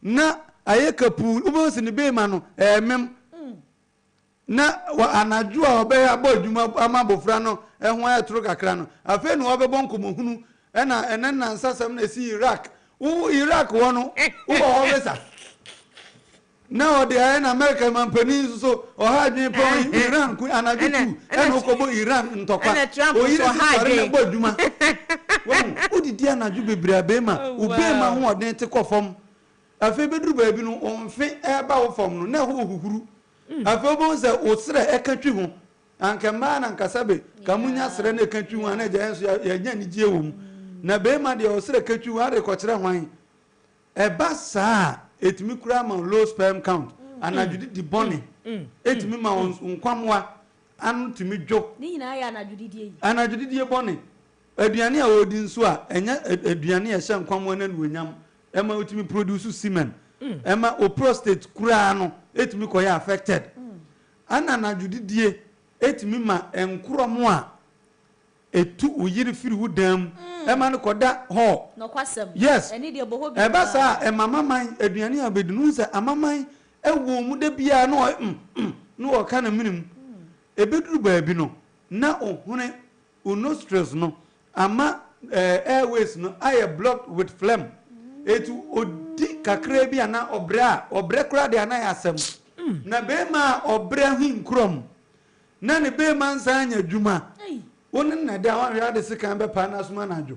na ayekapu ubo se ne be ma no mem na anadwo a obe aboduma amabofra no ehun ayetro kakra no afa ni obe bonkomohunu na nsasam na si Iraq wo no wo obesa na ode aye na America mampani so o ha dwen po Iran ku anadwo tu na okobo Iran ntokwa o yire si na boduma wo odidi anadwo bebre abema ubema ho odin te kofom afa beduru ba bi no onfe eba wo fom no na ho huhuru afa bo se osre ekatwi ho anka ma na nkasabe kamunya sre na ekatwi ho na je so ya nya ni die wo na be ma de osre ekatwi ho ade ko kire hwan eba saa etimi kura ma low sperm count anadudi di bone etimi ma nkwamwa anu timi dwo ni nyina ya anadudi die bone aduane a odi nso a enya aduane a hye nkwamwa na nuonyam ema otimi produce semen ema o prostate kura no etimi ko ya affected ana na judidie etimi ma enkromo a etu uyiri firi wudam ema ne koda ho no kwasem yes eni de boho bi eba sa emamaman aduane abedunu se amaman ewo mu de bia no o kana minim ebeduru ba bi no na ohune o nostrils no ama airways no aye blocked with phlegm etu odi kakra bi ana obre kura de ana yasem na be ma obre hin krom na ne be man sanya djuma wonin na da wan ya de sikan be pa na suma na adwo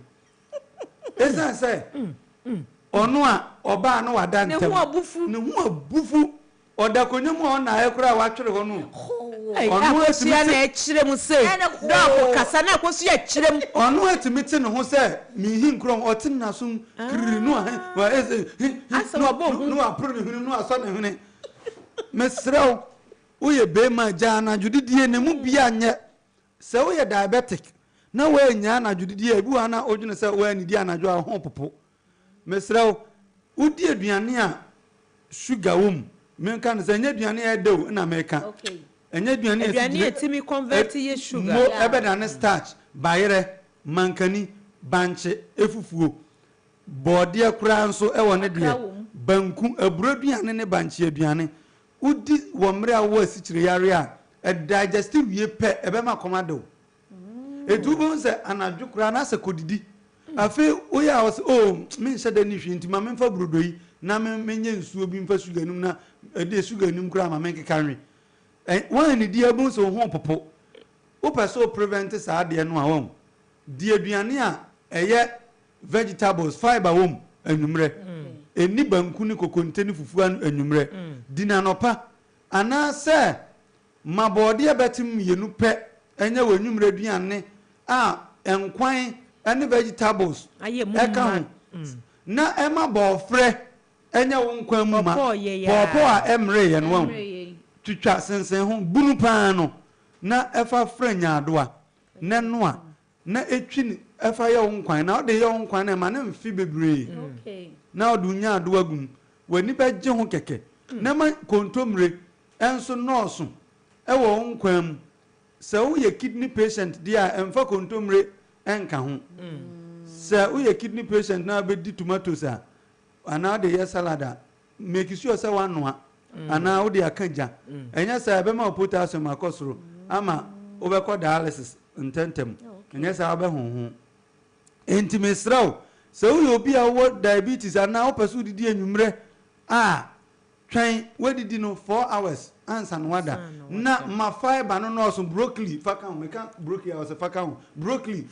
esa se onu a oba na wada ntem ne hu abufu oda konyum ona ekura wa twere ho no onu asia na ekirem se do ko kasa na ko so ekirem onu atimiti ne ho se mi hin krom otin na sum kiriri no wa no apro ne hunu no aso ne hunu mesrew uye be ma jana judidie ne mu bia nye se uye diabetic na we nya na judidie bi wa na odwene se we ni dia na jo a ho popo mesrew udi aduane a sugar wom menka ne se nya aduane e dew na meka okay enya aduane etimi convert ye sugar mo ebeda ne starch bayere mankani banche efufuo bode kura nso e wone de banku aburo aduane ne banchi aduane udi wo mre a wo asikyire yare a digestive wie pe ebema komado etubo se anadwukura na se kodidi afi oya was me nhyɛ ni hwe nti ma me mfa brodo yi na me menye nsuo bi mfa sugar num na de sugar num kura ma me nkekanwe wan ni di abun so ho popo wo person prevent sa de no a won di aduane a eye vegetables fiber wom anumre eni banku ni kokonte ni fufu anumre dinanopa ana se mabode abetim yenu pe enya wanumre aduane a enkwan any vegetables eka na ema bofre enya wo nkwan mu ma popo a emre ye no twitwa sensen ho bunu paa no na efa franya adoa na noa na etwi efa ye wo nkwan na ode ye wo nkwan na ma na mfi bebre na ode nya adoa gum wani beje ho keke na ma kontomre enso nurse ewo wo nkwan mu se wo ye kidney patient dia emfa kontomre enka ho se wo ye kidney patient na be di tomatoes a ana de ye salad make sure say one noa ana wo de akanja enya say be ma potassium akosoro ama wo be ko dialysis ntentem enya say be honho enti mesraw se wo ye obi a wo diabetes ana wo pesu didi anwumre twen wedidi no 4 hours ansa no wada na ma fiber no no so broccoli faka meka broccoli was faka broccoli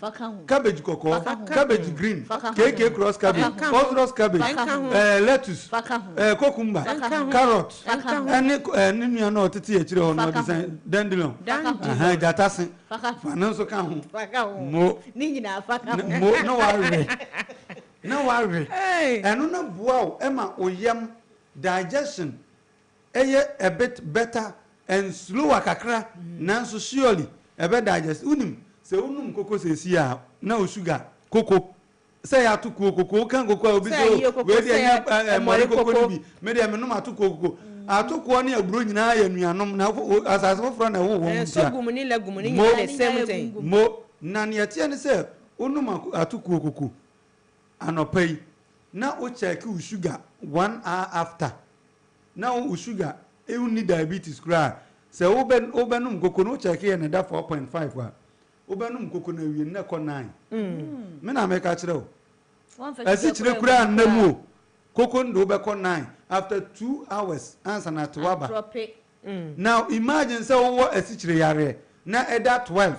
cabbage koko cabbage green kk cross cabbage phosphorus cabbage lettuce cucumber carrot and nua no tete akire ho no design dandelion jatasen fana so ka ho mo ni nyina faka mo no worry eno na boa e ma oyam digestion a bit better and slower kakra nanso surely a bit digest unim se unum koko se sia na o sugar koko se ya to koko kan koko obi so we dey mo koko bi me dey me no atuko koko atuko na aburo nyina ya nuanom na asase foforo na wo so gumuni la gumuni nyina the same thing mo na ne tie ne se unum atuko koko anopai na o check u sugar 1 hour after now u sugar you need diabetes kra se obenum koko no check here na da 4.5 wa obenum koko na wie na ko 9 me na me ka kire o asi kire kra na mu koko ndo be ko 9 after 2 hours answer na to waba now imagine say wo asi kire yare na eda 12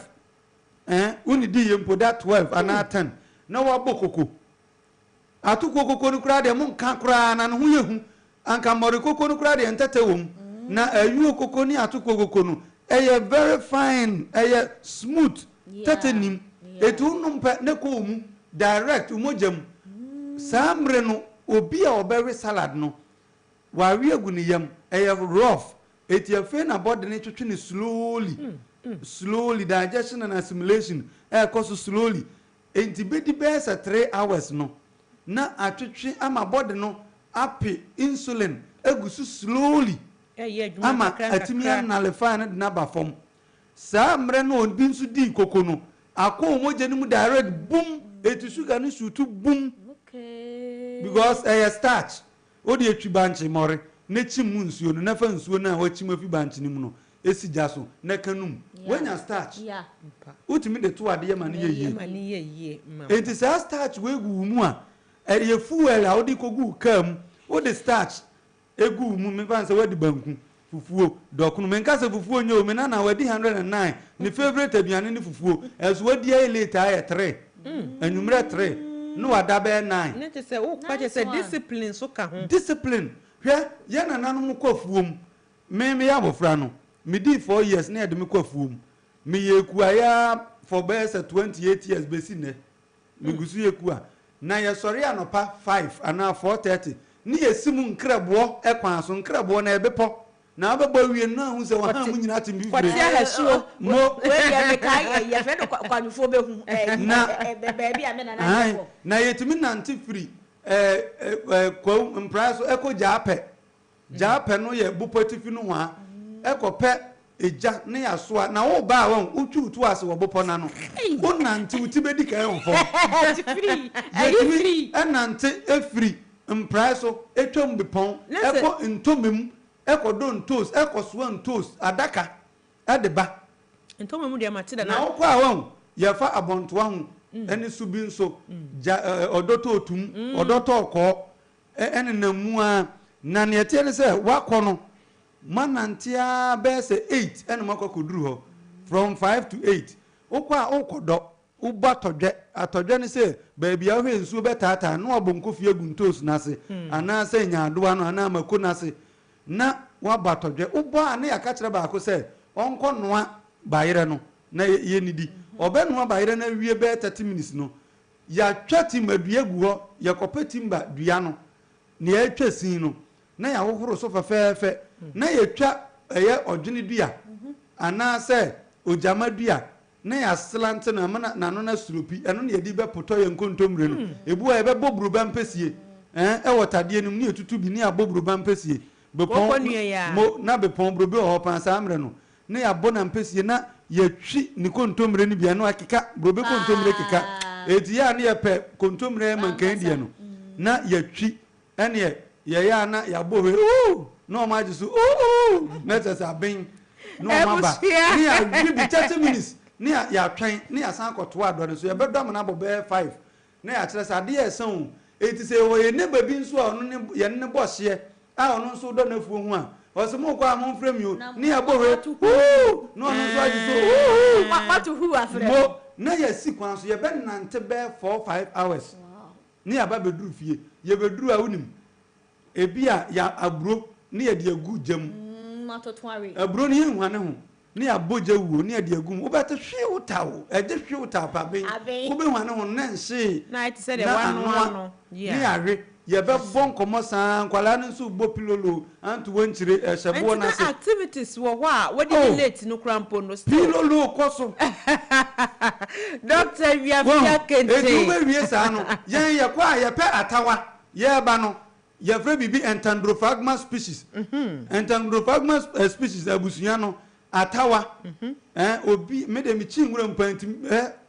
uni di yempo that 12 ana 10 na wa bokoko atuko koko no kra de mun ka kra na no yehu anka mori koko no kra de entete wom na ayu koko ni atuko koko no very fine smooth tetenim etu numpe ne ko mu direct umojam samre no obi a obere salad no wa wi agu ni yam rough etiafe na body ne twetwe ne slowly digestion and assimilation cost slowly enti bedi be 3 hours no na atwetwe ama body no api insulin egusu slowly ama atimia nalify na dinaba form sa mre no obi nsu di koko no akọ omoje ni mu direct boom etu sugar ni sutu boom because starch o de etwi banchi more na chimu nsuo no na fa nsuo na wa chimu afi banchi ni mu no esi jaso na kanum wenya starch utimi de to ade ma ne ye enti sa starch we gu mu a ye fuel a odi kogu kam o de starch egu mu me fanse wadi banku fufuo dokunu me nkase fufuo nyo me na wadi 109 ni favorite aduane ni fufuo as wadi e later aye 3 anumre 3 no wada be 9 ne te se o kwa te se discipline so ka ho discipline hwe ye na nanu kofuom me ya bofra no me di 4 years na yede me kofuom me ye kuaya for best 28 years besi ne me gusu ye kuwa na ye sori anopa 5 ana 4:30 ni yesimu nkrabo ekwan so nkrabo na ebepo na abebo wie na hu se wa ha mu nyina timbi fure kwati ahasuo mo we ya me kai ya fe do kwanufo be hu na baby amena na ko na yetimi nanti free kwa mpraso eko jape no ye bupotifi no ha eko pe eja ne yasoa na wo ba won utwu ase wo bopo na no wo nanti utibedi kai on fo free free enante free mpraeso etwam bepon eko ntomem eko don toast eko swan toast adaka adeba ntomem de mate da na wo kwa won ye fa abontoa ho ene subi nso odoto otum odoto okọ ene namu a na ne tie ne se wakọ no manantia be se 8 ene makokoduru ho from 5 to 8 okwa okodo uba atodwe ne se baby ahwe nsuo betata na obonkofie guntos nase ana se nyaadoa no ana mako nase na waba atodwe uba na yaka kire ba ko se onko noa bayire no na ye nidi obenoa bayire na wie be 30 minutes no ya twati madua gu ho ya kopeti mba dua no na ya twasin no na ya hohoro so fefefe na ya twa eye odwene dua ana se ojama dua na ya slant na mana na no na surupi eno na yedi be poto ye nkontomre no ebu a be bobru ba mpesie e wotade nim ne etutu bi ne abobru ba mpesie bepon mo na bepon bro bi ho pan sa amre no na ya bona mpesie na ya twi ni kontomre ni bia no akika bro be kontomre kika eti ya ne ya pe kontomre mankan die no na ya twi ene ye ya na ya bohwe no ma jisu na tsa ben no ma ba ni ya bi 30 minutes ni ya twen ni ya san koto ado so ye bedom na bobe 5 na ya kire sa de ye san eti se wo ye ne babi nso a no ye ne bohye a ono nso do na fuo hu a o se mo kwa mo frem yo ni ya bohwe no no so aji so what to who afre mo na ya si kwan so ye be nante be 4-5 hours ni ya ba beduru fie ye beduru a unim ebi a ya abro ni ya de agu jam matotware abro ni hu ane ho ni aboje wuo ni ade agum wo bete hwe utawo eje hwe uta pa ben wo be hu ane ho na nse na it said the one no ni are ye be bon komo san kwala nso bo pilolo antu wonchire ehebo na se activities wo wa what did late no crampo no still pilolo koso doctor we have kente e do be wie sa no ye kwa ye pe atawa ye ba no ye fre bibi entandrophagma species entandrophagma species abusuya no atawa obi me de mi chinwura mpanti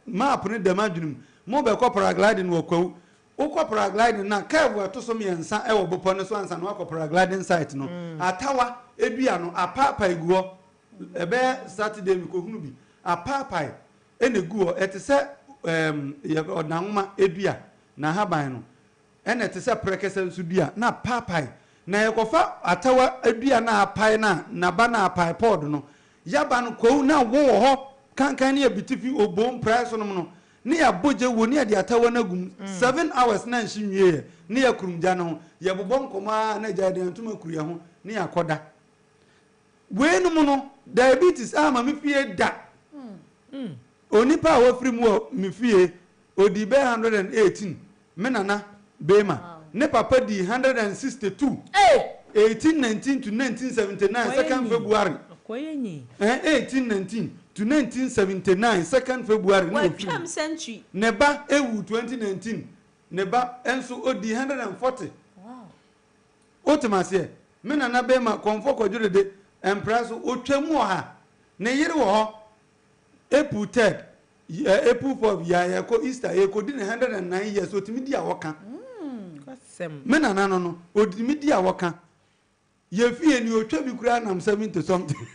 map ne de madwunum mo be ko paragliding wo kwawu o ko paragliding na cave to so me ensa e wo bopo ne so ansa no ko paragliding site no atawa edua no apapa eguo ebe Saturday mi ko hunu bi apapa ene guo etese ye odanwoma edua na haban no ene tese prekese nsu dua na papa na ye kofa atawa edua na apai na ba na apai pod no yaba no ko na wo ho kankan ne abitifi obom price no no ne ya boje wo ne de atawa na gum 7 hours na nshinwie ne ya kurumja no ya bobom koma na jade ntuma kuruya ho ne ya koda we no no diabetes ama me fie da onipa wo firi mu me fie odi be 118 me nana bema ne papa di 162 1819 to 1979 2nd February 1819 to 1979 2nd February no tram century neba ewu 2019 neba enso odi 140 otomase me nana bema konfo kwadure de empress otwamu ha ne yire wo ho April 3rd April 4th ya ko Easter ye ko di 109 years otimi di awoka me nana no odimi di awoka ye fie ni otwa bi kura nam 70 something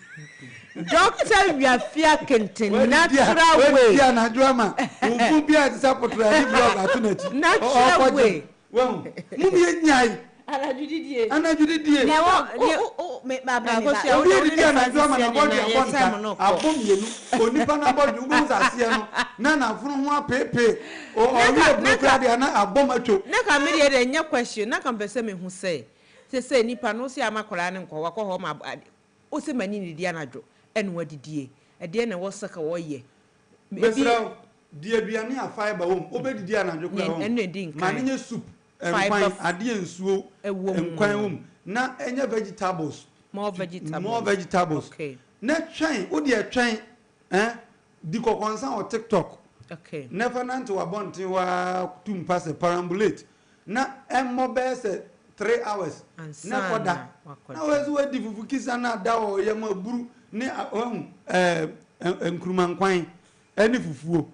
doctor we are fear kenten natural way ya na drama ufu bia ti support ra blog atunachi natural way wo mu bi nyai anajudidie na wo me babra obi didi na drama na body abonta abom yenu onipa na body ugu sase no na funu ho apepe o wi blokra de na abom atwo na ka me de nya question na ka pese me hu se nipa no se amakora ne nkọ wakọ ho ma o se mani ni dia na dwo enu adidie ede na wo saka wo ye mesra die aduane a fiber wom obedidi anadwo kra wom mani nye soup fiber ade nsuo enkwan wom na enye vegetables more vegetables okay na twen wo de twen di kokonsan o TikTok okay never nant wa bonti wa tumpase perambulate na emmo bese 3 hours na koda na wezu we difufu kisa na da o ye ma buru ni enkruma nkwan eni fufuo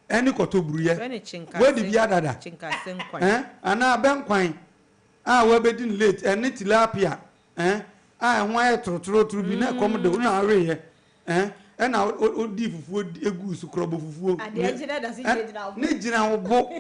eni kotoburu ye we di bia dada chinka senkwan ana ben kwan we be din late ene tilapia ho aye trotro bi na kom de na awe na odi fufuo egu su krobo fufuo ne gina wo bo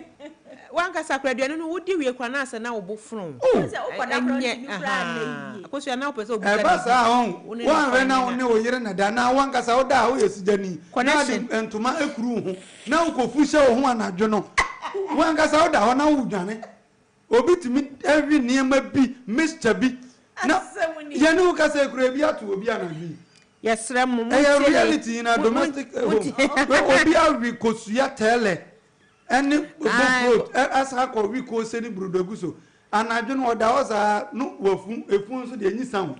wanka sakra duane no wodi wie kwa na ase na wo bo fron se o kwada fron ti mi kura na yi akoso na opese obuka e ba sa wan re na ne o yire na da na wanka sa o da o yesigani na de entuma ekuru ho na wo kofu hye wo ho anadwo no wanka sa o da ho na wo dwane obi timi every niema bi mr bi na ye ne wo ka sa ekuru bi ato obi anabi yes ram reality na domestic obi awi kosua tele any boat asa ko wi ko seni brudoguso anadwo no da oza no wafun efun so de nyisa ho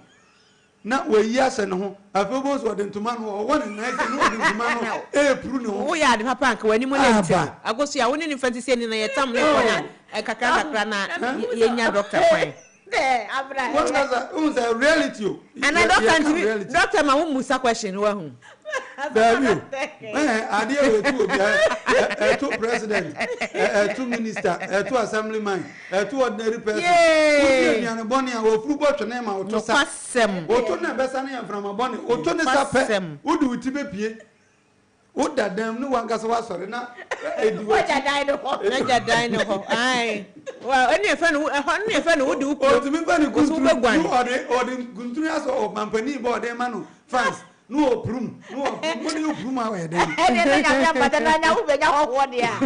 na wayi ase ne ho afebo so de ntoma no wo ne na ke no de ntoma no pru ne ho wo ya de papa anka wani mo lenti agoso ya woni ni fantasy ni na yetam le konya kakra na yenya doctor kwan Abra. What's a reality? And I doctor ma won musa question wa hu. Baby. Adia we two president, two minister, two assemblyman, two ordinary person. Who be an boni and fru bot na ma oto sa. Oto na besa na from a boni. Oto ne sa pe. Who do we tibe pie? Who that them no one gas was sorry na. What a dino. Aye. Well, any friend who do or to me when you go to the Gunturias or Mampani board them man fans. No prum. No money you prum away then. But I what they are.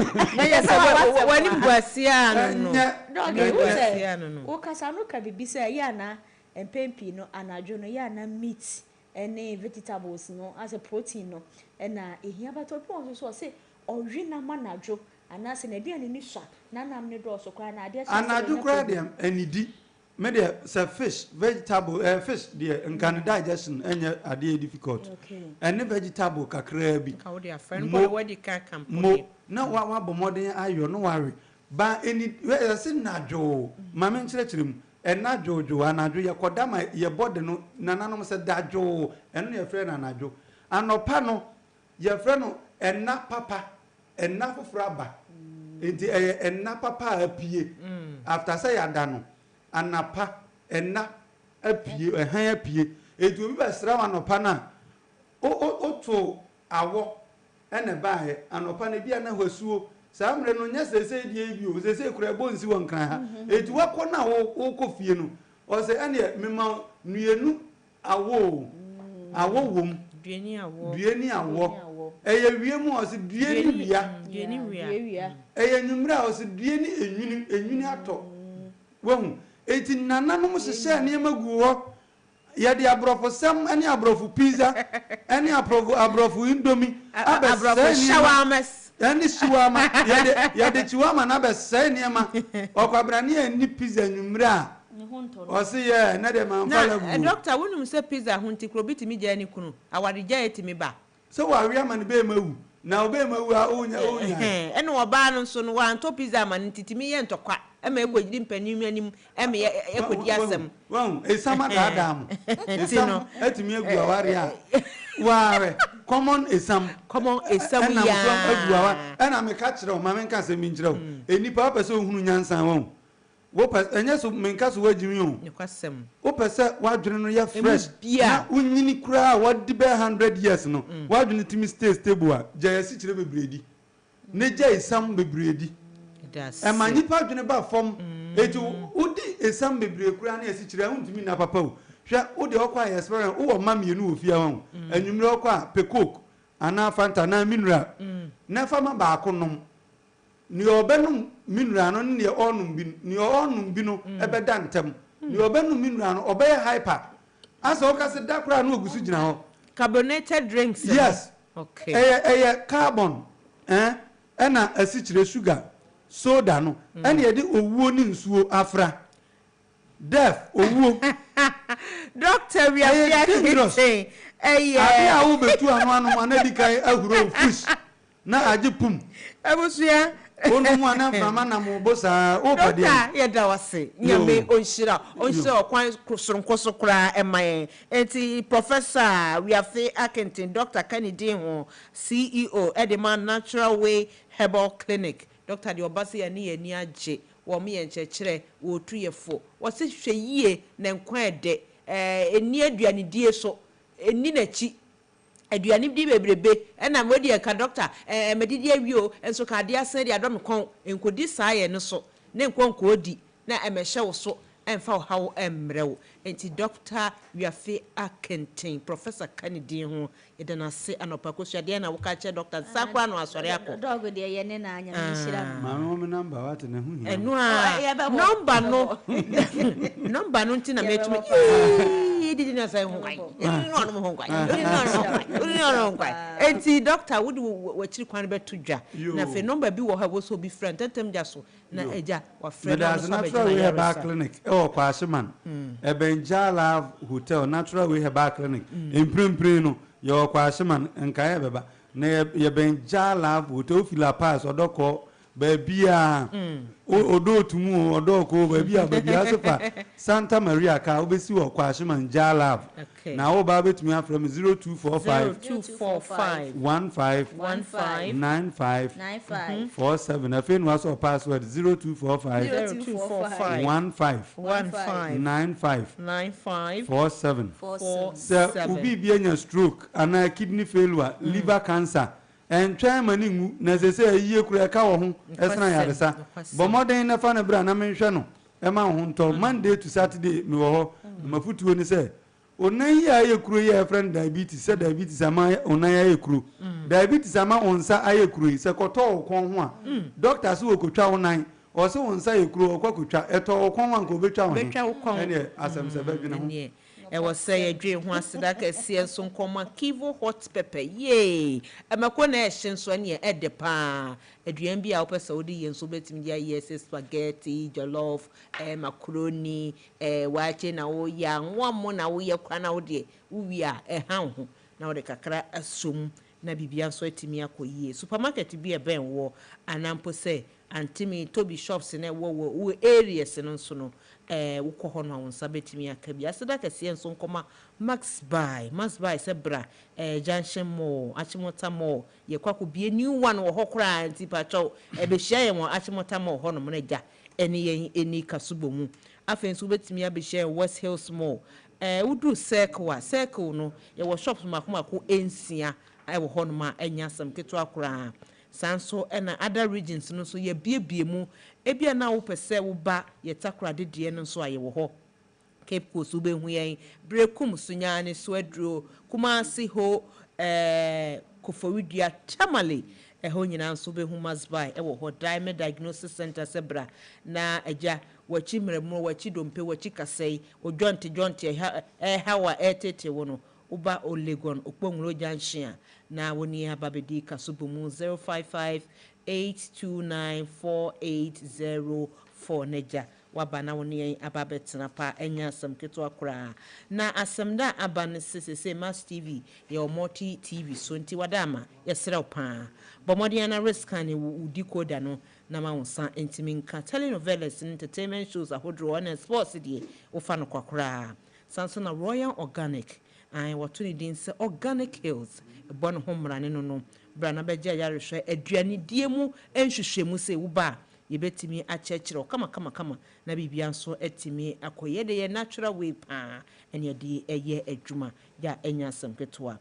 When you was here, no. O Casano can be say yana and Pempino and a jono yana meat and vegetables no as a protein no and here but all so say original manajo. And as in a dear Nisha, none am need also cry. And I do cry them and di media say fish, vegetable, fish, dear, and can digestion and a dear difficult. And the vegetable cacrebi. How dear friend, where you can come. No one more than I, no worry. But any way, sin na Joe, Mamma Churchroom, and not Jojo, and I do your Kodama, your body, no, none said that Joe, and your friend and I do. And no panel, your friend, and not papa, and not for rubber. And na papa apie after say adano anapa enna apie ehan apie edu bi besra wanopa na o to awo ene baaye anopa na bia na hwasuo saa mre no nya sese die bi o sese kura bonsi won kan ha edu wako na wo kofie no o se ene mema nuenu awo wom dueni awo eye wiemu o se dueni wia eye nyumra o se dueni enwini ato wahu eti nananom sese ne magu ho ye de abrofo sem ene abrofo pizza ene abrofo indomie abrofo shawarmas ene shawarma ye de chiwama na be se ne ma okwabrane eni pizza nyumra o se ye na de man fala bu doctor wonu se pizza hunti krobiti mi je ni kunu awarija etimi ba so wa wi ama ne be mawu na obe mawu a onya ene oba no so no wa nto pizza ma ntitimi ye ntokwa ema ekogidi mpanimu anim ema ekodi asem won esama da adam esam etimi egu aware a waare common esam ya egu awa ena me ka kire o ma me nka se mi nkire o enipa pese ohunu nyansan won wo pese enya so me nka so wagimi o nekwasem wo pese wadwene no ya fresh na unyini kura wadi be 100 years no wadwene timi stay stable a jayasi kire bebredi ne jay esam bebredi ema nipa dwene ba fom eju udi esam bebre kura na esi kire huntumi na papa o hwe udi okwa ya experience wo ma mienu ofia ho anwumre okwa pekok ana fanta na mineral na fama ba akonom ni obenum mineral no ne onum bi ni onum bi no ebeda ntem ni obenum mineral no obey hyper asa okase dakura na ogusu gina ho carbonated drinks yes okay eye carbon ena asikire sugar soda no ene ye de owuo ni nsuo afra death owuo doctor we are saying abia wo betu anu ana dikai ahuro fish na agipum abusia onu mu ana fama na mo bosa o pade ya da wase nyame onshira okwan soronkoso kra emaye enti professor we are akentin Dr. Kennedy ho CEO Edema Natural Way Herbal Clinic Dr. Diobasi ani age wo me yenkyekere wo tuyefo wo se hwɛ yie na nkwa ede eni aduane die so eni nachi aduane di bebrebe na modi ka doctor medidi awio enso ka de ase de adom kon enkodi saaye ne so ne nkonko odi na emehye wo so emfa hawo emrewo enti doctor wiafe akenten professor Kennedy ho edena se anopa kosua de na wo ka che doctor sakwa no asore akọ dog de ye ne na anya nhira ma mo number what na hu hi enu a number no ntina metumi didi na say ho kwai no ho kwai no kwai enti doctor would wachiri kwan beto dwa na fe number bi wo ha wo so bi friend tentem ja so na eja wa friend no so natural way herbal clinic kwashiman Ebenja Love Hotel natural way herbal clinic imprimpri no yo kwashiman nka ye beba na ye Benja Love Hotel fila pass odoko babia odo tumu odoko babia asefa Santa Maria ka obesi wo kwashiman Jalav na wo ba betumi afrem 0245 15 95 47 afin was our password 0245 15 47 so ubi bienya stroke ana kidney failure liver cancer and try mani mu na say yie kura ka wo ho esna yaresa bo modern na fa na bra na menhwe no e ma ho nto Monday to Saturday me wo ho mafutuo ni say onan ya ayekuru ye friend diabetes say diabetes ama onan ya ayekuru diabetes ama onsa ayekuru se koto okon ho a doctor so okotwa onan o se onsa ayekuru okotwa eto okon ho anko betwa ho ene asem se badwene ho was say a dream once that a see some common kivo hot pepper. Yea, a macona shin swanny at the pa. A dream be our Saudi and so betting yes, spaghetti, jollof, macaroni, watching our young 1 month we are crown out there. We are a hound. Now the cacra assume na bibia so etimi akoyie supermarket bi e ben wo anampo say antimi tobi shops na wo areas no so no wo ko ho no wonsa betimi aka bi aseda kase enso nkoma max buy se bra junction mall achimota mall ye kwako bi new one wo hokora anti pacho be hia ye won achimota mall ho no mnaja eni kasubomu afenso betimi abehia West Hills mall wudu circle no ye wo shops makomako ensia ewo hono ma enya sam keto akora sanso na other regions no so ye biebie mu ebia na wo pese wo ba ye takora de no so aye wo ho Cape Coast ube hu yen brekum sunya ne so aduro Kumasi ho Koforidua Tamale ho nyina so be hu masbai ewo ho Diamond Diagnosis Center sebra na aja wachi mremu wachi dompe wachi kasei ojonte hawa etete wono uba Olegon okponwuro junction na woni ababedi kasubumu 0558294804 neja wabana woni ababetena pa enya asem keto akora na asem da abane sesese Mass TV ye multi TV so nti wadama yesrew pa bomodiana risk ani udi koda no na ma wonsa ntimi nka telenovelas entertainment shows ahodro and sports die ofa no kwakora Samson Royal Organic I watuni din se Organic Hills bon homrane no bra na beja yarehwe aduane die mu enhwehwemu se wuba yebetimi achechiro kama na bibia nso etimi akoye de natural way pa ene de eye adwuma ya enya samketoa